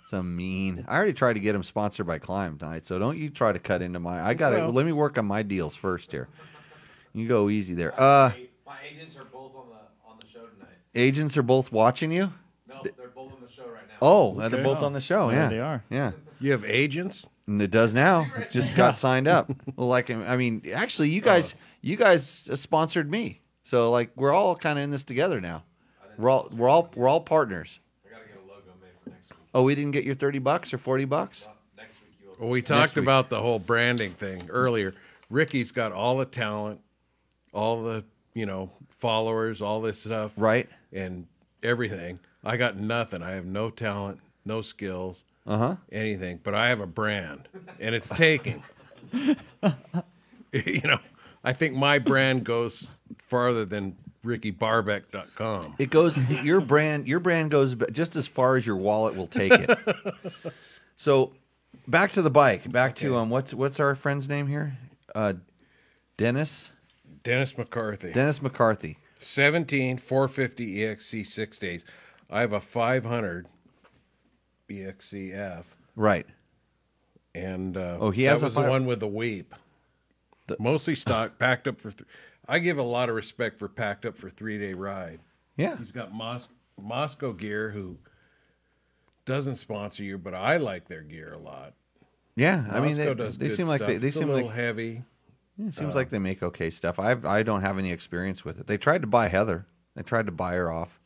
[SPEAKER 2] It's a mean. I already tried to get him sponsored by Climb tonight, so don't you try to cut into my. Let me work on my deals first here. You go easy there.
[SPEAKER 3] My agents are both on the show tonight.
[SPEAKER 2] Agents are both watching you.
[SPEAKER 3] No, they're both on the show right now.
[SPEAKER 2] Oh,
[SPEAKER 5] Okay.
[SPEAKER 2] they're both on the show.
[SPEAKER 4] Yeah,
[SPEAKER 2] Yeah,
[SPEAKER 4] they are.
[SPEAKER 2] Yeah.
[SPEAKER 5] You have agents?
[SPEAKER 2] And it does now. It just got signed up. Well, actually, you guys sponsored me, so like we're all kind of in this together now. We're all partners.
[SPEAKER 3] I gotta get a logo made for next week.
[SPEAKER 2] Oh, we didn't get your $30 or $40?
[SPEAKER 3] Next week you will
[SPEAKER 5] Well, we talked about the whole branding thing earlier. Ricky's got all the talent, all the, followers, all this stuff.
[SPEAKER 2] Right.
[SPEAKER 5] And everything. I got nothing. I have no talent, no skills, anything. But I have a brand, and it's taking. I think my brand goes farther than RickyBarbeck.com.
[SPEAKER 2] It goes your brand goes just as far as your wallet will take it. So, back to the bike. Back to what's our friend's name here? Dennis
[SPEAKER 5] McCarthy.
[SPEAKER 2] Dennis McCarthy.
[SPEAKER 5] 17 450 EXC 6 days. I have a 500 EXCF.
[SPEAKER 2] Right.
[SPEAKER 5] And
[SPEAKER 2] he has
[SPEAKER 5] that was the one with the weep. Mostly stock, packed up for. I give a lot of respect for packed up for 3-day ride.
[SPEAKER 2] Yeah.
[SPEAKER 5] He's got Moscow Gear, who doesn't sponsor you, but I like their gear a lot.
[SPEAKER 2] Yeah,
[SPEAKER 5] Moscow
[SPEAKER 2] I mean
[SPEAKER 5] does
[SPEAKER 2] they
[SPEAKER 5] good
[SPEAKER 2] seem like
[SPEAKER 5] stuff.
[SPEAKER 2] they
[SPEAKER 5] It's
[SPEAKER 2] seem
[SPEAKER 5] a little
[SPEAKER 2] like
[SPEAKER 5] heavy.
[SPEAKER 2] it seems like they make okay stuff. I don't have any experience with it. They tried to buy Heather. They tried to buy her off.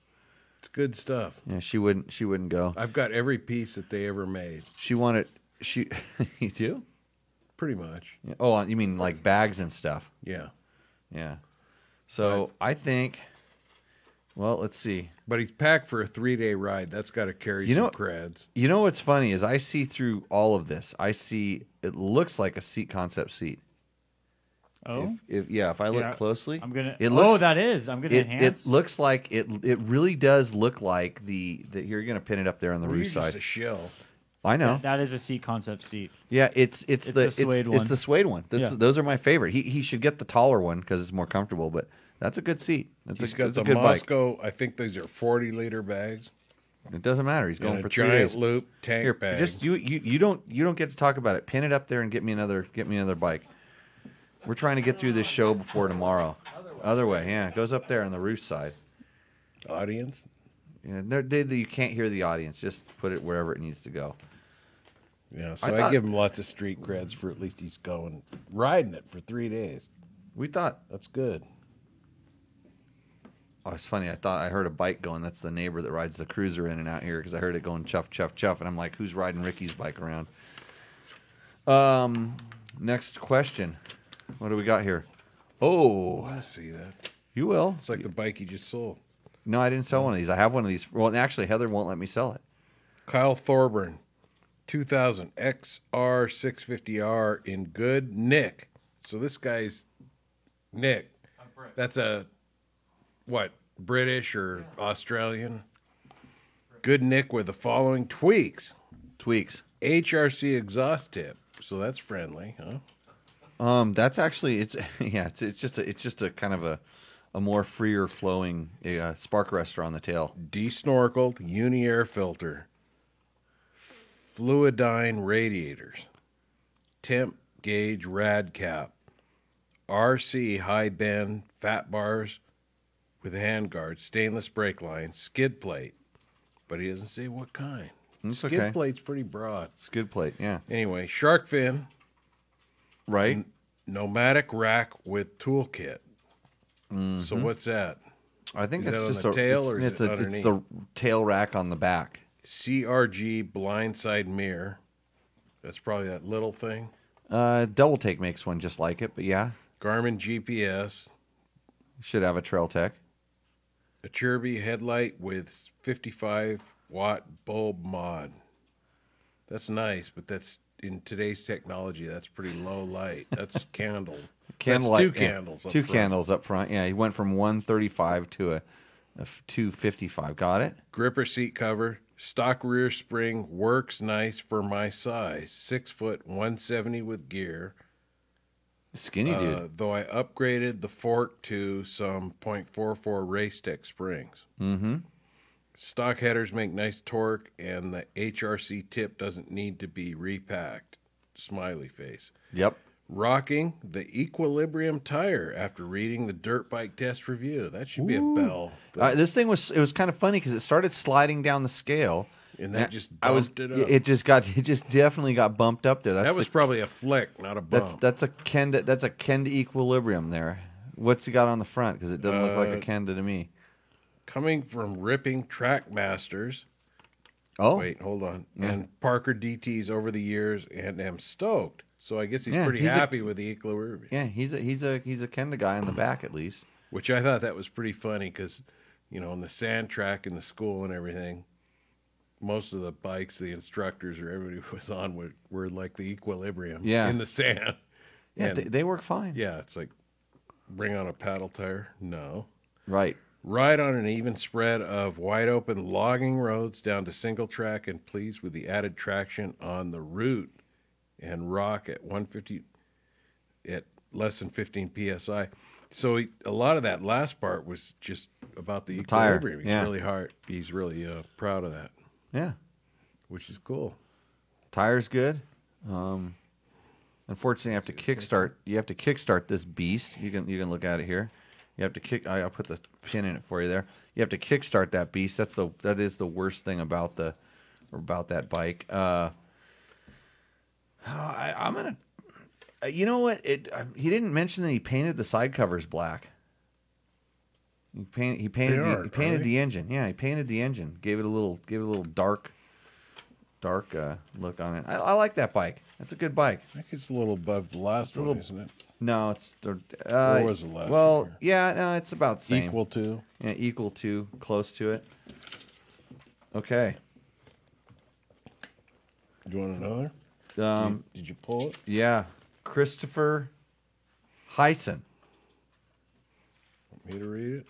[SPEAKER 5] It's good stuff.
[SPEAKER 2] Yeah, she wouldn't go.
[SPEAKER 5] I've got every piece that they ever made.
[SPEAKER 2] She wanted you do?
[SPEAKER 5] Pretty much.
[SPEAKER 2] Yeah. Oh, you mean like bags and stuff?
[SPEAKER 5] Yeah.
[SPEAKER 2] Yeah. So I think. Well, let's see.
[SPEAKER 5] But he's packed for a 3-day ride. That's got to carry some creds.
[SPEAKER 2] You know what's funny is I see through all of this. I see it looks like a seat concept seat.
[SPEAKER 4] Oh,
[SPEAKER 2] If I look closely,
[SPEAKER 4] I'm gonna.
[SPEAKER 2] It looks,
[SPEAKER 4] that is. I'm gonna enhance.
[SPEAKER 2] It looks like it. It really does look like the. You're gonna pin it up there on the
[SPEAKER 5] Well,
[SPEAKER 2] roof
[SPEAKER 5] you're
[SPEAKER 2] side.
[SPEAKER 5] just a shill.
[SPEAKER 2] I know.
[SPEAKER 4] That is a seat concept seat.
[SPEAKER 2] Yeah, it's the
[SPEAKER 4] suede
[SPEAKER 2] it's
[SPEAKER 4] one.
[SPEAKER 2] the suede one. Those are my favorite. He should get the taller one because it's more comfortable. But that's a good seat.
[SPEAKER 5] He's got
[SPEAKER 2] it's
[SPEAKER 5] the
[SPEAKER 2] a good
[SPEAKER 5] Moscow. I think these are 40-liter bags.
[SPEAKER 2] bike. It doesn't matter. He's going
[SPEAKER 5] And
[SPEAKER 2] for
[SPEAKER 5] a
[SPEAKER 2] 3
[SPEAKER 5] giant
[SPEAKER 2] days.
[SPEAKER 5] loop tank
[SPEAKER 2] Here,
[SPEAKER 5] bag.
[SPEAKER 2] just you don't get to talk about it. Pin it up there and get me another bike. We're trying to get through this show before tomorrow. Other way, yeah. It goes up there on the roof side.
[SPEAKER 5] Audience.
[SPEAKER 2] Yeah, you can't hear the audience. Just put it wherever it needs to go.
[SPEAKER 5] Yeah, so I give him lots of street creds for at least he's riding it for 3 days.
[SPEAKER 2] We thought
[SPEAKER 5] That's good.
[SPEAKER 2] Oh, it's funny. I thought I heard a bike going. That's the neighbor that rides the cruiser in and out here because I heard it going chuff, chuff, chuff. And I'm like, who's riding Ricky's bike around? Next question. What do we got here? Oh,
[SPEAKER 5] I see that.
[SPEAKER 2] you will.
[SPEAKER 5] It's like the bike you just sold.
[SPEAKER 2] No, I didn't sell one of these. I have one of these. Well, actually, Heather won't let me sell it.
[SPEAKER 5] Kyle Thorburn, 2000 XR 650R in good nick. So this guy's Nick. That's a, British or Australian? Good nick with the following tweaks. HRC exhaust tip. So that's friendly, huh?
[SPEAKER 2] That's actually it's just a kind of a more freer flowing spark arrestor on the tail.
[SPEAKER 5] Desnorkeled uni-air filter. Fluidine radiators. Temp gauge rad cap. RC high bend fat bars with handguards, stainless brake lines, skid plate. But he doesn't say what kind.
[SPEAKER 2] It's
[SPEAKER 5] Skid
[SPEAKER 2] okay.
[SPEAKER 5] plate's pretty broad.
[SPEAKER 2] Skid plate, yeah.
[SPEAKER 5] Anyway, shark fin.
[SPEAKER 2] Right?
[SPEAKER 5] Pneumatic rack with toolkit. So what's that?
[SPEAKER 2] I think
[SPEAKER 5] Is
[SPEAKER 2] it's
[SPEAKER 5] that on
[SPEAKER 2] just
[SPEAKER 5] the tail or is
[SPEAKER 2] it's
[SPEAKER 5] it
[SPEAKER 2] it's
[SPEAKER 5] underneath?
[SPEAKER 2] the tail rack on the back.
[SPEAKER 5] CRG blindside mirror. That's probably that little thing.
[SPEAKER 2] Double Take makes one just like it, but yeah,
[SPEAKER 5] Garmin GPS.
[SPEAKER 2] should have a Trail Tech.
[SPEAKER 5] A Cherby headlight with 55-watt bulb mod. That's nice, but that's in today's technology. That's pretty low light. That's candle.
[SPEAKER 2] Candlelight,
[SPEAKER 5] That's two candles. Up
[SPEAKER 2] two
[SPEAKER 5] front.
[SPEAKER 2] candles up front. Yeah, he went from 135 to a 255. Got it?
[SPEAKER 5] Gripper seat cover. Stock rear spring works nice for my size. 6 foot 170 with gear.
[SPEAKER 2] Skinny dude.
[SPEAKER 5] Though I upgraded the fork to some .44 race tech springs.
[SPEAKER 2] Mm-hmm.
[SPEAKER 5] Stock headers make nice torque, and the HRC tip doesn't need to be repacked. Smiley face.
[SPEAKER 2] Yep.
[SPEAKER 5] Rocking the Equilibrium tire after reading the dirt bike test review. That should be a bell.
[SPEAKER 2] This thing was kind of funny because it started sliding down the scale,
[SPEAKER 5] And that just bumped it up.
[SPEAKER 2] It just definitely got bumped up there.
[SPEAKER 5] That was probably a flick, not a bump.
[SPEAKER 2] That's a Kenda Equilibrium there. What's he got on the front? Because it doesn't look like a Kenda to me.
[SPEAKER 5] Coming from ripping Trackmasters,
[SPEAKER 2] Oh,
[SPEAKER 5] Wait, hold on.
[SPEAKER 2] Yeah.
[SPEAKER 5] And Parker DTs over the years, and am stoked. So I guess he's pretty
[SPEAKER 2] he's
[SPEAKER 5] happy with the Equilibrium.
[SPEAKER 2] yeah, he's a Kenda guy on the back at least.
[SPEAKER 5] Which I thought that was pretty funny because, on the sand track in the school and everything, most of the bikes, the instructors or everybody was on were like the Equilibrium in the sand.
[SPEAKER 2] Yeah,
[SPEAKER 5] And,
[SPEAKER 2] they work fine.
[SPEAKER 5] yeah, it's like, bring on a paddle tire? No.
[SPEAKER 2] Right.
[SPEAKER 5] Ride on an even spread of wide open logging roads down to single track and pleased with the added traction on the route and rock at 150 at less than 15 psi. So a lot of that last part was just about the
[SPEAKER 2] tire,
[SPEAKER 5] equilibrium. He's
[SPEAKER 2] yeah.
[SPEAKER 5] really hard. He's really proud of that,
[SPEAKER 2] Yeah.
[SPEAKER 5] which is cool.
[SPEAKER 2] Tire's good. Unfortunately, you have to kickstart this beast. You can look at it here. You have to kick. I'll put the pin in it for you there. You have to kickstart that beast. That is the worst thing about that bike. I'm gonna. You know what? He didn't mention that he painted the side covers black. He painted the engine. Yeah, he painted the engine. Gave it a little dark look on it. I like that bike. That's a good bike.
[SPEAKER 5] I think it's a little above the last one, isn't it?
[SPEAKER 2] No, it's
[SPEAKER 5] Or was the last
[SPEAKER 2] well,
[SPEAKER 5] one?
[SPEAKER 2] yeah, no, it's about the same.
[SPEAKER 5] Equal to?
[SPEAKER 2] Yeah, equal to, close to it. Okay.
[SPEAKER 5] You want another? Did you pull it?
[SPEAKER 2] Yeah, Christopher Hyson.
[SPEAKER 5] Want me to read it?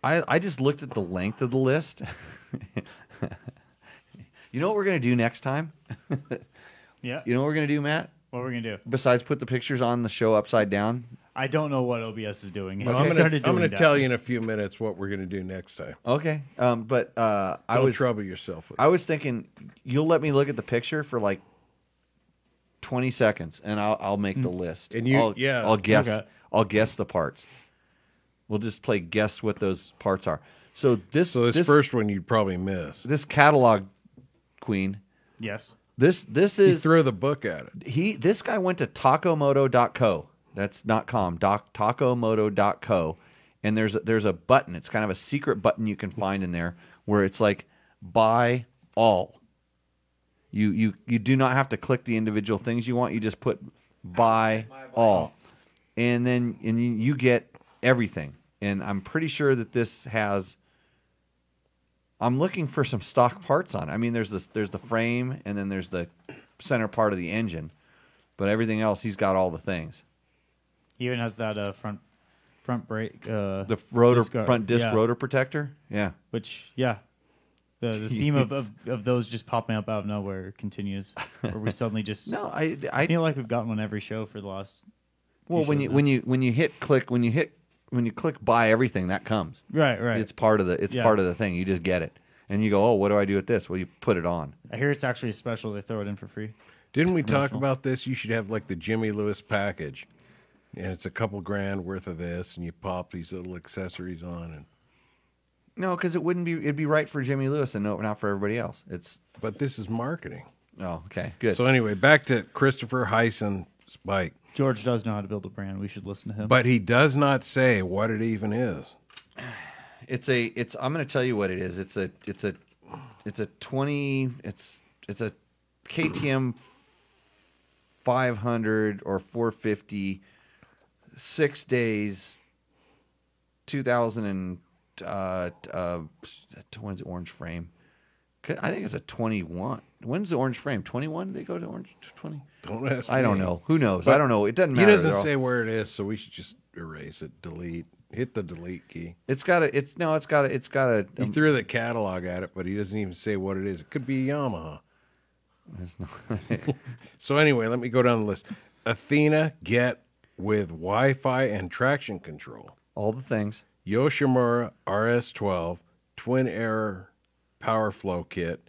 [SPEAKER 2] I just looked at the length of the list. You know what we're gonna do next time?
[SPEAKER 4] Yeah.
[SPEAKER 2] You know what we're gonna do, Matt?
[SPEAKER 4] What we're going to do?
[SPEAKER 2] Besides put the pictures on the show upside down.
[SPEAKER 4] I don't know what OBS is doing. It
[SPEAKER 5] I'm
[SPEAKER 4] just started doing
[SPEAKER 5] going to
[SPEAKER 4] that.
[SPEAKER 5] tell you in a few minutes what we're going to do next time.
[SPEAKER 2] Okay. But I
[SPEAKER 5] Don't
[SPEAKER 2] was
[SPEAKER 5] trouble yourself with
[SPEAKER 2] I was thinking you'll let me look at the picture for like 20 seconds, and I'll make the list.
[SPEAKER 5] And I'll
[SPEAKER 2] guess.
[SPEAKER 4] Okay.
[SPEAKER 2] I'll guess the parts. We'll just play guess what those parts are. So this
[SPEAKER 5] first one you'd probably miss.
[SPEAKER 2] this catalog queen.
[SPEAKER 4] Yes.
[SPEAKER 2] This
[SPEAKER 5] You
[SPEAKER 2] is
[SPEAKER 5] throw the book at it.
[SPEAKER 2] this guy went to takomoto.co. That's .com. Takomoto.co. And there's a button. It's kind of a secret button you can find in there where it's like buy all. You do not have to click the individual things you want. You just put buy all. And then you get everything. And I'm pretty sure that this has I'm looking for some stock parts on it. I mean, there's the frame, and then there's the center part of the engine, but everything else, he's got all the things.
[SPEAKER 4] He even has that front brake.
[SPEAKER 2] The rotor
[SPEAKER 4] disc guard.
[SPEAKER 2] front disc
[SPEAKER 4] Yeah.
[SPEAKER 2] rotor protector. Yeah,
[SPEAKER 4] Which, yeah. The theme of those just popping up out of nowhere continues. Where we suddenly just
[SPEAKER 2] no,
[SPEAKER 4] I feel like we've gotten one every show for the last.
[SPEAKER 2] well,
[SPEAKER 4] few
[SPEAKER 2] when
[SPEAKER 4] shows
[SPEAKER 2] you click buy everything, that comes.
[SPEAKER 4] Right.
[SPEAKER 2] It's part of the thing. You just get it, and you go, oh, what do I do with this? Well, you put it on.
[SPEAKER 4] I hear it's actually special. They throw it in for free.
[SPEAKER 5] Didn't we talk
[SPEAKER 4] Promotional.
[SPEAKER 5] about this? You should have like the Jimmy Lewis package. And it's a couple grand worth of this, and you pop these little accessories on. And
[SPEAKER 2] No, because it'd be right for Jimmy Lewis and not for everybody else.
[SPEAKER 5] But this is marketing.
[SPEAKER 2] Oh, okay, good.
[SPEAKER 5] So anyway, back to Christopher Hyson's bike.
[SPEAKER 4] George does know how to build a brand. We should listen to him.
[SPEAKER 5] But he does not say what it even is.
[SPEAKER 2] I'm going to tell you what it is. It's a KTM 500 or 450, 6 days, 2000 and when's the orange frame? I think it's a 21. When's the orange frame? 21? Did they go to orange 20?
[SPEAKER 5] Don't ask
[SPEAKER 2] I don't
[SPEAKER 5] me.
[SPEAKER 2] know. Who knows?
[SPEAKER 5] But
[SPEAKER 2] I don't know. It doesn't
[SPEAKER 5] He
[SPEAKER 2] matter.
[SPEAKER 5] doesn't say where it is, so we should just erase it, delete. Hit the delete key.
[SPEAKER 2] It's got a.
[SPEAKER 5] He threw the catalog at it, but he doesn't even say what it is. It could be Yamaha.
[SPEAKER 2] It's not.
[SPEAKER 5] So anyway, let me go down the list. Athena Get with Wi-Fi and traction control.
[SPEAKER 2] All the things.
[SPEAKER 5] Yoshimura RS12 Twin Air Power Flow Kit,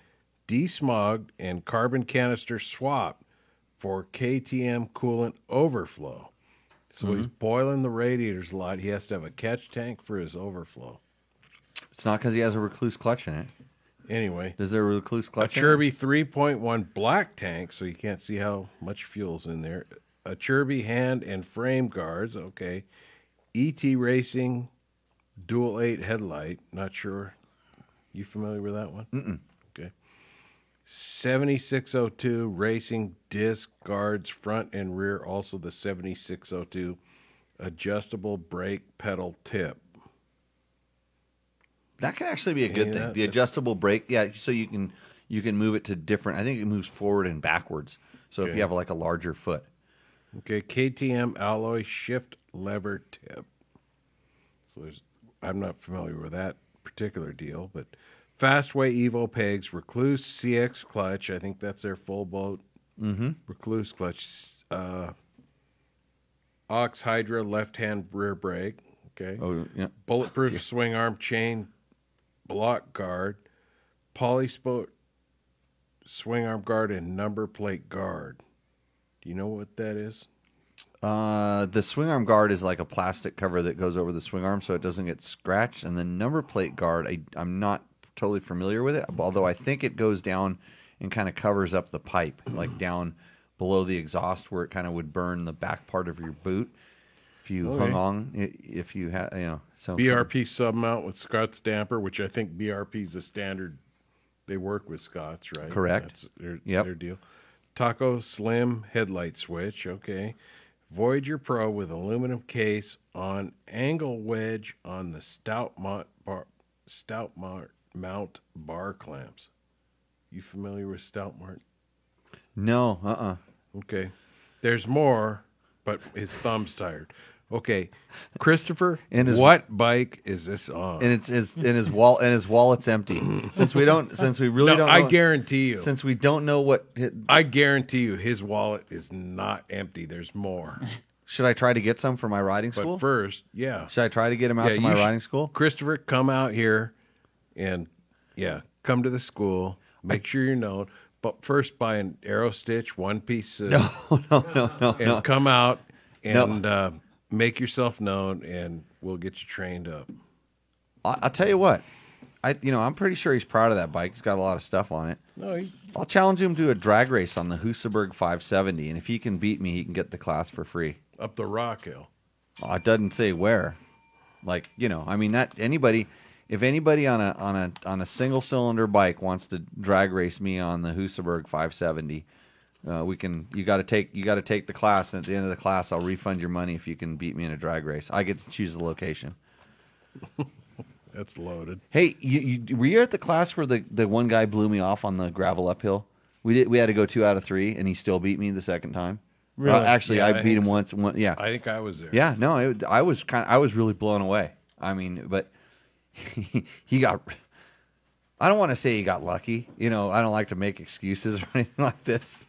[SPEAKER 5] desmogged and carbon canister swap for KTM coolant overflow. So he's boiling the radiators a lot. He has to have a catch tank for his overflow.
[SPEAKER 2] It's not because he has a Recluse clutch in it.
[SPEAKER 5] Anyway,
[SPEAKER 2] Does there a Recluse
[SPEAKER 5] a
[SPEAKER 2] clutch in
[SPEAKER 5] Chirby 3.1 black tank, so you can't see how much fuel's in there. A Chirby hand and frame guards, okay. ET Racing Dual 8 headlight, not sure You familiar with that one? Mm-mm. Okay. 7602 racing disc guards front and rear. Also the 7602 adjustable brake pedal tip.
[SPEAKER 2] That can actually be a good thing. The adjustable brake, yeah. So you can move it to different. I think it moves forward and backwards. So if you have like a larger foot.
[SPEAKER 5] Okay, KTM alloy shift lever tip. So I'm not familiar with that particular deal, but Fastway Evo pegs, Recluse CX clutch. I think that's their full boat. Mm-hmm. Recluse clutch. Ox Hydra left-hand rear brake. Okay.
[SPEAKER 2] Oh, yeah.
[SPEAKER 5] Bulletproof swing arm chain block guard. Polysport swing arm guard and number plate guard. Do you know what that is?
[SPEAKER 2] The swing arm guard is like a plastic cover that goes over the swing arm so it doesn't get scratched. And the number plate guard, I'm not totally familiar with it, although I think it goes down and kind of covers up the pipe, like down below the exhaust where it kind of would burn the back part of your boot. If you hung on, if you had,
[SPEAKER 5] BRP sub mount with Scott's damper, which I think BRP is a standard. They work with Scott's, right?
[SPEAKER 2] Correct.
[SPEAKER 5] That's their deal. Taco Slim headlight switch. Okay. Voyager Pro with aluminum case on angle wedge on the stout mount bar clamps. You familiar with stout mount?
[SPEAKER 2] No.
[SPEAKER 5] Okay. There's more, but his thumb's tired. Okay, Christopher, what bike is this on?
[SPEAKER 2] And his wallet's empty. Since we really don't know,
[SPEAKER 5] I guarantee you.
[SPEAKER 2] Since we don't know what
[SPEAKER 5] I guarantee you his wallet is not empty. There's more.
[SPEAKER 2] Should I try to get some for my riding school?
[SPEAKER 5] But first, yeah.
[SPEAKER 2] Should I try to get him out to my riding school?
[SPEAKER 5] Christopher, come out here and come to the school. Make sure you're known. But first buy an Aero Stitch one-piece suit.
[SPEAKER 2] No.
[SPEAKER 5] And come out and make yourself known, and we'll get you trained up.
[SPEAKER 2] I'll tell you what. I'm pretty sure he's proud of that bike. He's got a lot of stuff on it. I'll challenge him to a drag race on the Husaberg 570, and if he can beat me, he can get the class for free.
[SPEAKER 5] Up the Rock Hill.
[SPEAKER 2] It doesn't say where. Like, if anybody on a single cylinder bike wants to drag race me on the Husaberg 570, you got to take the class, and at the end of the class I'll refund your money if you can beat me in a drag race. I get to choose the location.
[SPEAKER 5] That's loaded.
[SPEAKER 2] Hey, were you at the class where the one guy blew me off on the gravel uphill? We had to go 2 out of 3, and he still beat me the second time.
[SPEAKER 4] Really?
[SPEAKER 2] Actually, I beat him once. Yeah,
[SPEAKER 5] I think I was there.
[SPEAKER 2] Yeah, no, I was really blown away. I mean, but he got. I don't want to say he got lucky. I don't like to make excuses or anything like this.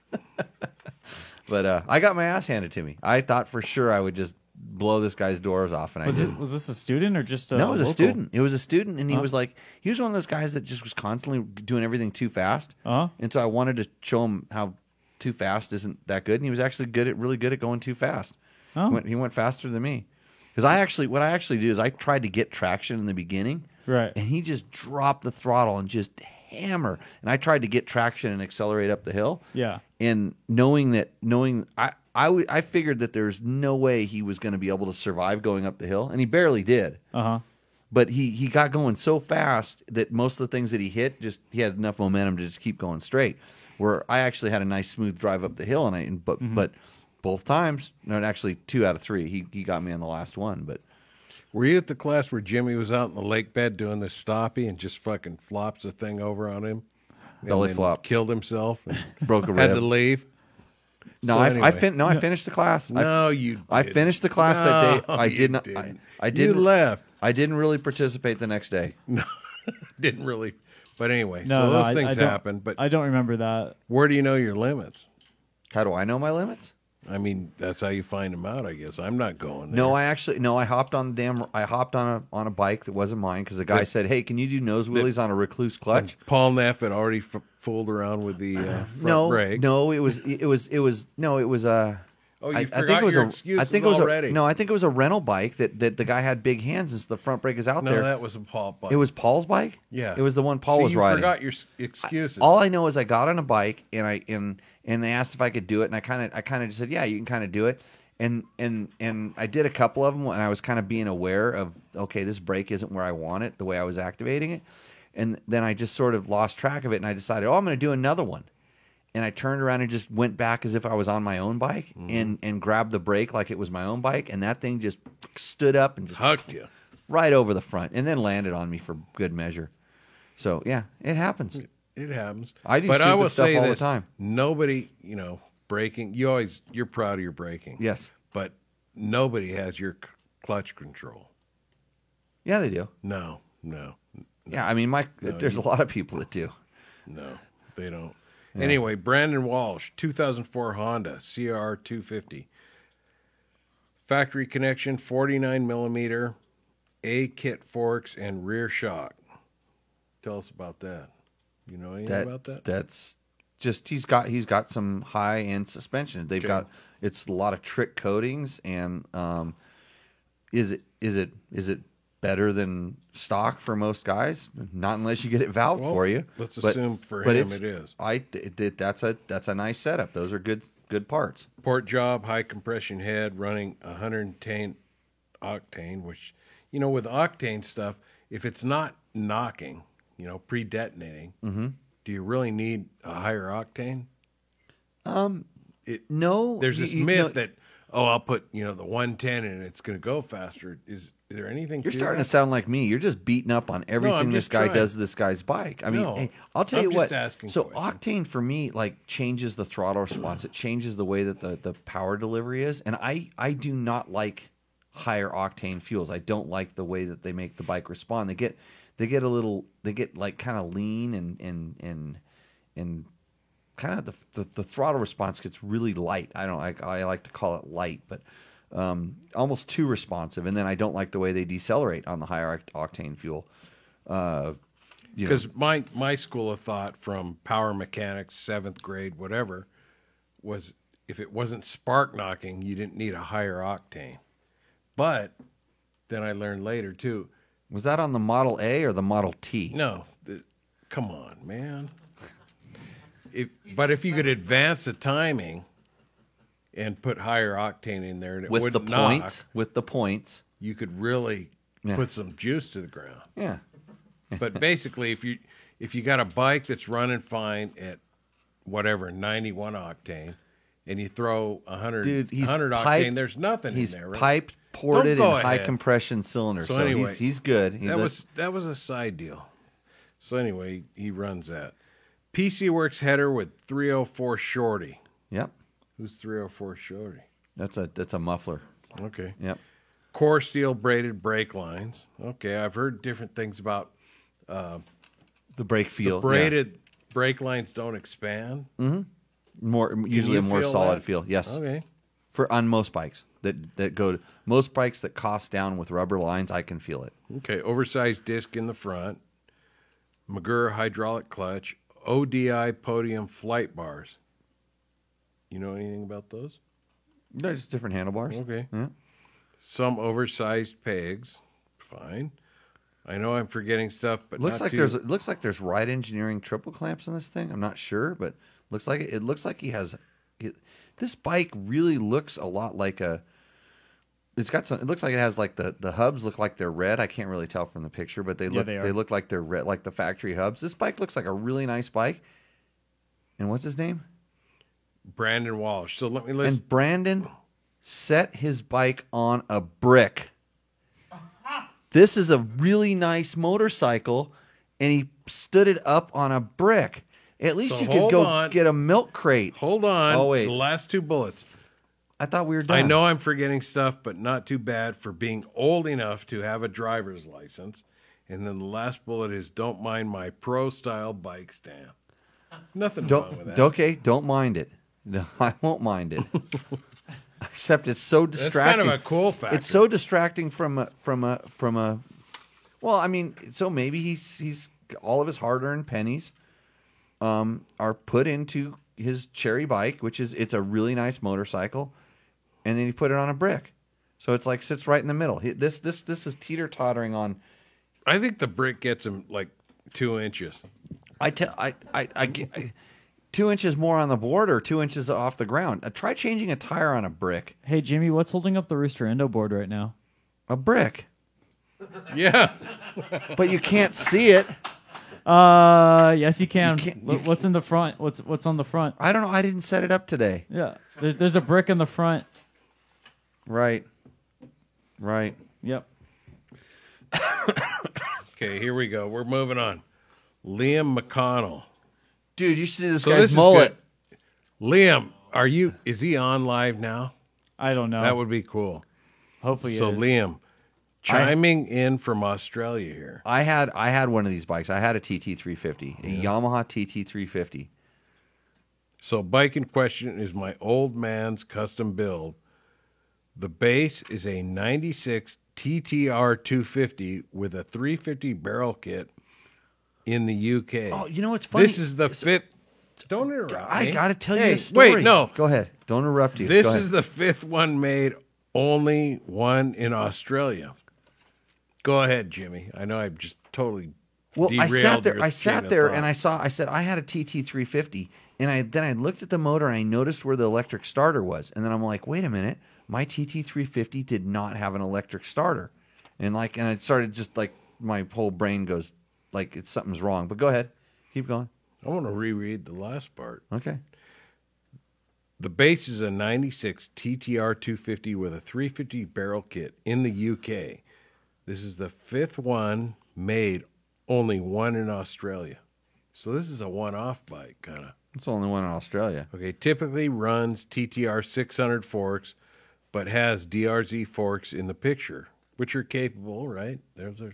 [SPEAKER 2] But I got my ass handed to me. I thought for sure I would just blow this guy's doors off, and I didn't.
[SPEAKER 4] Was this a student or just a
[SPEAKER 2] No, it was
[SPEAKER 4] local?
[SPEAKER 2] a student. It was a student, and he was one of those guys that just was constantly doing everything too fast. And so I wanted to show him how too fast isn't that good, and he was actually really good at going too fast. He went faster than me. Because what I actually do is I tried to get traction in the beginning,
[SPEAKER 4] right?
[SPEAKER 2] And he just dropped the throttle and just hammer. And I tried to get traction and accelerate up the hill.
[SPEAKER 4] Yeah.
[SPEAKER 2] And I figured that there's no way he was going to be able to survive going up the hill, and he barely did. But he got going so fast that most of the things that he hit, he had enough momentum to just keep going straight. Where I actually had a nice smooth drive up the hill, but both times, no, actually 2 out of 3, he got me on the last one. But
[SPEAKER 5] were you at the class where Jimmy was out in the lake bed doing the stoppie and just fucking flops the thing over on him?
[SPEAKER 2] Belly flop.
[SPEAKER 5] Killed himself. And
[SPEAKER 2] broke a rib.
[SPEAKER 5] Had to leave.
[SPEAKER 2] No,
[SPEAKER 5] So
[SPEAKER 2] I finished the class.
[SPEAKER 5] No, you didn't.
[SPEAKER 2] I finished the class that day. I did not. I didn't.
[SPEAKER 5] You left.
[SPEAKER 2] I didn't really participate the next day.
[SPEAKER 5] No, didn't really. But anyway,
[SPEAKER 4] No,
[SPEAKER 5] so
[SPEAKER 4] no,
[SPEAKER 5] those
[SPEAKER 4] I
[SPEAKER 5] things
[SPEAKER 4] don't-
[SPEAKER 5] happen. But
[SPEAKER 4] I don't remember that.
[SPEAKER 5] where do you know your limits?
[SPEAKER 2] How do I know my limits?
[SPEAKER 5] I mean, that's how you find them out, I guess. I'm not going there.
[SPEAKER 2] No, I hopped on a bike that wasn't mine because the guy said, "Hey, can you do nose wheelies on a Recluse clutch?"
[SPEAKER 5] Paul Neff had already fooled around with the front brake.
[SPEAKER 2] No, it was
[SPEAKER 5] Oh, you
[SPEAKER 2] I
[SPEAKER 5] forgot
[SPEAKER 2] think it was
[SPEAKER 5] your
[SPEAKER 2] a,
[SPEAKER 5] excuses
[SPEAKER 2] I think it was
[SPEAKER 5] already.
[SPEAKER 2] I think it was a rental bike that the guy had big hands and so the front brake is out
[SPEAKER 5] No,
[SPEAKER 2] there.
[SPEAKER 5] that was a Paul bike.
[SPEAKER 2] It was Paul's bike?
[SPEAKER 5] Yeah.
[SPEAKER 2] It was the one Paul
[SPEAKER 5] See,
[SPEAKER 2] was
[SPEAKER 5] you
[SPEAKER 2] riding.
[SPEAKER 5] forgot your excuses.
[SPEAKER 2] All I know is I got on a bike and they asked if I could do it, and I kind of just said, yeah, you can kind of do it, and I did a couple of them, and I was kind of being aware of, okay, this brake isn't where I want it, the way I was activating it, And then I just sort of lost track of it, and I decided, I'm going to do another one. And I turned around and just went back as if I was on my own bike and grabbed the brake like it was my own bike, and that thing just stood up and just
[SPEAKER 5] Hucked you.
[SPEAKER 2] right over the front, and then landed on me for good measure. So yeah, it happens.
[SPEAKER 5] It happens.
[SPEAKER 2] I do
[SPEAKER 5] but I
[SPEAKER 2] stupid
[SPEAKER 5] will
[SPEAKER 2] stuff
[SPEAKER 5] say
[SPEAKER 2] all
[SPEAKER 5] this,
[SPEAKER 2] the time.
[SPEAKER 5] Nobody, braking. You're proud of your braking.
[SPEAKER 2] Yes.
[SPEAKER 5] But nobody has your clutch control.
[SPEAKER 2] Yeah, they do.
[SPEAKER 5] No.
[SPEAKER 2] Yeah, I mean, there's a lot of people that do.
[SPEAKER 5] No, they don't. Yeah. Anyway, Brandon Walsh, 2004 Honda CR250. Factory connection, 49 millimeter, A-kit forks, and rear shock. Tell us about that. You know anything about that?
[SPEAKER 2] That's just he's got some high end suspension. They've got it's a lot of trick coatings, and is it better than stock for most guys? Not unless you get it valved for you.
[SPEAKER 5] Let's assume for him it is.
[SPEAKER 2] That's a nice setup. Those are good parts.
[SPEAKER 5] Port job, high compression head, running 110 octane. Which with octane stuff, if it's not knocking, pre-detonating, do you really need a higher octane?
[SPEAKER 2] No.
[SPEAKER 5] There's this myth that I'll put the 110 and it's going to go faster. Is there anything?
[SPEAKER 2] You're starting to sound like me. You're just beating up on everything this guy does to this guy's bike. I mean, hey, I'll tell you what. So octane for me changes the throttle response. It changes the way that the power delivery is, and I do not like higher octane fuels. I don't like the way that they make the bike respond. They get like kind of lean and kind of the throttle response gets really light. I like to call it light, but almost too responsive. And then I don't like the way they decelerate on the higher octane fuel.
[SPEAKER 5] Because my school of thought from power mechanics, 7th grade, whatever, was if it wasn't spark knocking, you didn't need a higher octane. But then I learned later too.
[SPEAKER 2] Was that on the Model A or the Model T?
[SPEAKER 5] No, come on, man. But if you could advance the timing and put higher octane in there, and it
[SPEAKER 2] with
[SPEAKER 5] wouldn't
[SPEAKER 2] with the points,
[SPEAKER 5] you could really put some juice to the ground.
[SPEAKER 2] Yeah.
[SPEAKER 5] But basically, if you got a bike that's running fine at whatever 91 octane, and you throw 100 octane, there's nothing in there. Right?
[SPEAKER 2] Piped, ported, and high compression cylinders. So anyway, he's good.
[SPEAKER 5] That was a side deal. So anyway, he runs that. PC Works header with 304 Shorty.
[SPEAKER 2] Yep.
[SPEAKER 5] Who's 304 Shorty?
[SPEAKER 2] That's a muffler.
[SPEAKER 5] Okay.
[SPEAKER 2] Yep.
[SPEAKER 5] Core steel braided brake lines. Okay, I've heard different things about
[SPEAKER 2] the brake feel.
[SPEAKER 5] The braided brake lines don't expand.
[SPEAKER 2] Mm-hmm. Usually a more solid feel. Yes.
[SPEAKER 5] Okay.
[SPEAKER 2] On most bikes that go to most bikes that cost down with rubber lines, I can feel it.
[SPEAKER 5] Okay. Oversized disc in the front. Magura hydraulic clutch. ODI podium flight bars. You know anything about those?
[SPEAKER 2] They're just different handlebars.
[SPEAKER 5] Okay.
[SPEAKER 2] Yeah.
[SPEAKER 5] Some oversized pegs. Fine. I know I'm forgetting stuff, but
[SPEAKER 2] looks like there's Ride Engineering triple clamps in this thing. I'm not sure, but it looks like he has. This bike really looks a lot like a. It's got some. It looks like it has like the hubs look like they're red. I can't really tell from the picture, but they look like they're red, like the factory hubs. This bike looks like a really nice bike. And what's his name?
[SPEAKER 5] Brandon Walsh. So let me listen.
[SPEAKER 2] And Brandon set his bike on a brick. This is a really nice motorcycle, and he stood it up on a brick. At least you could go get a milk crate.
[SPEAKER 5] Hold on.
[SPEAKER 2] Oh wait,
[SPEAKER 5] the last two bullets.
[SPEAKER 2] I thought we were done.
[SPEAKER 5] I know I'm forgetting stuff, but not too bad for being old enough to have a driver's license. And then the last bullet is don't mind my pro-style bike stand. Nothing wrong with that.
[SPEAKER 2] Okay, don't mind it. No, I won't mind it. Except it's so distracting.
[SPEAKER 5] That's kind of a cool factor.
[SPEAKER 2] It's so distracting from a. Well, I mean, so maybe he's all of his hard-earned pennies are put into his cherry bike, it's a really nice motorcycle, and then he put it on a brick, so it's like sits right in the middle. This is teeter-tottering on.
[SPEAKER 5] I think the brick gets him like 2 inches.
[SPEAKER 2] I get 2 inches more on the board or 2 inches off the ground. Try changing a tire on a brick.
[SPEAKER 4] Hey Jimmy, what's holding up the Rooster Endo board right now?
[SPEAKER 2] A brick.
[SPEAKER 5] Yeah,
[SPEAKER 2] but you can't see it.
[SPEAKER 4] Yes, you can.
[SPEAKER 2] can't-
[SPEAKER 4] What's in the front? What's on the front?
[SPEAKER 2] I don't know. I didn't set it up today.
[SPEAKER 4] Yeah, there's a brick in the front.
[SPEAKER 2] Right.
[SPEAKER 4] Yep.
[SPEAKER 5] Okay, here we go. We're moving on. Liam McConnell.
[SPEAKER 2] Dude, you should see this
[SPEAKER 5] So
[SPEAKER 2] guy's
[SPEAKER 5] this is
[SPEAKER 2] mullet.
[SPEAKER 5] good. Liam, is he on live now?
[SPEAKER 4] I don't know.
[SPEAKER 5] That would be cool.
[SPEAKER 4] Hopefully,
[SPEAKER 5] So
[SPEAKER 4] it is.
[SPEAKER 5] Liam, chiming in from Australia here.
[SPEAKER 2] I had one of these bikes. I had a TT350, a Yamaha TT350.
[SPEAKER 5] So bike in question is my old man's custom build. The base is a 96 TTR 250 with a 350 barrel kit in the UK.
[SPEAKER 2] Oh, you know what's funny?
[SPEAKER 5] This is the fifth. Don't interrupt
[SPEAKER 2] I
[SPEAKER 5] me.
[SPEAKER 2] got to tell you
[SPEAKER 5] Hey,
[SPEAKER 2] a story.
[SPEAKER 5] Wait, no.
[SPEAKER 2] Go ahead. Don't interrupt you.
[SPEAKER 5] This
[SPEAKER 2] Go ahead.
[SPEAKER 5] is the fifth one made, only one in Australia. Go ahead, Jimmy. I know I've just totally
[SPEAKER 2] I sat there. I sat there and
[SPEAKER 5] thought.
[SPEAKER 2] I said I had a TT350, and then I looked at the motor and I noticed where the electric starter was, and then I'm like, wait a minute, my TT350 did not have an electric starter, and it started just like my whole brain goes like something's wrong. But go ahead, keep going.
[SPEAKER 5] I want to reread the last part.
[SPEAKER 2] Okay.
[SPEAKER 5] The base is a 96 TTR 250 with a 350 barrel kit in the UK. This is the fifth one made, only one in Australia. So this is a one-off bike, kind of.
[SPEAKER 2] It's the only one in Australia.
[SPEAKER 5] Okay, typically runs TTR 600 forks, but has DRZ forks in the picture, which are capable, right?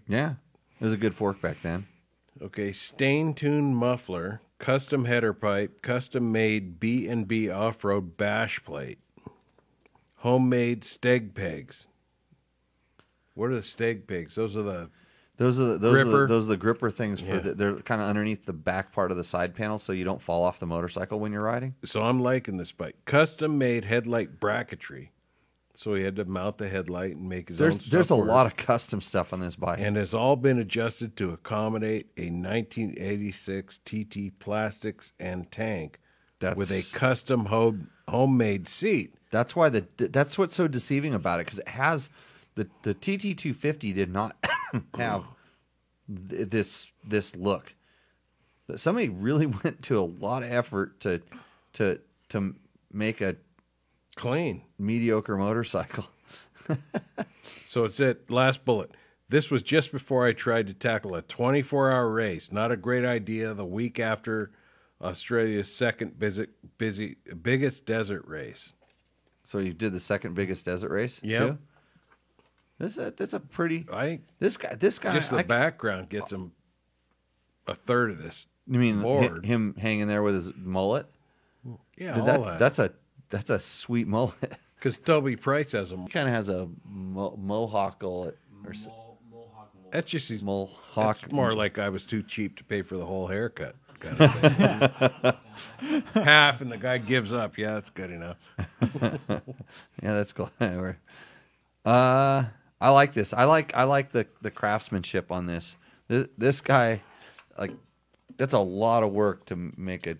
[SPEAKER 2] Yeah, it was a good fork back then.
[SPEAKER 5] Okay, stain tuned muffler, custom header pipe, custom made B&B off-road bash plate, homemade steg pegs. What are the steg pegs? Those are the
[SPEAKER 2] gripper things for
[SPEAKER 5] Yeah.
[SPEAKER 2] they're kind of underneath the back part of the side panel, so you don't fall off the motorcycle when you're riding.
[SPEAKER 5] So I'm liking this bike. Custom made headlight bracketry. So he had to mount the headlight and make his own stuff.
[SPEAKER 2] There's a
[SPEAKER 5] work.
[SPEAKER 2] lot of custom stuff on this bike.
[SPEAKER 5] And has all been adjusted to accommodate a 1986 TT plastics and tank with a custom homemade seat.
[SPEAKER 2] That's why that's what's so deceiving about it, because it has the TT250 did not have this look. Somebody really went to a lot of effort to make a
[SPEAKER 5] clean
[SPEAKER 2] mediocre motorcycle.
[SPEAKER 5] So it said, last bullet. This was just before I tried to tackle a 24-hour race. Not a great idea. The week after Australia's second biggest desert race.
[SPEAKER 2] So you did the second biggest desert race?
[SPEAKER 5] Yep.
[SPEAKER 2] Too? That's a pretty. This guy.
[SPEAKER 5] Just the background gets him a third of this.
[SPEAKER 2] You mean
[SPEAKER 5] board.
[SPEAKER 2] him hanging there with his mullet?
[SPEAKER 5] Yeah,
[SPEAKER 2] Dude,
[SPEAKER 5] all that.
[SPEAKER 2] That's a sweet mullet.
[SPEAKER 5] Because Toby Price has a.
[SPEAKER 2] He kind of has a mohawk or
[SPEAKER 5] That's just his
[SPEAKER 2] mohawk.
[SPEAKER 5] That's more like I was too cheap to pay for the whole haircut. Kind of thing. Half, and the guy gives up. Yeah, that's good enough.
[SPEAKER 2] Yeah, that's cool. I like this. I like the craftsmanship on this. This guy, like, that's a lot of work to make it.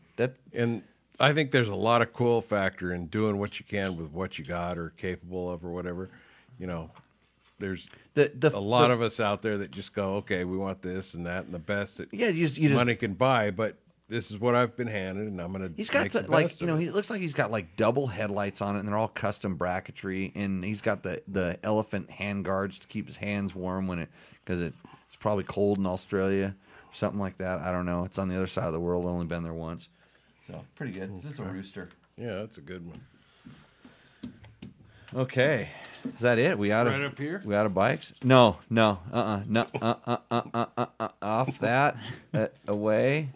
[SPEAKER 5] And I think there's a lot of cool factor in doing what you can with what you got or capable of or whatever. You know, there's a lot of us out there that just go, okay, we want this and that and the best that money can buy, but this is what I've been handed, and I'm going to.
[SPEAKER 2] He's got he looks like he's got like double headlights on it, and they're all custom bracketry, and he's got the elephant hand guards to keep his hands warm because it's probably cold in Australia or something like that. I don't know. It's on the other side of the world. I've only been there once, so pretty good. It's a Rooster.
[SPEAKER 5] Yeah, that's a good one.
[SPEAKER 2] Okay, is that it? We out of
[SPEAKER 5] right up here?
[SPEAKER 2] We out of bikes? No. Off that away.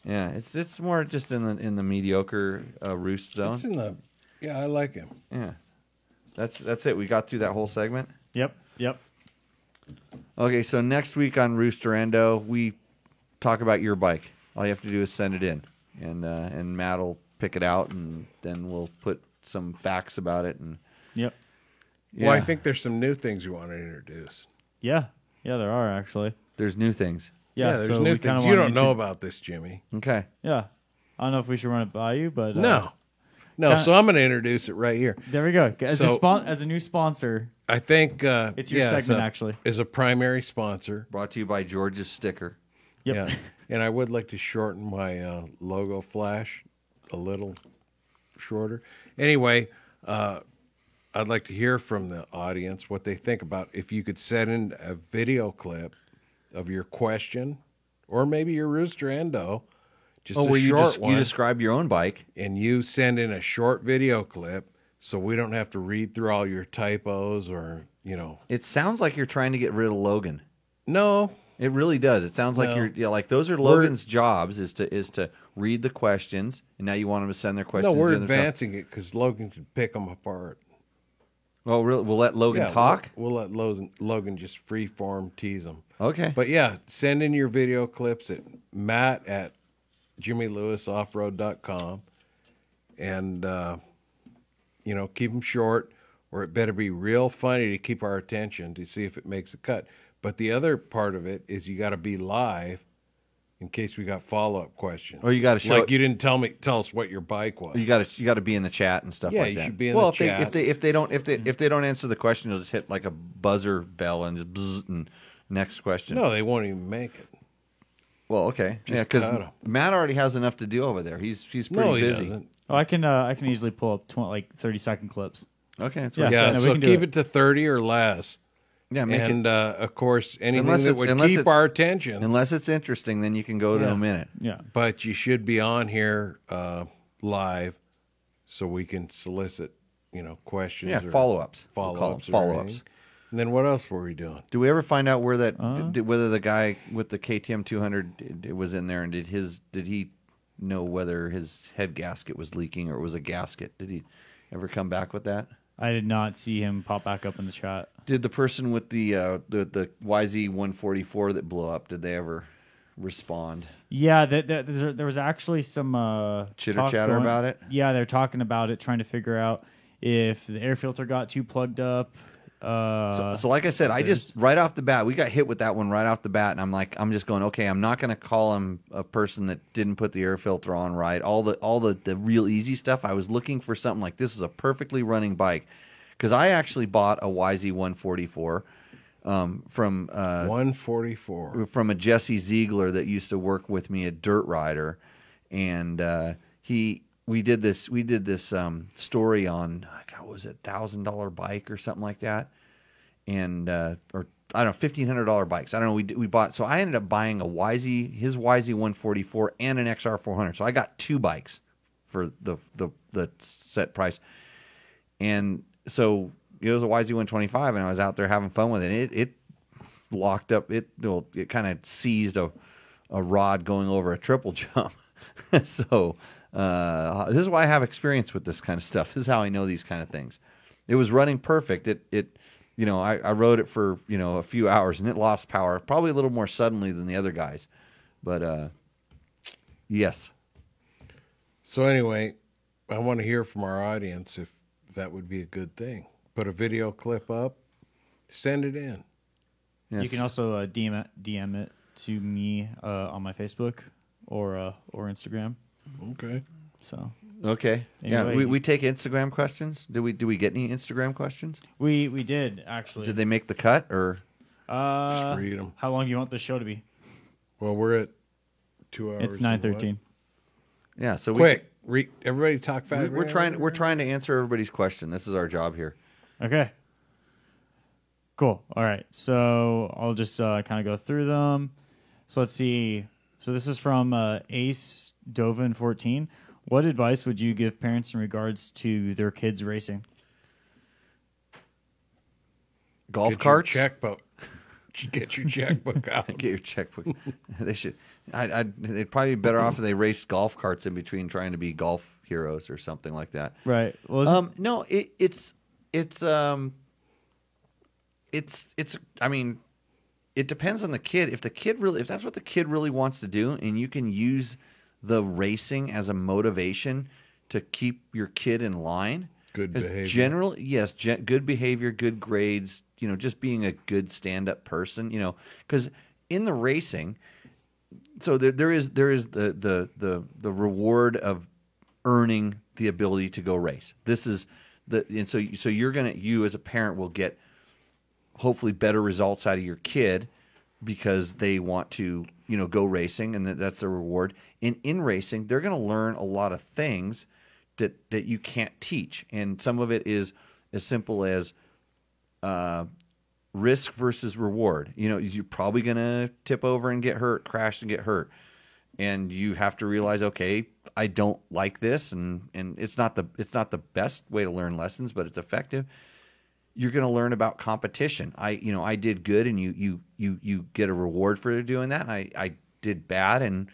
[SPEAKER 2] Yeah, it's more just in the mediocre roost zone.
[SPEAKER 5] It's in the I like him.
[SPEAKER 2] Yeah, that's it. We got through that whole segment.
[SPEAKER 4] Yep.
[SPEAKER 2] Okay, so next week on Roosterendo, we talk about your bike. All you have to do is send it in, and Matt will pick it out, and then we'll put some facts about it. And
[SPEAKER 4] Yep.
[SPEAKER 2] Yeah.
[SPEAKER 5] Well, I think there's some new things we want to introduce.
[SPEAKER 4] Yeah, there are actually.
[SPEAKER 2] There's new things.
[SPEAKER 4] Yeah,
[SPEAKER 5] there's
[SPEAKER 4] so
[SPEAKER 5] new
[SPEAKER 4] we kinda
[SPEAKER 5] things. You
[SPEAKER 4] wanna
[SPEAKER 5] don't know about this, Jimmy.
[SPEAKER 2] Okay.
[SPEAKER 4] Yeah, I don't know if we should run it by you, but
[SPEAKER 5] No.
[SPEAKER 4] kinda-
[SPEAKER 5] So I'm going to introduce it right here.
[SPEAKER 4] There we go. As
[SPEAKER 5] So-
[SPEAKER 4] as a new sponsor,
[SPEAKER 5] I think
[SPEAKER 4] it's your segment actually.
[SPEAKER 5] Is a primary sponsor.
[SPEAKER 2] Brought to you by George's Sticker.
[SPEAKER 4] Yep.
[SPEAKER 5] Yeah. And I would like to shorten my logo flash a little shorter. Anyway, I'd like to hear from the audience what they think about if you could send in a video clip of your question or maybe your rooster endo, just a
[SPEAKER 2] where
[SPEAKER 5] short one.
[SPEAKER 2] you describe your own bike.
[SPEAKER 5] And you send in a short video clip so we don't have to read through all your typos or,
[SPEAKER 2] It sounds like you're trying to get rid of Logan.
[SPEAKER 5] No.
[SPEAKER 2] It really does. It sounds like
[SPEAKER 5] No.
[SPEAKER 2] you're like those are Logan's jobs is to read the questions, and now you want him to send their questions.
[SPEAKER 5] No, we're
[SPEAKER 2] in themselves.
[SPEAKER 5] advancing it because Logan can pick them apart.
[SPEAKER 2] Well, really, we'll let Logan talk.
[SPEAKER 5] We'll let Logan just free form tease them.
[SPEAKER 2] Okay.
[SPEAKER 5] But yeah, send in your video clips at matt@jimmylewisoffroad.com and, keep them short, or it better be real funny to keep our attention to see if it makes a cut. But the other part of it is you got to be live in case we got follow-up questions.
[SPEAKER 2] Or you got to show
[SPEAKER 5] like you didn't tell us what your bike was.
[SPEAKER 2] You got to be in the chat and stuff
[SPEAKER 5] Yeah,
[SPEAKER 2] like
[SPEAKER 5] you
[SPEAKER 2] that.
[SPEAKER 5] should be in
[SPEAKER 2] well,
[SPEAKER 5] the chat.
[SPEAKER 2] if they don't answer the question, you'll just hit like a buzzer bell and just bzz, and next question.
[SPEAKER 5] No, they won't even make it.
[SPEAKER 2] Well, okay,
[SPEAKER 5] Just
[SPEAKER 2] yeah, because
[SPEAKER 5] cut 'em.
[SPEAKER 2] Matt already has enough to do over there. He's pretty
[SPEAKER 5] No, he
[SPEAKER 2] busy.
[SPEAKER 5] doesn't.
[SPEAKER 4] Oh, I can easily pull up 30-second clips.
[SPEAKER 2] Okay, that's
[SPEAKER 4] Yeah,
[SPEAKER 2] right.
[SPEAKER 5] Yeah,
[SPEAKER 4] no, we
[SPEAKER 5] so
[SPEAKER 4] can do
[SPEAKER 5] keep
[SPEAKER 4] it.
[SPEAKER 5] it to 30 or less.
[SPEAKER 2] Yeah, make
[SPEAKER 5] And of course, anything
[SPEAKER 2] Unless
[SPEAKER 5] that
[SPEAKER 2] it's-
[SPEAKER 5] would
[SPEAKER 2] unless
[SPEAKER 5] keep
[SPEAKER 2] it's-
[SPEAKER 5] our attention.
[SPEAKER 2] unless it's interesting, then you can go to
[SPEAKER 5] Yeah.
[SPEAKER 2] a minute.
[SPEAKER 4] Yeah.
[SPEAKER 5] But you should be on here live so we can solicit, questions.
[SPEAKER 2] Yeah,
[SPEAKER 5] or
[SPEAKER 2] follow-ups. We'll call
[SPEAKER 5] Follow-ups.
[SPEAKER 2] them
[SPEAKER 5] or
[SPEAKER 2] follow-ups.
[SPEAKER 5] anything. And then what else were we doing?
[SPEAKER 2] Do we ever find out where that whether the guy with the KTM 200 was in there, and did he know whether his head gasket was leaking or it was a gasket? Did he ever come back with that?
[SPEAKER 4] I did not see him pop back up in the chat.
[SPEAKER 2] Did the person with the YZ 144 that blew up, did they ever respond?
[SPEAKER 4] Yeah, there was actually some
[SPEAKER 2] Chitter
[SPEAKER 4] talk
[SPEAKER 2] chatter
[SPEAKER 4] going-
[SPEAKER 2] about it?
[SPEAKER 4] Yeah, they're talking about it, trying to figure out if the air filter got too plugged up.
[SPEAKER 2] So like I said, I just right off the bat, we got hit with that one right off the bat, and I'm just going, okay, I'm not going to call him a person that didn't put the air filter on right. All the real easy stuff. I was looking for something like this is a perfectly running bike, because I actually bought a YZ 144 from
[SPEAKER 5] 144
[SPEAKER 2] from a Jesse Ziegler that used to work with me at Dirt Rider, and we did this story on, what was it, $1,000 bike or something like that, and or I don't know, $1,500 bikes. I don't know. We bought, so I ended up buying his YZ 144 and an XR 400. So I got two bikes for the set price, and so it was a YZ 125, and I was out there having fun with it. It locked up. It kind of seized a rod going over a triple jump. So this is why I have experience with this kind of stuff. This is how I know these kind of things. It was running perfect. I rode it for a few hours, and it lost power probably a little more suddenly than the other guys. But yes.
[SPEAKER 5] So anyway, I want to hear from our audience if that would be a good thing. Put a video clip up, send it in.
[SPEAKER 2] Yes.
[SPEAKER 4] You can also DM it to me on my Facebook or Instagram.
[SPEAKER 5] Okay.
[SPEAKER 4] So
[SPEAKER 2] Okay.
[SPEAKER 4] Anyway,
[SPEAKER 2] yeah, we take Instagram questions. Do we get any Instagram questions?
[SPEAKER 4] we did actually.
[SPEAKER 2] Did they make the cut or?
[SPEAKER 5] Just read them.
[SPEAKER 4] How long do you want the show to be?
[SPEAKER 5] Well, we're at 2 hours.
[SPEAKER 4] It's
[SPEAKER 5] and
[SPEAKER 4] 9:13.
[SPEAKER 2] Yeah. So
[SPEAKER 5] Quick, everybody talk fast.
[SPEAKER 2] We're trying to answer everybody's question. This is our job here.
[SPEAKER 4] Okay. Cool. All right. So I'll just kind of go through them. So let's see. So this is from Ace Dovin 14. What advice would you give parents in regards to their kids racing?
[SPEAKER 2] Golf
[SPEAKER 5] Get
[SPEAKER 2] carts.
[SPEAKER 5] Your checkbook. Get your checkbook out.
[SPEAKER 2] Get your checkbook. They should. They'd probably be better off if they raced golf carts in between trying to be golf heroes or something like that.
[SPEAKER 4] Right. Well,
[SPEAKER 2] No, it's. I mean, it depends on the kid. If that's what the kid really wants to do, and you can use the racing as a motivation to keep your kid in line.
[SPEAKER 5] Good behavior.
[SPEAKER 2] Generally, yes, good behavior, good grades. Just being a good stand-up person. Because in the racing, so there is the reward of earning the ability to go race. This is so you as a parent will get hopefully better results out of your kid because they want to, go racing, and that's a reward. In racing, they're going to learn a lot of things that you can't teach, and some of it is as simple as risk versus reward. You're probably going to tip over and get hurt, crash and get hurt, and you have to realize, okay, I don't like this, and it's not the best way to learn lessons, but it's effective. You're going to learn about competition. I did good, and you get a reward for doing that. And I did bad, and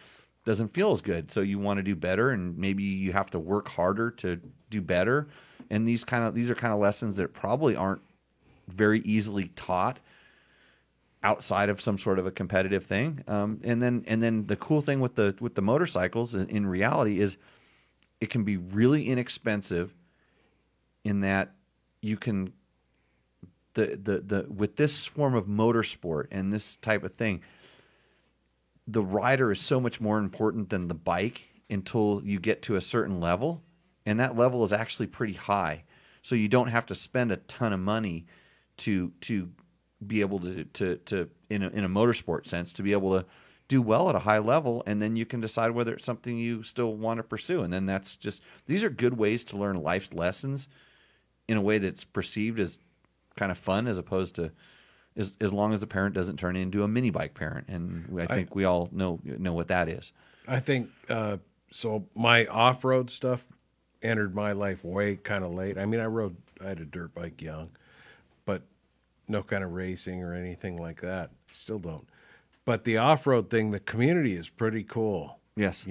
[SPEAKER 2] doesn't feel as good. So you want to do better, and maybe you have to work harder to do better. And these are kind of lessons that probably aren't very easily taught outside of some sort of a competitive thing. And then the cool thing with the motorcycles in reality is it can be really inexpensive in that you can. With this form of motorsport and this type of thing, the rider is so much more important than the bike until you get to a certain level, and that level is actually pretty high. So you don't have to spend a ton of money to be able to in a motorsport sense, to be able to do well at a high level, and then you can decide whether it's something you still want to pursue. And then these are good ways to learn life's lessons in a way that's perceived as kind of fun, as opposed to as long as the parent doesn't turn into a mini bike parent. And I think we all know what that is.
[SPEAKER 5] I think so. My off-road stuff entered my life way kind of late. I mean, I had a dirt bike young, but no kind of racing or anything like that. Still don't. But the off-road thing, the community is pretty cool.
[SPEAKER 2] Yes.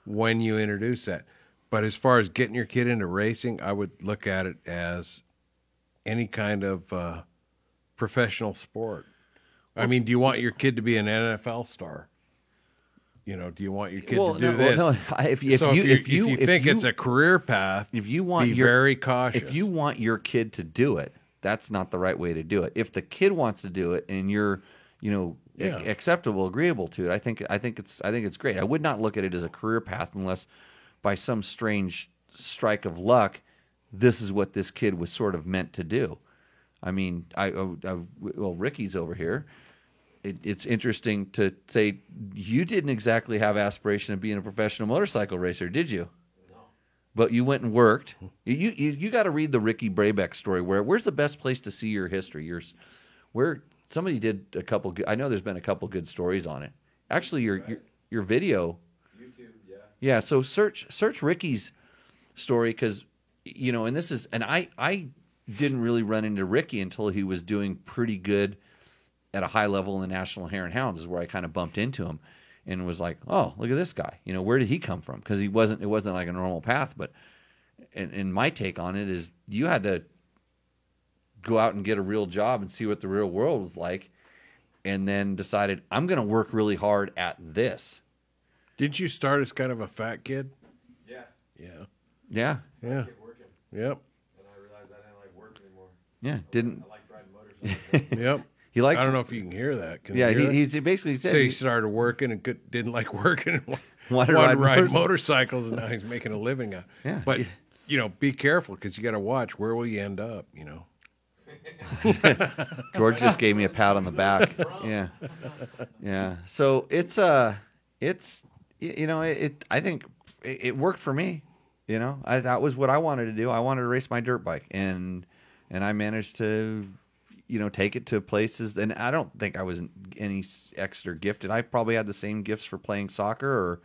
[SPEAKER 5] When you introduce that. But as far as getting your kid into racing, I would look at it as any kind of professional sport. I mean, do you want your kid to be an NFL star? Do you want your kid to do this?
[SPEAKER 2] No. If you think
[SPEAKER 5] it's a career path,
[SPEAKER 2] if you want
[SPEAKER 5] be very cautious.
[SPEAKER 2] If you want your kid to do it, that's not the right way to do it. If the kid wants to do it and you're, acceptable, agreeable to it, I think it's great. I would not look at it as a career path unless by some strange strike of luck, this is what this kid was sort of meant to do. I mean, Ricky's over here. It's interesting to say you didn't exactly have aspiration of being a professional motorcycle racer, did you? No. But you went and worked. You got to read the Ricky Brabeck story. Where's the best place to see your history? Where somebody did a couple. I know there's been a couple good stories on it. Actually, your video. YouTube, yeah. Yeah. So search Ricky's story, because and I didn't really run into Ricky until he was doing pretty good at a high level in the National Hare and Hounds, is where I kind of bumped into him and was like, oh, look at this guy. Where did he come from? Because it wasn't like a normal path. But and my take on it is you had to go out and get a real job and see what the real world was like, and then decided, I'm going to work really hard at this.
[SPEAKER 5] Didn't you start as kind of a fat kid?
[SPEAKER 3] Yeah.
[SPEAKER 2] Yeah.
[SPEAKER 5] Yeah.
[SPEAKER 3] Kept working.
[SPEAKER 5] Yep.
[SPEAKER 3] And I realized I didn't like work anymore.
[SPEAKER 2] Yeah. Didn't.
[SPEAKER 3] I like riding motorcycles.
[SPEAKER 5] Yep.
[SPEAKER 2] He liked.
[SPEAKER 5] I don't know if you can hear that. Can
[SPEAKER 2] Yeah.
[SPEAKER 5] you hear
[SPEAKER 2] He basically said
[SPEAKER 5] so he started working and didn't like working and
[SPEAKER 2] wanted
[SPEAKER 5] wanted
[SPEAKER 2] to
[SPEAKER 5] to
[SPEAKER 2] ride
[SPEAKER 5] ride motorcycles, and now he's making a living out.
[SPEAKER 2] Yeah.
[SPEAKER 5] But be careful, because you got to watch where will you end up.
[SPEAKER 2] George just gave me a pat on the back. Yeah. Yeah. So it's I think it worked for me. That was what I wanted to do. I wanted to race my dirt bike, and I managed to, take it to places. And I don't think I was any extra gifted. I probably had the same gifts for playing soccer,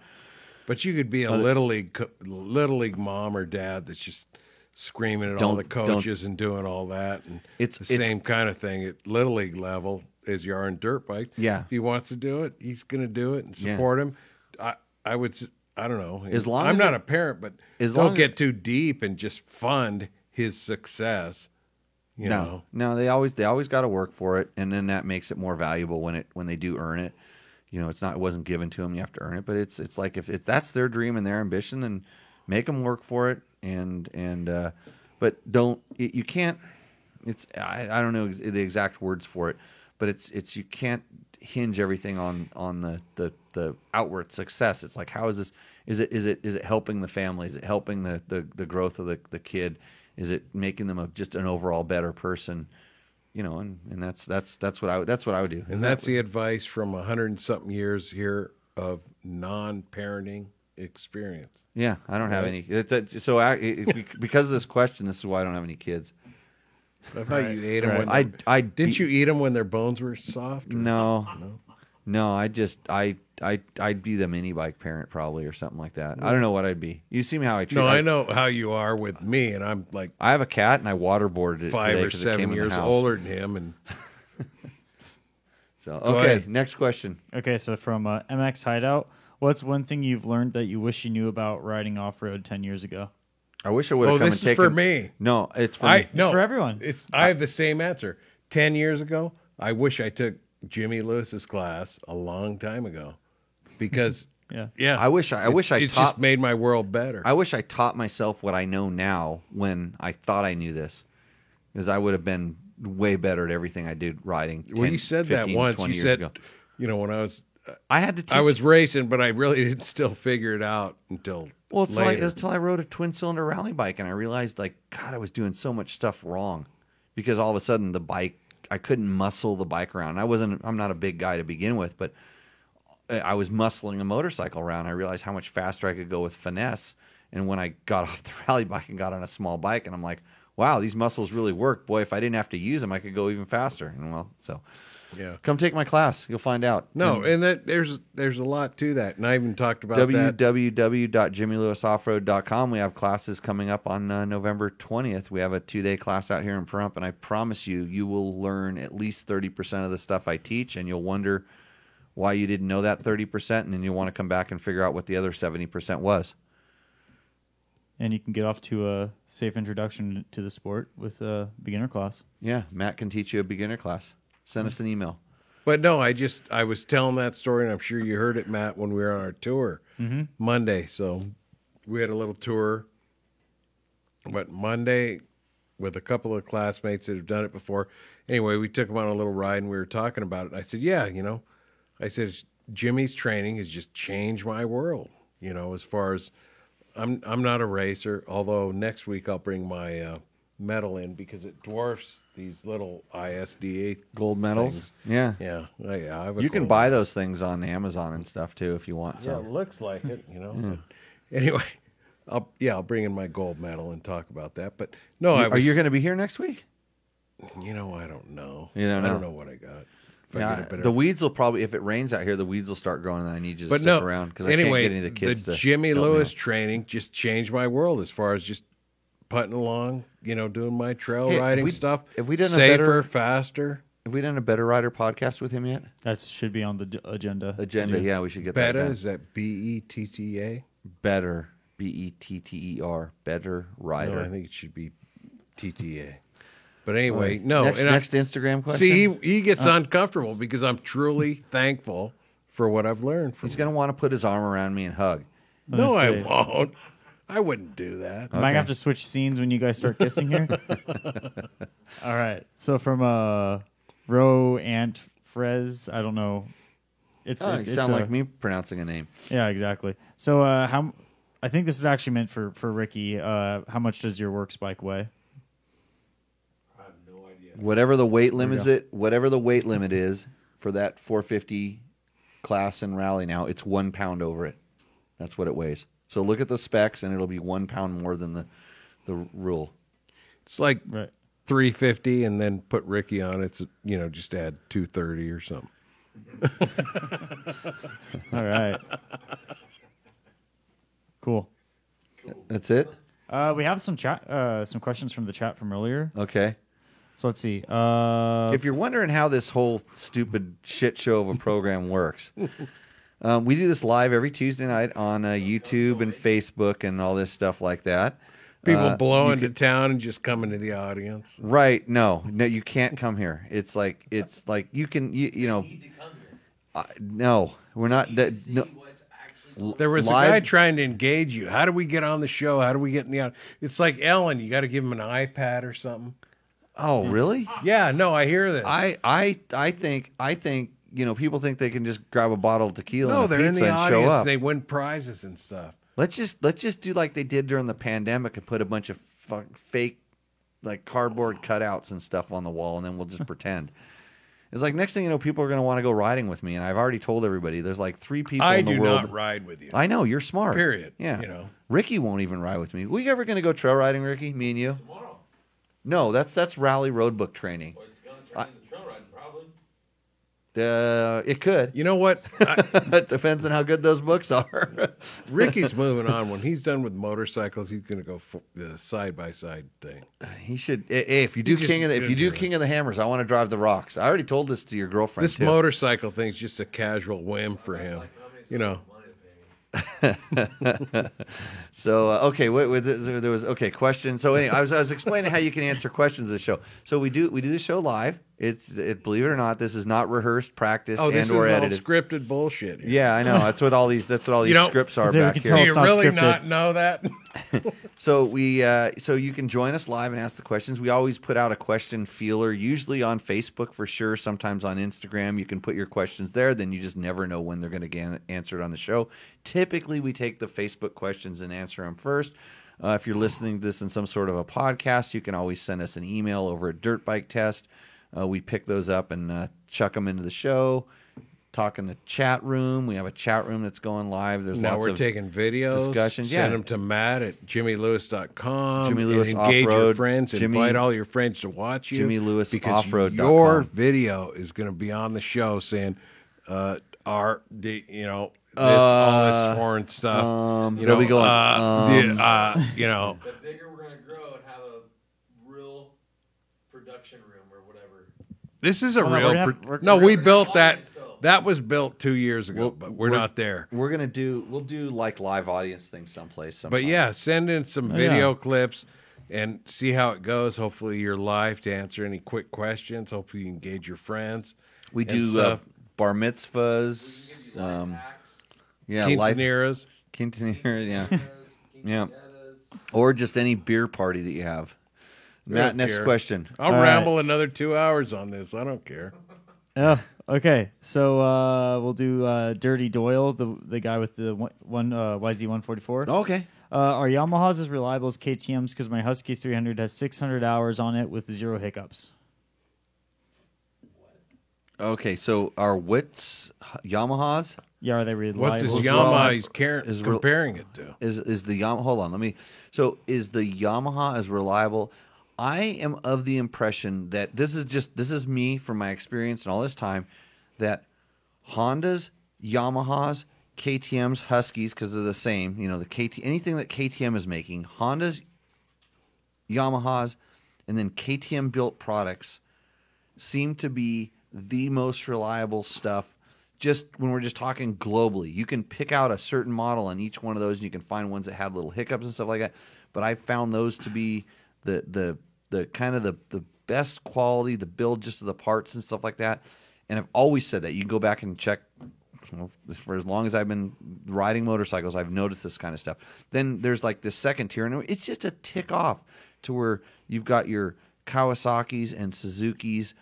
[SPEAKER 5] but you could be a little league mom or dad that's just screaming at all the coaches and doing all that. And it's the same kind of thing at little league level as you are in dirt bike.
[SPEAKER 2] Yeah.
[SPEAKER 5] If he wants to do it, he's going to do it, and support him. I don't know.
[SPEAKER 2] As long
[SPEAKER 5] I'm
[SPEAKER 2] as
[SPEAKER 5] not a parent, but don't get too deep and just fund his success.
[SPEAKER 2] No, they always got to work for it, and then that makes it more valuable when they do earn it. It wasn't given to them. You have to earn it, but it's like if that's their dream and their ambition, then make them work for it. But you can't. I don't know the exact words for it, but it's you can't hinge everything on the outward success. It's like, how is this? Is it helping the family? Is it helping the growth of the kid? Is it making them just an overall better person? and that's what I would do.
[SPEAKER 5] And that's the advice from 100 and something years here of non-parenting experience.
[SPEAKER 2] Yeah, I don't have any. Because of this question, this is why I don't have any kids.
[SPEAKER 5] I thought you ate them.
[SPEAKER 2] Right.
[SPEAKER 5] When didn't you eat them when their bones were soft?
[SPEAKER 2] No. I'd be the mini bike parent probably or something like that. I don't know what I'd be. You see me how I treat.
[SPEAKER 5] No, I know how you are with me, and I'm like
[SPEAKER 2] I have a cat and I waterboarded it
[SPEAKER 5] 5
[SPEAKER 2] today
[SPEAKER 5] or
[SPEAKER 2] 'cause it
[SPEAKER 5] 7
[SPEAKER 2] came in the
[SPEAKER 5] years
[SPEAKER 2] house.
[SPEAKER 5] older than him, and
[SPEAKER 2] So
[SPEAKER 5] Go
[SPEAKER 2] okay,
[SPEAKER 5] ahead.
[SPEAKER 2] next question.
[SPEAKER 4] Okay, so from MX Hideout, what's one thing you've learned that you wish you knew about riding off road 10 years ago?
[SPEAKER 2] I wish I would have come
[SPEAKER 5] this
[SPEAKER 2] and
[SPEAKER 5] is
[SPEAKER 2] taken.
[SPEAKER 5] for me.
[SPEAKER 2] No, it's for
[SPEAKER 5] I
[SPEAKER 2] me.
[SPEAKER 5] no,
[SPEAKER 4] for everyone.
[SPEAKER 5] I have the same answer. 10 years ago, I wish I took Jimmy Lewis's class a long time ago, because
[SPEAKER 4] Yeah.
[SPEAKER 2] I wish I
[SPEAKER 5] it's
[SPEAKER 2] taught
[SPEAKER 5] just made my world better.
[SPEAKER 2] I wish I taught myself what I know now when I thought I knew this, because I would have been way better at everything I did riding. 10,
[SPEAKER 5] Well, you said
[SPEAKER 2] 15,
[SPEAKER 5] that once.
[SPEAKER 2] 20
[SPEAKER 5] You
[SPEAKER 2] years
[SPEAKER 5] said,
[SPEAKER 2] ago.
[SPEAKER 5] when I was
[SPEAKER 2] I had to. Teach,
[SPEAKER 5] I was racing, but I really didn't still figure it out until
[SPEAKER 2] Well, it's like
[SPEAKER 5] later.
[SPEAKER 2] until I rode a twin cylinder rally bike and I realized, like, God, I was doing so much stuff wrong because all of a sudden the bike, I couldn't muscle the bike around. I'm not a big guy to begin with, but I was muscling a motorcycle around. I realized how much faster I could go with finesse. And when I got off the rally bike and got on a small bike, and I'm like, wow, these muscles really work. Boy, if I didn't have to use them, I could go even faster. And well, so
[SPEAKER 5] yeah.
[SPEAKER 2] come take my class. You'll find out.
[SPEAKER 5] No, and that there's a lot to that, and I even talked about that.
[SPEAKER 2] www.jimmylewisoffroad.com. We have classes coming up on November 20th. We have a 2-day class out here in Pahrump, and I promise you will learn at least 30% of the stuff I teach, and you'll wonder why you didn't know that 30%, and then you'll want to come back and figure out what the other 70% was.
[SPEAKER 4] And you can get off to a safe introduction to the sport with a beginner class.
[SPEAKER 2] Yeah, Matt can teach you a beginner class. Send us an email.
[SPEAKER 5] But no, I was telling that story, and I'm sure you heard it, Matt, when we were on our tour Monday. So we had a little tour, but Monday with a couple of classmates that have done it before. Anyway, we took them on a little ride, and we were talking about it. And I said, yeah, I said, Jimmy's training has just changed my world, as far as I'm not a racer, although next week I'll bring my medal in because it dwarfs these little ISDA
[SPEAKER 2] Gold medals?
[SPEAKER 5] things.
[SPEAKER 2] Yeah.
[SPEAKER 5] Yeah. I have a
[SPEAKER 2] You can
[SPEAKER 5] gold
[SPEAKER 2] buy those things on Amazon and stuff, too, if you want
[SPEAKER 5] Yeah,
[SPEAKER 2] some.
[SPEAKER 5] it looks like it, Anyway, I'll bring in my gold medal and talk about that. But no,
[SPEAKER 2] Are you going to be here next week?
[SPEAKER 5] I don't know.
[SPEAKER 2] You don't
[SPEAKER 5] I
[SPEAKER 2] know?
[SPEAKER 5] don't know what I got. If I
[SPEAKER 2] Yeah,
[SPEAKER 5] get a better-
[SPEAKER 2] the weeds will probably, if it rains out here, the weeds will start growing, and I need you to
[SPEAKER 5] But
[SPEAKER 2] stick
[SPEAKER 5] no,
[SPEAKER 2] around because
[SPEAKER 5] anyway,
[SPEAKER 2] I can't get any of the kids to
[SPEAKER 5] Jimmy
[SPEAKER 2] help me
[SPEAKER 5] Lewis
[SPEAKER 2] out.
[SPEAKER 5] training just changed my world as far as just putting along, doing my trail
[SPEAKER 2] Hey, have
[SPEAKER 5] riding
[SPEAKER 2] we-
[SPEAKER 5] stuff.
[SPEAKER 2] have we done a
[SPEAKER 5] safer,
[SPEAKER 2] better-
[SPEAKER 5] faster,
[SPEAKER 2] Have we done a Better Rider podcast with him yet?
[SPEAKER 4] That should be on the agenda.
[SPEAKER 2] Yeah, we should get that
[SPEAKER 5] Betta?
[SPEAKER 2] done.
[SPEAKER 5] Is that BETTA?
[SPEAKER 2] Better, BETTER, Better Rider.
[SPEAKER 5] No, I think it should be TTA. But anyway, no.
[SPEAKER 2] Next Instagram question.
[SPEAKER 5] See, he gets uncomfortable because I'm truly thankful for what I've learned from
[SPEAKER 2] He's going to want to put his arm around me and hug.
[SPEAKER 5] No, I
[SPEAKER 4] say-
[SPEAKER 5] won't. I wouldn't do that.
[SPEAKER 4] Might have to switch scenes when you guys start kissing here. All right. So from Ro Ant Frez, I don't know. It's
[SPEAKER 2] You
[SPEAKER 4] it's
[SPEAKER 2] sound
[SPEAKER 4] a-
[SPEAKER 2] like me pronouncing a name.
[SPEAKER 4] Yeah, exactly. So how? I think this is actually meant for Ricky. How much does your works bike weigh?
[SPEAKER 2] Whatever the weight limit is for that 450 class and rally now, it's 1 pound over it. That's what it weighs. So look at the specs, and it'll be 1 pound more than the rule.
[SPEAKER 5] It's like
[SPEAKER 4] Right.
[SPEAKER 5] 350, and then put Ricky on. It's just add 230 or something.
[SPEAKER 4] All right. Cool.
[SPEAKER 2] That's it?
[SPEAKER 4] We have some chat, some questions from the chat from earlier.
[SPEAKER 2] Okay.
[SPEAKER 4] So let's see.
[SPEAKER 2] If you're wondering how this whole stupid shit show of a program works, we do this live every Tuesday night on YouTube and Facebook and all this stuff like that.
[SPEAKER 5] People blow into town and just come into the audience.
[SPEAKER 2] Right? No, you can't come here. It's like you can no, we're not. No,
[SPEAKER 5] There was
[SPEAKER 2] live-
[SPEAKER 5] a guy trying to engage you. How do we get on the show? How do we get in the audience? It's like Ellen. You got to give him an iPad or something.
[SPEAKER 2] Oh, really?
[SPEAKER 5] Yeah, no, I hear this.
[SPEAKER 2] I think people think they can just grab a bottle of tequila
[SPEAKER 5] no,
[SPEAKER 2] and a
[SPEAKER 5] they're in
[SPEAKER 2] pizza
[SPEAKER 5] the
[SPEAKER 2] and show
[SPEAKER 5] audience.
[SPEAKER 2] up.
[SPEAKER 5] They win prizes and stuff.
[SPEAKER 2] Let's just do like they did during the pandemic and put a bunch of fake like cardboard cutouts and stuff on the wall, and then we'll just pretend. It's like next thing you know, people are going to want to go riding with me, and I've already told everybody there's like 3 people
[SPEAKER 5] I
[SPEAKER 2] in the
[SPEAKER 5] do
[SPEAKER 2] world.
[SPEAKER 5] not ride with you.
[SPEAKER 2] I know you're smart.
[SPEAKER 5] Period.
[SPEAKER 2] Yeah.
[SPEAKER 5] You know.
[SPEAKER 2] Ricky won't even ride with me. We ever going to go trail riding, Ricky? Me and you?
[SPEAKER 3] Tomorrow.
[SPEAKER 2] No, that's rally road book training.
[SPEAKER 3] Well, it's going to turn into trail riding, probably.
[SPEAKER 2] It could.
[SPEAKER 5] You know what?
[SPEAKER 2] It depends on how good those books are.
[SPEAKER 5] Ricky's moving on. When he's done with motorcycles, he's going to go for the side by side thing.
[SPEAKER 2] He should. Hey, if you do
[SPEAKER 5] He just
[SPEAKER 2] King
[SPEAKER 5] did it.
[SPEAKER 2] King of the Hammers, I want to drive the rocks. I already told this to your girlfriend
[SPEAKER 5] This
[SPEAKER 2] too.
[SPEAKER 5] motorcycle thing's just a casual whim for him. You know.
[SPEAKER 2] So okay, there was question. So anyway, I was explaining how you can answer questions of the show. So we do the show live. Believe it or not, this is not rehearsed, practiced,
[SPEAKER 5] Oh, this
[SPEAKER 2] and or
[SPEAKER 5] is all
[SPEAKER 2] edited.
[SPEAKER 5] Scripted bullshit.
[SPEAKER 2] Yeah, I know. That's what all these
[SPEAKER 5] You know,
[SPEAKER 2] scripts are
[SPEAKER 4] Is there-
[SPEAKER 2] back
[SPEAKER 4] we can
[SPEAKER 2] here.
[SPEAKER 4] tell
[SPEAKER 5] Do
[SPEAKER 4] it's
[SPEAKER 5] you
[SPEAKER 4] not
[SPEAKER 5] really
[SPEAKER 4] scripted.
[SPEAKER 5] not know that?
[SPEAKER 2] So you can join us live and ask the questions. We always put out a question feeler, usually on Facebook for sure, sometimes on Instagram. You can put your questions there, then you just never know when they're going to get answered on the show. Typically, we take the Facebook questions and answer them first. If you're listening to this in some sort of a podcast, you can always send us an email over at Dirt Bike Test. We pick those up and chuck them into the show. Talk in the chat room. We have a chat room that's going live. There's
[SPEAKER 5] Now
[SPEAKER 2] lots
[SPEAKER 5] we're
[SPEAKER 2] of
[SPEAKER 5] taking videos.
[SPEAKER 2] discussions.
[SPEAKER 5] Send
[SPEAKER 2] Yeah.
[SPEAKER 5] them to Matt at jimmylewis.com.
[SPEAKER 2] Jimmy Lewis
[SPEAKER 5] and engage your
[SPEAKER 2] Off-Road.
[SPEAKER 5] friends. Invite all your friends to watch you.
[SPEAKER 2] JimmyLewisOffroad.com.
[SPEAKER 5] Because your video is going to be on the show saying, all this foreign stuff.
[SPEAKER 2] they'll be going,
[SPEAKER 3] The bigger we're going to grow and have a real production room or whatever.
[SPEAKER 5] This is a
[SPEAKER 4] Well, no,
[SPEAKER 5] real.
[SPEAKER 4] we're gonna have-
[SPEAKER 5] No,
[SPEAKER 4] we're
[SPEAKER 5] we
[SPEAKER 4] gonna
[SPEAKER 5] built
[SPEAKER 3] have
[SPEAKER 5] that.
[SPEAKER 3] audience, though.
[SPEAKER 5] That was built 2 years ago,
[SPEAKER 2] Well,
[SPEAKER 5] but we're not there.
[SPEAKER 2] We'll do like live audience things someplace.
[SPEAKER 5] But
[SPEAKER 2] sometime.
[SPEAKER 5] yeah, send in some video clips and see how it goes. Hopefully, you're live to answer any quick questions. Hopefully, you engage your friends.
[SPEAKER 2] we
[SPEAKER 5] and
[SPEAKER 2] do
[SPEAKER 5] stuff.
[SPEAKER 2] bar mitzvahs. Yeah, live
[SPEAKER 5] Quinceaneras.
[SPEAKER 2] quinceanera. Yeah, or just any beer party that you have. Matt, next
[SPEAKER 5] care.
[SPEAKER 2] question.
[SPEAKER 5] I'll
[SPEAKER 4] All
[SPEAKER 5] ramble another 2 hours on this. I don't care.
[SPEAKER 4] Oh, okay. So we'll do Dirty Doyle, the guy with the YZ144.
[SPEAKER 2] Okay.
[SPEAKER 4] Are Yamahas as reliable as KTM's? Because my Husky 300 has 600 hours on it with 0 hiccups.
[SPEAKER 2] Okay, so our Wits Yamahas
[SPEAKER 4] Yeah, are they reliable?
[SPEAKER 5] What's his
[SPEAKER 2] What's
[SPEAKER 5] Yamaha
[SPEAKER 2] wrong?
[SPEAKER 5] he's
[SPEAKER 2] Is real-
[SPEAKER 5] comparing it to?
[SPEAKER 2] is the Yamaha. Hold on, let me. So is the Yamaha as reliable? I am of the impression that this is me from my experience and all this time that Hondas, Yamahas, KTM's, Huskies, because they're the same. You know, anything that KTM is making, Hondas, Yamahas, and then KTM built products seem to be the most reliable stuff. Just when we're just talking globally, you can pick out a certain model on each one of those, and you can find ones that had little hiccups and stuff like that. But I found those to be the kind of the best quality, the build just of the parts and stuff like that. And I've always said that. You can go back and check. For as long as I've been riding motorcycles, I've noticed this kind of stuff. Then there's like this second tier, and it's just a tick off to where you've got your Kawasaki's and Suzuki's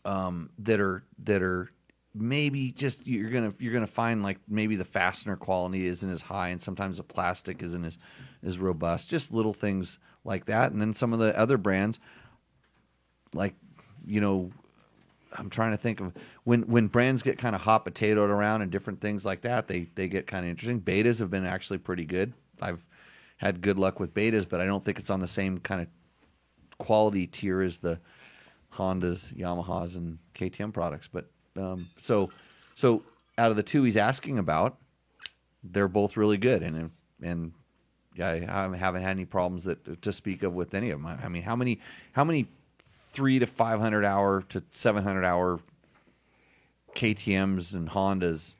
[SPEAKER 2] that are maybe just you're gonna find like maybe the fastener quality isn't as high, and sometimes the plastic isn't as robust. Just little things like that, and then some of the other brands, like I'm trying to think of when brands get kind of hot potatoed around and different things like that, they get kind of interesting. Betas have been actually pretty good. I've had good luck with betas, but I don't think it's on the same kind of quality tier as the Hondas, Yamahas, and KTM products. But so out of the two he's asking about, they're both really good, and yeah, I haven't had any problems to speak of with any of them. I mean, how many 300 to 500 hour to 700 hour KTMs and Hondas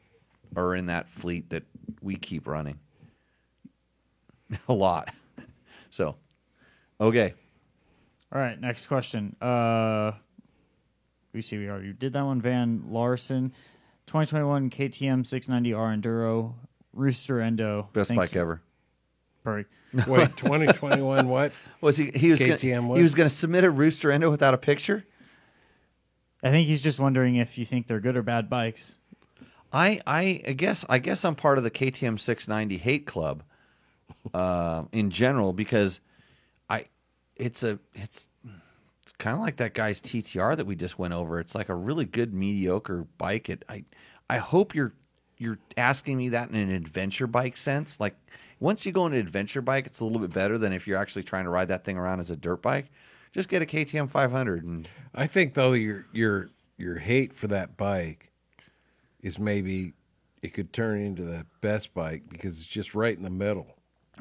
[SPEAKER 2] are in that fleet that we keep running? A lot. So, okay.
[SPEAKER 4] All right, next question. We already did that one. Van Larson, 2021 KTM 690R Enduro, Rooster Endo.
[SPEAKER 2] Best
[SPEAKER 4] Thanks
[SPEAKER 2] bike ever.
[SPEAKER 4] Perfect.
[SPEAKER 5] Wait, 2021 what?
[SPEAKER 2] Was he was
[SPEAKER 5] KTM what?
[SPEAKER 2] he was going to submit a Rooster Endo without a picture?
[SPEAKER 4] I think he's just wondering if you think they're good or bad bikes.
[SPEAKER 2] I guess I'm part of the KTM 690 hate club in general, because it's kind of like that guy's TTR that we just went over. It's like a really good mediocre bike. I hope you're asking me that in an adventure bike sense. Like once you go into an adventure bike, it's a little bit better than if you're actually trying to ride that thing around as a dirt bike. Just get a KTM 500. And
[SPEAKER 5] I think though your hate for that bike is maybe it could turn into the best bike because it's just right in the middle.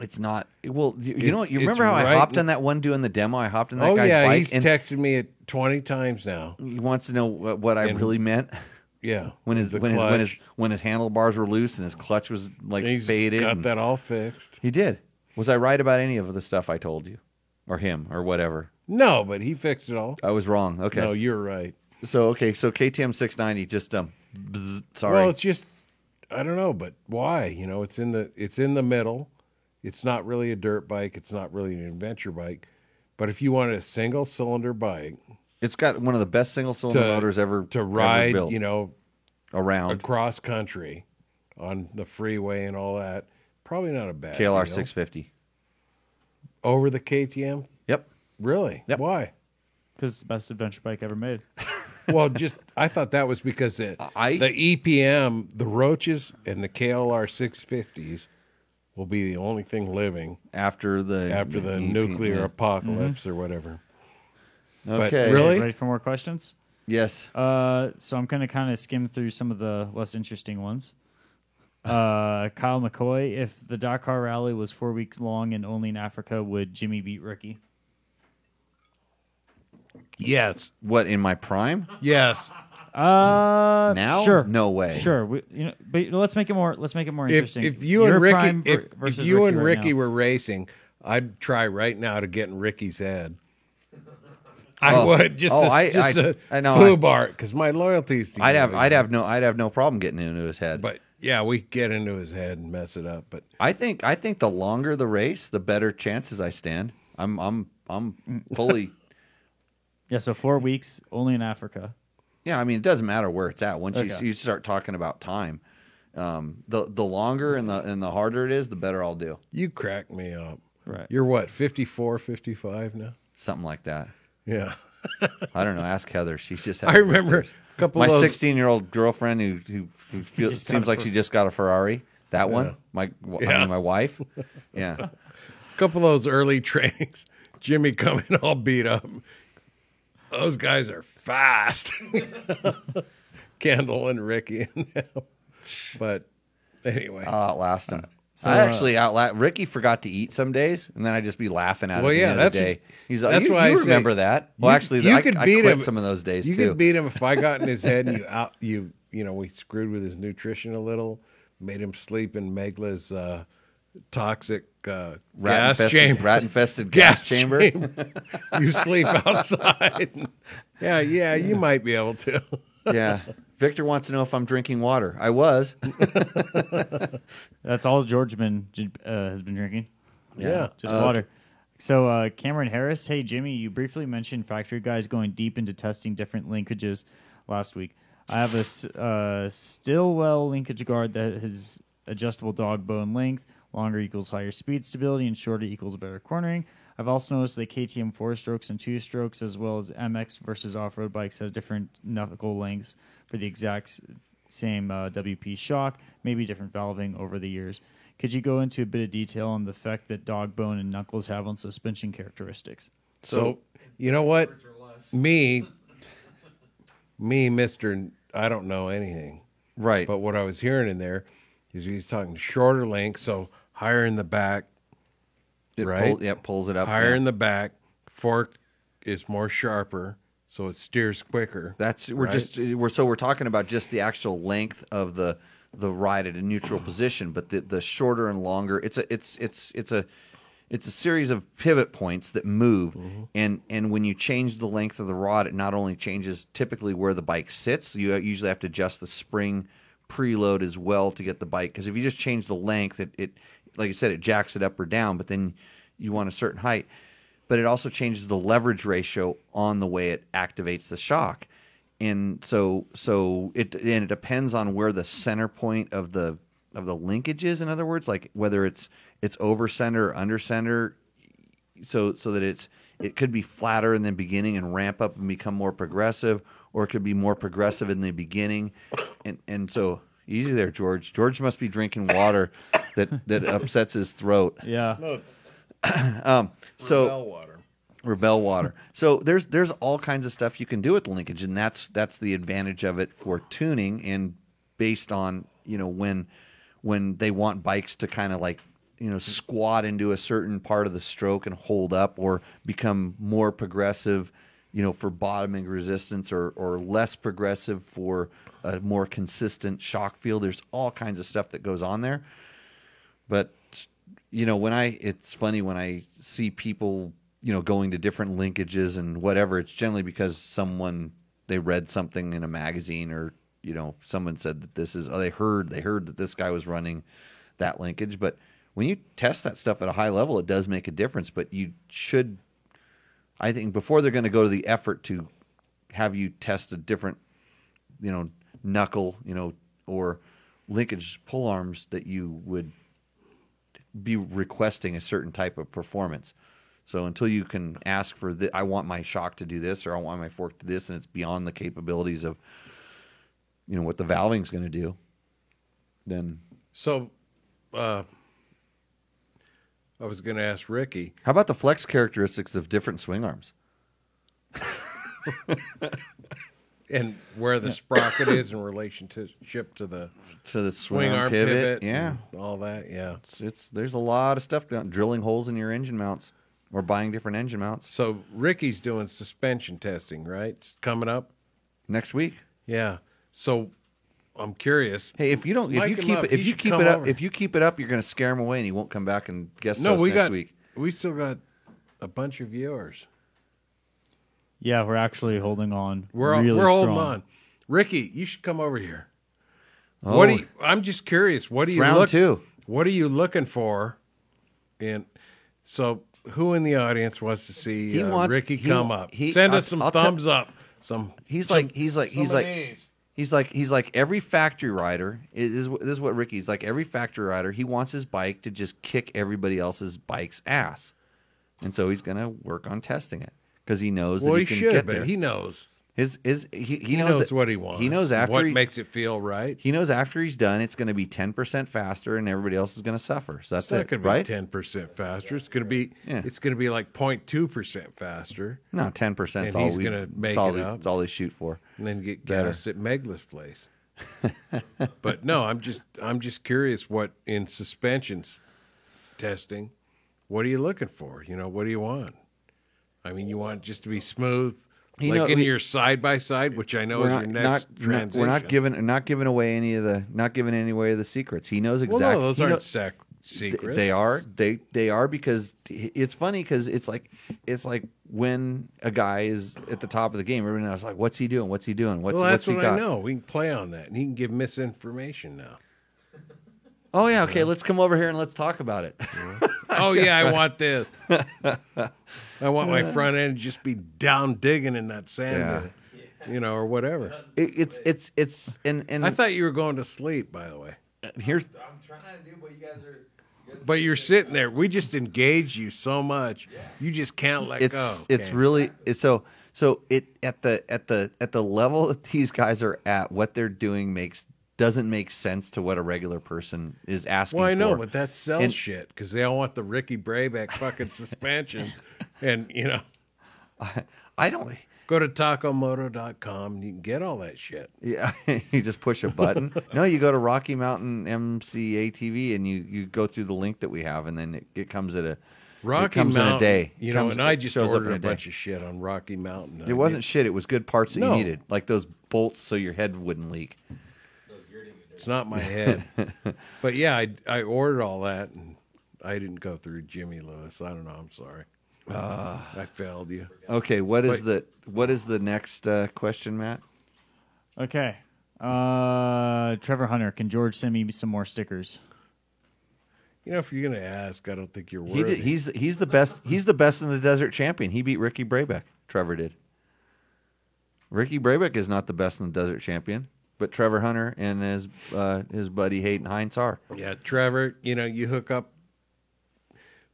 [SPEAKER 2] it's not. Well, you know, you
[SPEAKER 5] it's
[SPEAKER 2] remember how I
[SPEAKER 5] right
[SPEAKER 2] hopped on that one doing the demo? I hopped on that
[SPEAKER 5] Oh
[SPEAKER 2] guy's
[SPEAKER 5] yeah,
[SPEAKER 2] bike.
[SPEAKER 5] he's
[SPEAKER 2] And
[SPEAKER 5] texted me it 20 times now.
[SPEAKER 2] he wants to know what I really meant.
[SPEAKER 5] Yeah,
[SPEAKER 2] When his
[SPEAKER 5] the
[SPEAKER 2] when
[SPEAKER 5] clutch.
[SPEAKER 2] his handlebars were loose and his clutch was like
[SPEAKER 5] He's
[SPEAKER 2] faded.
[SPEAKER 5] got
[SPEAKER 2] and-
[SPEAKER 5] that all fixed.
[SPEAKER 2] He did. Was I right about any of the stuff I told you, or him, or whatever?
[SPEAKER 5] No, but he fixed it all.
[SPEAKER 2] I was wrong. Okay.
[SPEAKER 5] No, you're right.
[SPEAKER 2] So KTM 690 just bzz, sorry.
[SPEAKER 5] Well, it's just I don't know, but why? You know, it's in the middle. It's not really a dirt bike. It's not really an adventure bike. But if you wanted a single cylinder bike
[SPEAKER 2] It's got one of the best single cylinder motors ever
[SPEAKER 5] ride,
[SPEAKER 2] built
[SPEAKER 5] you know,
[SPEAKER 2] around.
[SPEAKER 5] across country on the freeway and all that, probably not a bad
[SPEAKER 2] KLR
[SPEAKER 5] deal.
[SPEAKER 2] 650.
[SPEAKER 5] Over the KTM?
[SPEAKER 2] Yep.
[SPEAKER 5] Really?
[SPEAKER 2] Yep.
[SPEAKER 5] Why?
[SPEAKER 4] Because it's the best adventure bike ever made.
[SPEAKER 5] Well, just I thought that was because the EPM, the Roaches, and the KLR 650s will be the only thing living
[SPEAKER 2] after the
[SPEAKER 5] nuclear
[SPEAKER 2] yeah.
[SPEAKER 5] apocalypse or whatever.
[SPEAKER 2] Okay.
[SPEAKER 5] But really?
[SPEAKER 4] Ready for more questions?
[SPEAKER 2] Yes.
[SPEAKER 4] So I'm going to kind of skim through some of the less interesting ones. Kyle McCoy, if the Dakar Rally was 4 weeks long and only in Africa, would Jimmy beat Ricky?
[SPEAKER 5] Yes.
[SPEAKER 2] What, in my prime?
[SPEAKER 5] Yes.
[SPEAKER 2] Now?
[SPEAKER 4] Sure.
[SPEAKER 2] No way.
[SPEAKER 4] Sure. But let's make it more interesting.
[SPEAKER 5] If you
[SPEAKER 4] Your
[SPEAKER 5] and Ricky,
[SPEAKER 4] prime
[SPEAKER 5] if
[SPEAKER 4] versus
[SPEAKER 5] you and
[SPEAKER 4] right
[SPEAKER 5] Ricky
[SPEAKER 4] now.
[SPEAKER 5] were racing, I'd try right now to get in Ricky's head. I
[SPEAKER 2] Oh.
[SPEAKER 5] would just
[SPEAKER 2] Oh,
[SPEAKER 5] a
[SPEAKER 2] I know,
[SPEAKER 5] flu bar because my loyalties. To
[SPEAKER 2] I'd
[SPEAKER 5] you.
[SPEAKER 2] have no problem getting into his head.
[SPEAKER 5] But yeah, we get into his head and mess it up. But
[SPEAKER 2] I think the longer the race, the better chances I stand. I'm fully.
[SPEAKER 4] Yeah, so 4 weeks only in Africa.
[SPEAKER 2] Yeah, I mean it doesn't matter where it's at. Once
[SPEAKER 4] Okay.
[SPEAKER 2] you start talking about time, the longer and the harder it is, the better I'll do.
[SPEAKER 5] you crack me up.
[SPEAKER 4] Right.
[SPEAKER 5] You're what, 54, 55 now?
[SPEAKER 2] Something like that.
[SPEAKER 5] Yeah.
[SPEAKER 2] I don't know. Ask Heather. She's just.
[SPEAKER 5] I remember a couple
[SPEAKER 2] my
[SPEAKER 5] of those.
[SPEAKER 2] 16-year-old girlfriend who feels
[SPEAKER 4] just
[SPEAKER 2] seems
[SPEAKER 4] got a
[SPEAKER 2] like she just got a Ferrari. That one. I
[SPEAKER 5] Yeah.
[SPEAKER 2] mean, my wife. Yeah.
[SPEAKER 5] A couple of those early trainings, Jimmy coming all beat up. Those guys are fast. Kendall and Ricky and them. But anyway.
[SPEAKER 2] I'll outlast him.
[SPEAKER 4] So,
[SPEAKER 2] I actually outlast. Ricky forgot to eat some days, and then I'd just be laughing at him
[SPEAKER 5] Well,
[SPEAKER 2] at the
[SPEAKER 5] yeah,
[SPEAKER 2] end of the
[SPEAKER 5] that's-
[SPEAKER 2] day. He's like,
[SPEAKER 5] that's
[SPEAKER 2] you,
[SPEAKER 5] why
[SPEAKER 2] you
[SPEAKER 5] I say
[SPEAKER 2] remember that? Well,
[SPEAKER 5] you-
[SPEAKER 2] actually,
[SPEAKER 5] you
[SPEAKER 2] I
[SPEAKER 5] could
[SPEAKER 2] I
[SPEAKER 5] beat
[SPEAKER 2] quit
[SPEAKER 5] him.
[SPEAKER 2] some of those days
[SPEAKER 5] You
[SPEAKER 2] too.
[SPEAKER 5] could beat him if I got in his head and we screwed with his nutrition a little, made him sleep in Megla's toxic gas chamber.
[SPEAKER 2] rat-infested gas chamber.
[SPEAKER 5] You sleep outside. Yeah, you might be able to.
[SPEAKER 2] Yeah. Victor wants to know if I'm drinking water. I was.
[SPEAKER 4] That's all George has been drinking.
[SPEAKER 5] Yeah.
[SPEAKER 4] Just water. So Cameron Harris, hey Jimmy, you briefly mentioned factory guys going deep into testing different linkages last week. I have a Stillwell linkage guard that has adjustable dog bone length, longer equals higher speed stability, and shorter equals better cornering. I've also noticed that KTM 4-strokes and 2-strokes, as well as MX versus off-road bikes, have different knuckle lengths for the exact same WP shock, maybe different valving over the years. Could you go into a bit of detail on the effect that dog bone and knuckles have on suspension characteristics?
[SPEAKER 5] So you know what? Me, Mr. I don't know anything.
[SPEAKER 2] Right.
[SPEAKER 5] But what I was hearing in there is he's talking shorter length, so higher in the back, right?
[SPEAKER 2] Pulls it up.
[SPEAKER 5] higher
[SPEAKER 2] yeah.
[SPEAKER 5] in the back. Fork is more sharper, so it steers quicker.
[SPEAKER 2] We're talking about just the actual length of the ride at a neutral position, but the shorter and longer. It's a series of pivot points that move, and when you change the length of the rod, it not only changes typically where the bike sits. You usually have to adjust the spring preload as well to get the bike, because if you just change the length, it like I said, it jacks it up or down, but then you want a certain height. But it also changes the leverage ratio on the way it activates the shock. And so it depends on where the center point of the linkage is. In other words, like whether it's over center or under center, so that it could be flatter in the beginning and ramp up and become more progressive, or it could be more progressive in the beginning. And so easy there, George. George must be drinking water that upsets his throat.
[SPEAKER 4] Yeah.
[SPEAKER 5] No, it's
[SPEAKER 2] So
[SPEAKER 5] Rebel water.
[SPEAKER 2] Rebel water. So there's all kinds of stuff you can do with the linkage, and that's the advantage of it for tuning, and based on when they want bikes to kind of like squat into a certain part of the stroke and hold up, or become more progressive, for bottoming resistance, or less progressive for a more consistent shock feel. There's all kinds of stuff that goes on there, but it's funny when I see people going to different linkages and whatever, it's generally because they read something in a magazine, or, someone said that this is, they heard that this guy was running that linkage. But when you test that stuff at a high level, it does make a difference. But you should, I think, before they're going to go to the effort to have you test a different, knuckle, or linkage pull arms, that you would be requesting a certain type of performance. So until you can ask for I want my shock to do this, or I want my fork to this, and it's beyond the capabilities of what the valving's going to do, then.
[SPEAKER 5] So, I was going to ask Ricky.
[SPEAKER 2] How about the flex characteristics of different swing arms?
[SPEAKER 5] And where the sprocket is in relationship to the
[SPEAKER 2] swing arm pivot,
[SPEAKER 5] yeah, all that, yeah.
[SPEAKER 2] There's a lot of stuff drilling holes in your engine mounts, or buying different engine mounts.
[SPEAKER 5] So Ricky's doing suspension testing, right? It's coming up
[SPEAKER 2] next week.
[SPEAKER 5] Yeah. So I'm curious.
[SPEAKER 2] Hey, if you keep it up, you're going to scare him away, and he won't come back and guest host next week.
[SPEAKER 5] We still got a bunch of viewers.
[SPEAKER 4] Yeah, we're actually holding on.
[SPEAKER 5] We're holding on. Ricky, you should come over here.
[SPEAKER 2] Oh.
[SPEAKER 5] I'm just curious. What are you looking for? And so, who in the audience wants to see Ricky come up? Send us some thumbs up.
[SPEAKER 2] He's like every factory rider. This is what Ricky's like. Every factory rider, he wants his bike to just kick everybody else's bike's ass, and so he's going to work on testing it, because he knows that he can get there.
[SPEAKER 5] He knows.
[SPEAKER 2] He knows
[SPEAKER 5] what he wants.
[SPEAKER 2] He knows after
[SPEAKER 5] what makes it feel right.
[SPEAKER 2] He knows after he's done, it's going to be 10% faster, and everybody else is going to suffer. So that's
[SPEAKER 5] it's not going
[SPEAKER 2] right?
[SPEAKER 5] to be 10% faster. It's going to be like 0.2% faster.
[SPEAKER 2] No, 10% is
[SPEAKER 5] all he's going to make it up.
[SPEAKER 2] That's all they shoot for.
[SPEAKER 5] And then get gassed at Megla's place. But no, I'm just curious what in suspensions testing, what are you looking for? What do you want? I mean, you want it just to be smooth. Your side by side, which I know is your next transition.
[SPEAKER 2] We're not giving away any of the secrets. He knows exactly.
[SPEAKER 5] Well, no, those aren't secrets.
[SPEAKER 2] They are. They are, because it's funny, because it's like when a guy is at the top of the game, everybody knows, like, what's he doing? What's he doing?
[SPEAKER 5] That's
[SPEAKER 2] what
[SPEAKER 5] I know. We can play on that, and he can give misinformation now.
[SPEAKER 2] Oh yeah, okay. Let's come over here and let's talk about it.
[SPEAKER 5] Oh yeah, I want this. I want my front end to just be down digging in that sand, or whatever.
[SPEAKER 2] It's and
[SPEAKER 5] I thought you were going to sleep. By the way,
[SPEAKER 3] I'm trying to do what you guys are.
[SPEAKER 5] But you're sitting there. We just engaged you so much, you just can't let go.
[SPEAKER 2] It's really so it at the level that these guys are at, what they're doing doesn't make sense to what a regular person is asking for.
[SPEAKER 5] Well, I know, but that's sells shit, because they all want the Ricky Brabeck fucking suspension. And,
[SPEAKER 2] I don't...
[SPEAKER 5] Go to tacomoto.com and you can get all that shit.
[SPEAKER 2] Yeah, you just push a button. No, you go to Rocky Mountain MCATV and you go through the link that we have, and then it comes at a...
[SPEAKER 5] Rocky Mountain,
[SPEAKER 2] in a day.
[SPEAKER 5] And I just ordered a bunch of shit on Rocky Mountain.
[SPEAKER 2] It wasn't shit. It was good parts that you needed, like those bolts so your head wouldn't leak.
[SPEAKER 5] It's not my head. But yeah, I ordered all that, and I didn't go through Jimmy Lewis. I don't know. I'm sorry. I failed you.
[SPEAKER 2] Okay, what is the next question, Matt?
[SPEAKER 4] Okay. Trevor Hunter, can George send me some more stickers?
[SPEAKER 5] If you're going to ask, I don't think you're worthy.
[SPEAKER 2] He's the best. He's the best in the Desert Champion. He beat Ricky Brabeck. Trevor did. Ricky Brabeck is not the best in the Desert Champion, but Trevor Hunter and his buddy Hayden Hines are.
[SPEAKER 5] Yeah, Trevor, you hook up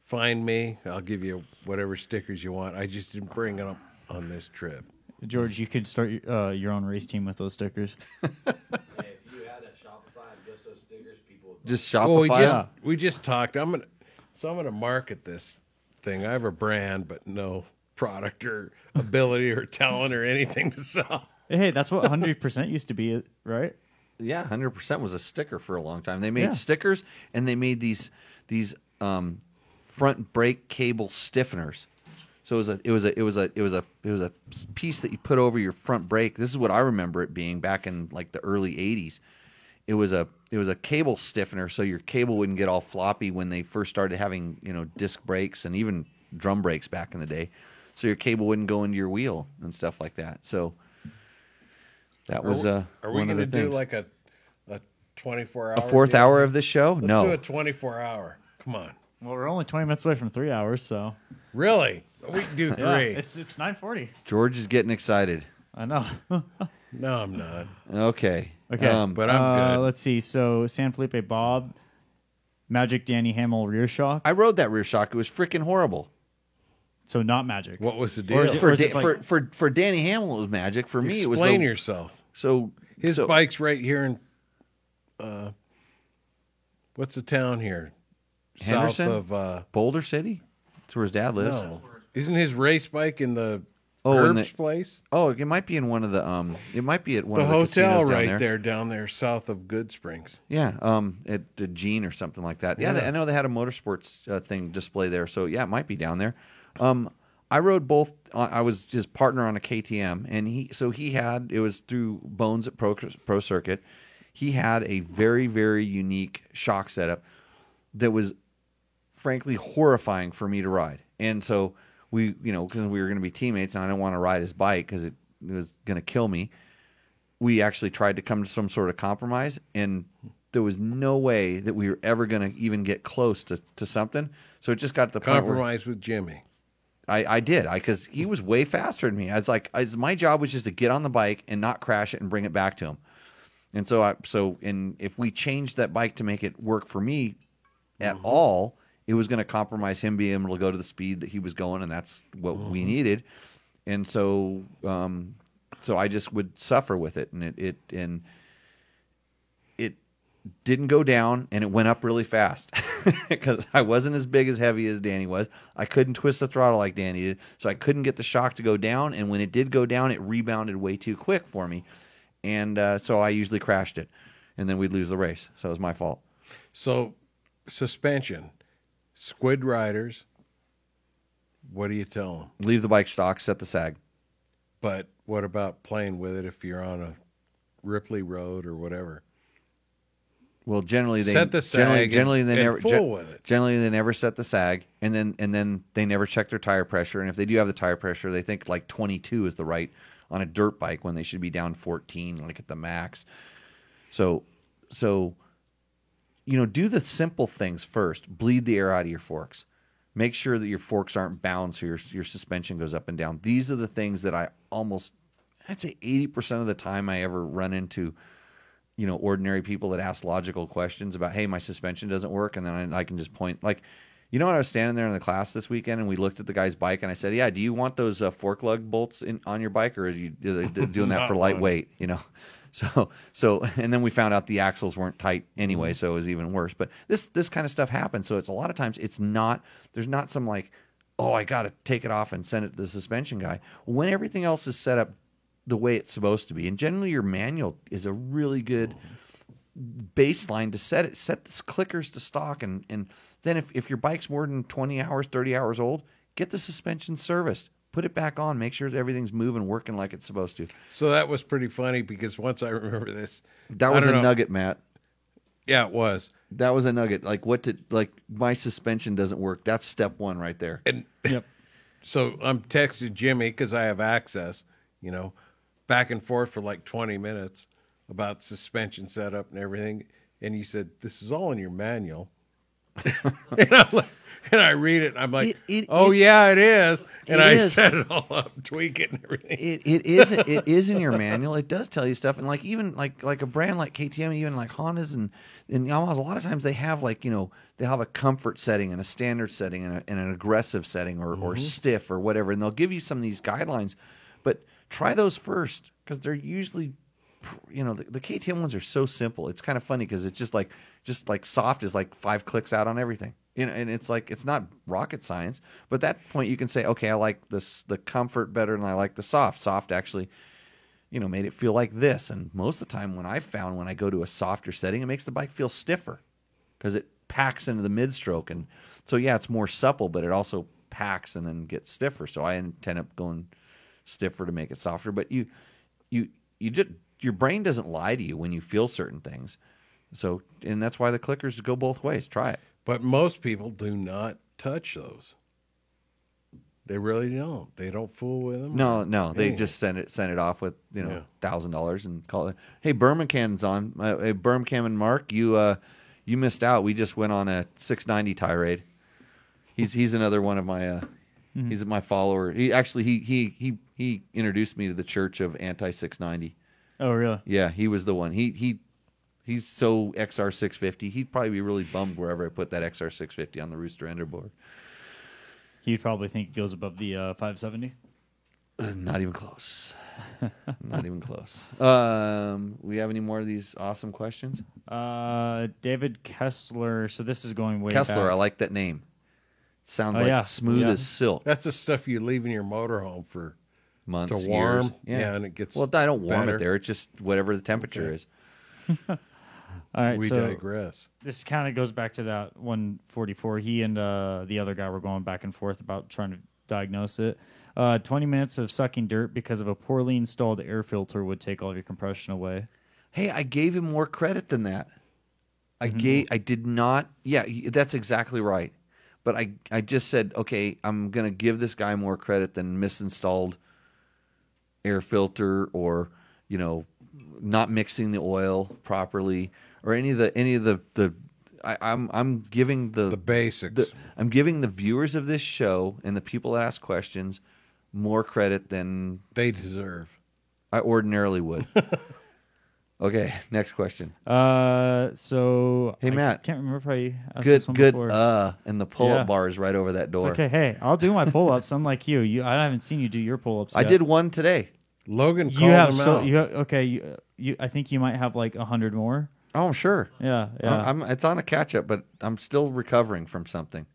[SPEAKER 5] find me. I'll give you whatever stickers you want. I just didn't bring them on this trip.
[SPEAKER 4] George, you could start your own race team with those stickers.
[SPEAKER 3] Hey, if you had a Shopify and just those stickers, people would
[SPEAKER 2] Just
[SPEAKER 5] Well,
[SPEAKER 2] Shopify.
[SPEAKER 5] we just talked. I'm gonna market this thing. I have a brand, but no product or ability or talent or anything to sell.
[SPEAKER 4] Hey, that's what 100% used to be, right?
[SPEAKER 2] Yeah, 100% was a sticker for a long time. They made
[SPEAKER 4] Yeah.
[SPEAKER 2] stickers, and they made these front brake cable stiffeners. So it was a piece that you put over your front brake. This is what I remember it being back in like the early 80s. It was a cable stiffener, so your cable wouldn't get all floppy when they first started having disc brakes and even drum brakes back in the day. So your cable wouldn't go into your wheel and stuff like that. So that was
[SPEAKER 5] Are we
[SPEAKER 2] one of
[SPEAKER 5] going
[SPEAKER 2] the
[SPEAKER 5] to do
[SPEAKER 2] things.
[SPEAKER 5] like a 24-hour?
[SPEAKER 2] A fourth hour of this show?
[SPEAKER 5] Let's
[SPEAKER 2] No.
[SPEAKER 5] do a 24-hour. Come on.
[SPEAKER 4] Well, we're only 20 minutes away from 3 hours, so
[SPEAKER 5] Really? We can do 3.
[SPEAKER 4] yeah, it's 9:40.
[SPEAKER 2] George is getting excited.
[SPEAKER 4] I know.
[SPEAKER 5] No, I'm not.
[SPEAKER 2] Okay.
[SPEAKER 4] Okay,
[SPEAKER 5] but I'm good.
[SPEAKER 4] Let's see. So San Felipe Bob, Magic Danny Hamill rear shock.
[SPEAKER 2] I rode that rear shock. It was freaking horrible.
[SPEAKER 4] So not Magic.
[SPEAKER 5] What was the
[SPEAKER 4] Or
[SPEAKER 5] deal?
[SPEAKER 4] is it-
[SPEAKER 2] For,
[SPEAKER 4] is like-
[SPEAKER 2] for Danny Hamill, it was magic. For me, it was
[SPEAKER 5] Explain
[SPEAKER 2] the-
[SPEAKER 5] yourself.
[SPEAKER 2] So
[SPEAKER 5] His
[SPEAKER 2] so,
[SPEAKER 5] bike's right here in what's the town here?
[SPEAKER 2] Henderson?
[SPEAKER 5] South of
[SPEAKER 2] Boulder City. That's where his dad lives.
[SPEAKER 5] no. Isn't his race bike in the
[SPEAKER 2] Oh, in
[SPEAKER 5] Herb's
[SPEAKER 2] the-
[SPEAKER 5] place?
[SPEAKER 2] Oh, it might be in one of the It might be at one
[SPEAKER 5] The
[SPEAKER 2] of the
[SPEAKER 5] hotel
[SPEAKER 2] casinos
[SPEAKER 5] right
[SPEAKER 2] there.
[SPEAKER 5] down there south of Good Springs.
[SPEAKER 2] Yeah. At the Gene or something like that. Yeah.
[SPEAKER 5] Yeah.
[SPEAKER 2] I know they had a motorsports thing display there. So yeah, it might be down there. I rode both. I was his partner on a KTM, and he had it was through Bones at Pro Circuit. He had a very, very unique shock setup that was frankly horrifying for me to ride. And so we, because we were going to be teammates and I didn't want to ride his bike because it was going to kill me, we actually tried to come to some sort of compromise, and there was no way that we were ever going to even get close to something. So it just got to the point where
[SPEAKER 5] Compromise with Jimmy.
[SPEAKER 2] I did, because he was way faster than me. I was like, my job was just to get on the bike and not crash it and bring it back to him. And so if we changed that bike to make it work for me at all, it was going to compromise him being able to go to the speed that he was going, and that's what we needed. And so I just would suffer with it, and it didn't go down, and it went up really fast because I wasn't as big as heavy as Danny was. I couldn't twist the throttle like Danny did, so I couldn't get the shock to go down. And when it did go down, it rebounded way too quick for me, and so I usually crashed it, and then we'd lose the race. So it was my fault.
[SPEAKER 5] So suspension, squid riders. What do you tell them?
[SPEAKER 2] Leave the bike stock, set the sag.
[SPEAKER 5] But what about playing with it if you're on a Ripley road or whatever?
[SPEAKER 2] Well, generally they
[SPEAKER 5] Set the sag
[SPEAKER 2] generally they
[SPEAKER 5] and
[SPEAKER 2] never
[SPEAKER 5] fool with it.
[SPEAKER 2] Generally they never set the sag, and then they never check their tire pressure. And if they do have the tire pressure, they think like 22 is the right on a dirt bike when they should be down 14, like at the max. So do the simple things first. Bleed the air out of your forks. Make sure that your forks aren't bound so your suspension goes up and down. These are the things that I'd say 80% of the time I ever run into, ordinary people that ask logical questions about, hey, my suspension doesn't work. And then I can just point, like, when I was standing there in the class this weekend and we looked at the guy's bike and I said, yeah, do you want those fork lug bolts on your bike, or are you doing that for lightweight, So, and then we found out the axles weren't tight anyway, so it was even worse. But this kind of stuff happens. So it's a lot of times there's not some like, oh, I got to take it off and send it to the suspension guy. When everything else is set up the way it's supposed to be, and generally your manual is a really good baseline to set the clickers to stock, and then if your bike's more than 20 hours, 30 hours old, get the suspension serviced. Put it back on. Make sure that everything's moving, working like it's supposed to.
[SPEAKER 5] So that was pretty funny because once I remember this,
[SPEAKER 2] That was a nugget, Matt.
[SPEAKER 5] Yeah, it was.
[SPEAKER 2] That was a nugget. Like my suspension doesn't work. That's step one right there.
[SPEAKER 5] And
[SPEAKER 4] Yep.
[SPEAKER 5] so I'm texting Jimmy because I have access, back and forth for like 20 minutes about suspension setup and everything. And he said, "This is all in your manual." And I'm like, and I read it, and I'm like,
[SPEAKER 2] It
[SPEAKER 5] yeah, it is. And
[SPEAKER 2] it
[SPEAKER 5] I
[SPEAKER 2] is.
[SPEAKER 5] set it all up, tweak it and everything.
[SPEAKER 2] It is in your manual. It does tell you stuff, and like even like a brand like KTM, even like Hondas and Yamahas, a lot of times they have like they have a comfort setting and a standard setting and an aggressive setting or stiff or whatever, and they'll give you some of these guidelines, but try those first because they're usually. The KTM ones are so simple. It's kind of funny because it's just like soft is like 5 clicks out on everything. And it's like it's not rocket science. But at that point, you can say, okay, I like the comfort better than I like the soft. Soft actually, made it feel like this. And most of the time, when I go to a softer setting, it makes the bike feel stiffer because it packs into the mid stroke. And so yeah, it's more supple, but it also packs and then gets stiffer. So I end up going stiffer to make it softer. But you just your brain doesn't lie to you when you feel certain things. So, and that's why the clickers go both ways. Try it.
[SPEAKER 5] But most people do not touch those. They really don't. They don't fool with them.
[SPEAKER 2] No. They just send it off with $1,000 and call it. Hey, Birmingham's on. Hey, Birmingham and Mark, you missed out. We just went on a 690 tirade. He's another one of my. He's my follower. He actually he introduced me to the Church of Anti 690.
[SPEAKER 4] Oh, really?
[SPEAKER 2] Yeah, he was the one. He's so XR 650. He'd probably be really bummed wherever I put that XR 650 on the Rooster Ender board.
[SPEAKER 4] He'd probably think it goes above the 570.
[SPEAKER 2] Not even close. Not even close. We have any more of these awesome questions?
[SPEAKER 4] David Kessler. So this is going way
[SPEAKER 2] Kessler,
[SPEAKER 4] back.
[SPEAKER 2] I like that name. Sounds
[SPEAKER 4] Oh,
[SPEAKER 2] smooth as silk.
[SPEAKER 5] That's the stuff you leave in your motorhome for
[SPEAKER 2] Months,
[SPEAKER 5] to warm.
[SPEAKER 2] years.
[SPEAKER 5] Yeah, and it gets
[SPEAKER 2] Well, I don't warm
[SPEAKER 5] better.
[SPEAKER 2] it there. It's just whatever the temperature is.
[SPEAKER 4] All right,
[SPEAKER 5] We
[SPEAKER 4] so
[SPEAKER 5] digress.
[SPEAKER 4] this kind of goes back to that 144. He and the other guy were going back and forth about trying to diagnose it. 20 minutes of sucking dirt because of a poorly installed air filter would take all of your compression away.
[SPEAKER 2] Hey, I gave him more credit than that. I did not. Yeah, that's exactly right. But I just said, okay, I'm going to give this guy more credit than misinstalled air filter or, not mixing the oil properly or any of the I'm giving the
[SPEAKER 5] basics.
[SPEAKER 2] I'm giving the viewers of this show and the people that ask questions more credit than
[SPEAKER 5] they deserve.
[SPEAKER 2] I ordinarily would. Okay, next question.
[SPEAKER 4] So
[SPEAKER 2] hey, Matt,
[SPEAKER 4] I can't remember if I asked this one
[SPEAKER 2] good.
[SPEAKER 4] before.
[SPEAKER 2] And the pull-up bar is right over that
[SPEAKER 4] It's
[SPEAKER 2] door.
[SPEAKER 4] okay. Hey, I'll do my pull-ups. I'm like you. I haven't seen you do your pull-ups.
[SPEAKER 2] I
[SPEAKER 4] yet.
[SPEAKER 2] did one today.
[SPEAKER 5] Logan called
[SPEAKER 4] You have
[SPEAKER 5] him
[SPEAKER 4] so
[SPEAKER 5] out.
[SPEAKER 4] you. I think you might have like 100 more.
[SPEAKER 2] Oh, sure.
[SPEAKER 4] Yeah.
[SPEAKER 2] It's on a catch-up, but I'm still recovering from something.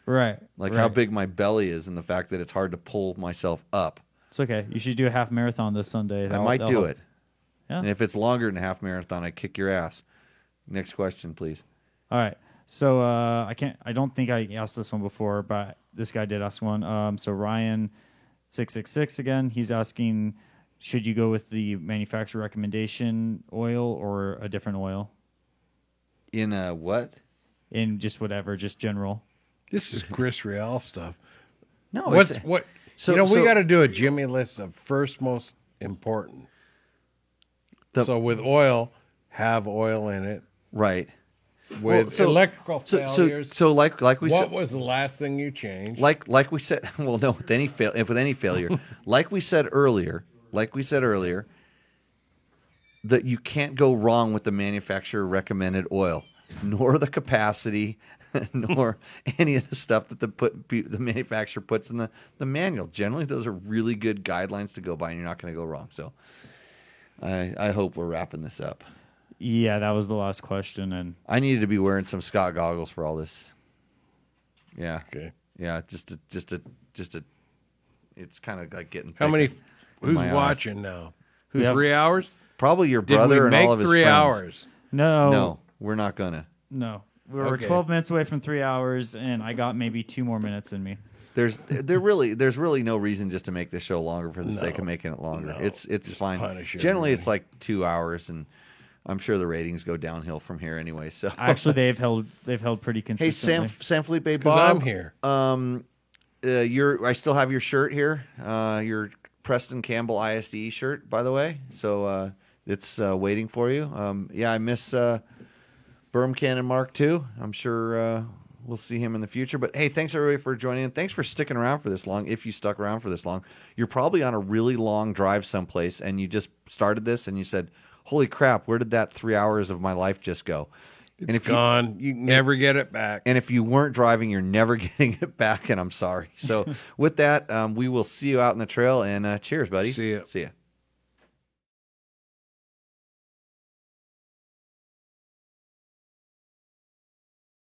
[SPEAKER 4] Right.
[SPEAKER 2] Like how big my belly is and the fact that it's hard to pull myself up.
[SPEAKER 4] It's okay. You should do a half marathon this Sunday.
[SPEAKER 2] I might do it.
[SPEAKER 4] Yeah.
[SPEAKER 2] And if it's longer than a half marathon, I kick your ass. Next question, please.
[SPEAKER 4] All right. So I don't think I asked this one before, but this guy did ask one. So Ryan 666 again. He's asking, should you go with the manufacturer recommendation oil or a different oil?
[SPEAKER 2] In a what?
[SPEAKER 4] In just whatever, just general.
[SPEAKER 5] This is Chris Real stuff.
[SPEAKER 2] No,
[SPEAKER 5] what?
[SPEAKER 2] So,
[SPEAKER 5] we got to do a Jimmy list of first most important. So with oil, have oil in it.
[SPEAKER 2] Right.
[SPEAKER 5] With electrical failures.
[SPEAKER 2] So like we said,
[SPEAKER 5] what was the last thing you changed?
[SPEAKER 2] Like we said, well, no, with any failure, like we said earlier, that you can't go wrong with the manufacturer recommended oil, nor the capacity, nor any of the stuff that the manufacturer puts in the manual. Generally, those are really good guidelines to go by, and you're not going to go wrong. So, I hope we're wrapping this up.
[SPEAKER 4] Yeah, that was the last question, and
[SPEAKER 2] I needed to be wearing some Scott goggles for all this. Yeah.
[SPEAKER 5] Okay.
[SPEAKER 2] Yeah, just a. It's kind of like getting.
[SPEAKER 5] How many? Who's
[SPEAKER 2] my eyes.
[SPEAKER 5] watching now?
[SPEAKER 4] We have-
[SPEAKER 5] 3 hours?
[SPEAKER 2] Probably your
[SPEAKER 5] Did
[SPEAKER 2] brother
[SPEAKER 5] we
[SPEAKER 2] and
[SPEAKER 5] make
[SPEAKER 2] all of his
[SPEAKER 5] 3
[SPEAKER 2] friends.
[SPEAKER 5] hours?
[SPEAKER 4] no,
[SPEAKER 2] we're not gonna.
[SPEAKER 4] no. We're
[SPEAKER 5] Okay.
[SPEAKER 4] 12 minutes away from 3 hours, and I got maybe 2 more minutes in me.
[SPEAKER 2] There's really no reason just to make this show longer for the sake of making it longer.
[SPEAKER 5] No.
[SPEAKER 2] It's
[SPEAKER 5] Just
[SPEAKER 2] fine.
[SPEAKER 5] punish
[SPEAKER 2] Generally,
[SPEAKER 5] everybody.
[SPEAKER 2] it's like 2 hours, and I'm sure the ratings go downhill from here anyway. So
[SPEAKER 4] Actually, they've held pretty
[SPEAKER 2] hey,
[SPEAKER 4] consistently.
[SPEAKER 2] San Felipe
[SPEAKER 5] Because
[SPEAKER 2] Bob,
[SPEAKER 5] I'm here.
[SPEAKER 2] I still have your shirt here, your Preston Campbell ISDE shirt, by the way. So it's waiting for you. I miss Birmingham and Mark too. I'm sure we'll see him in the future. But hey, thanks everybody for joining in. Thanks for sticking around for this long. If you stuck around for this long, you're probably on a really long drive someplace, and you just started this, and you said, "Holy crap, where did that 3 hours of my life just go?"
[SPEAKER 5] It's gone. You never get it back.
[SPEAKER 2] And if you weren't driving, you're never getting it back, and I'm sorry. So with that, we will see you out in the trail, and cheers, buddy.
[SPEAKER 5] See ya.
[SPEAKER 2] See ya.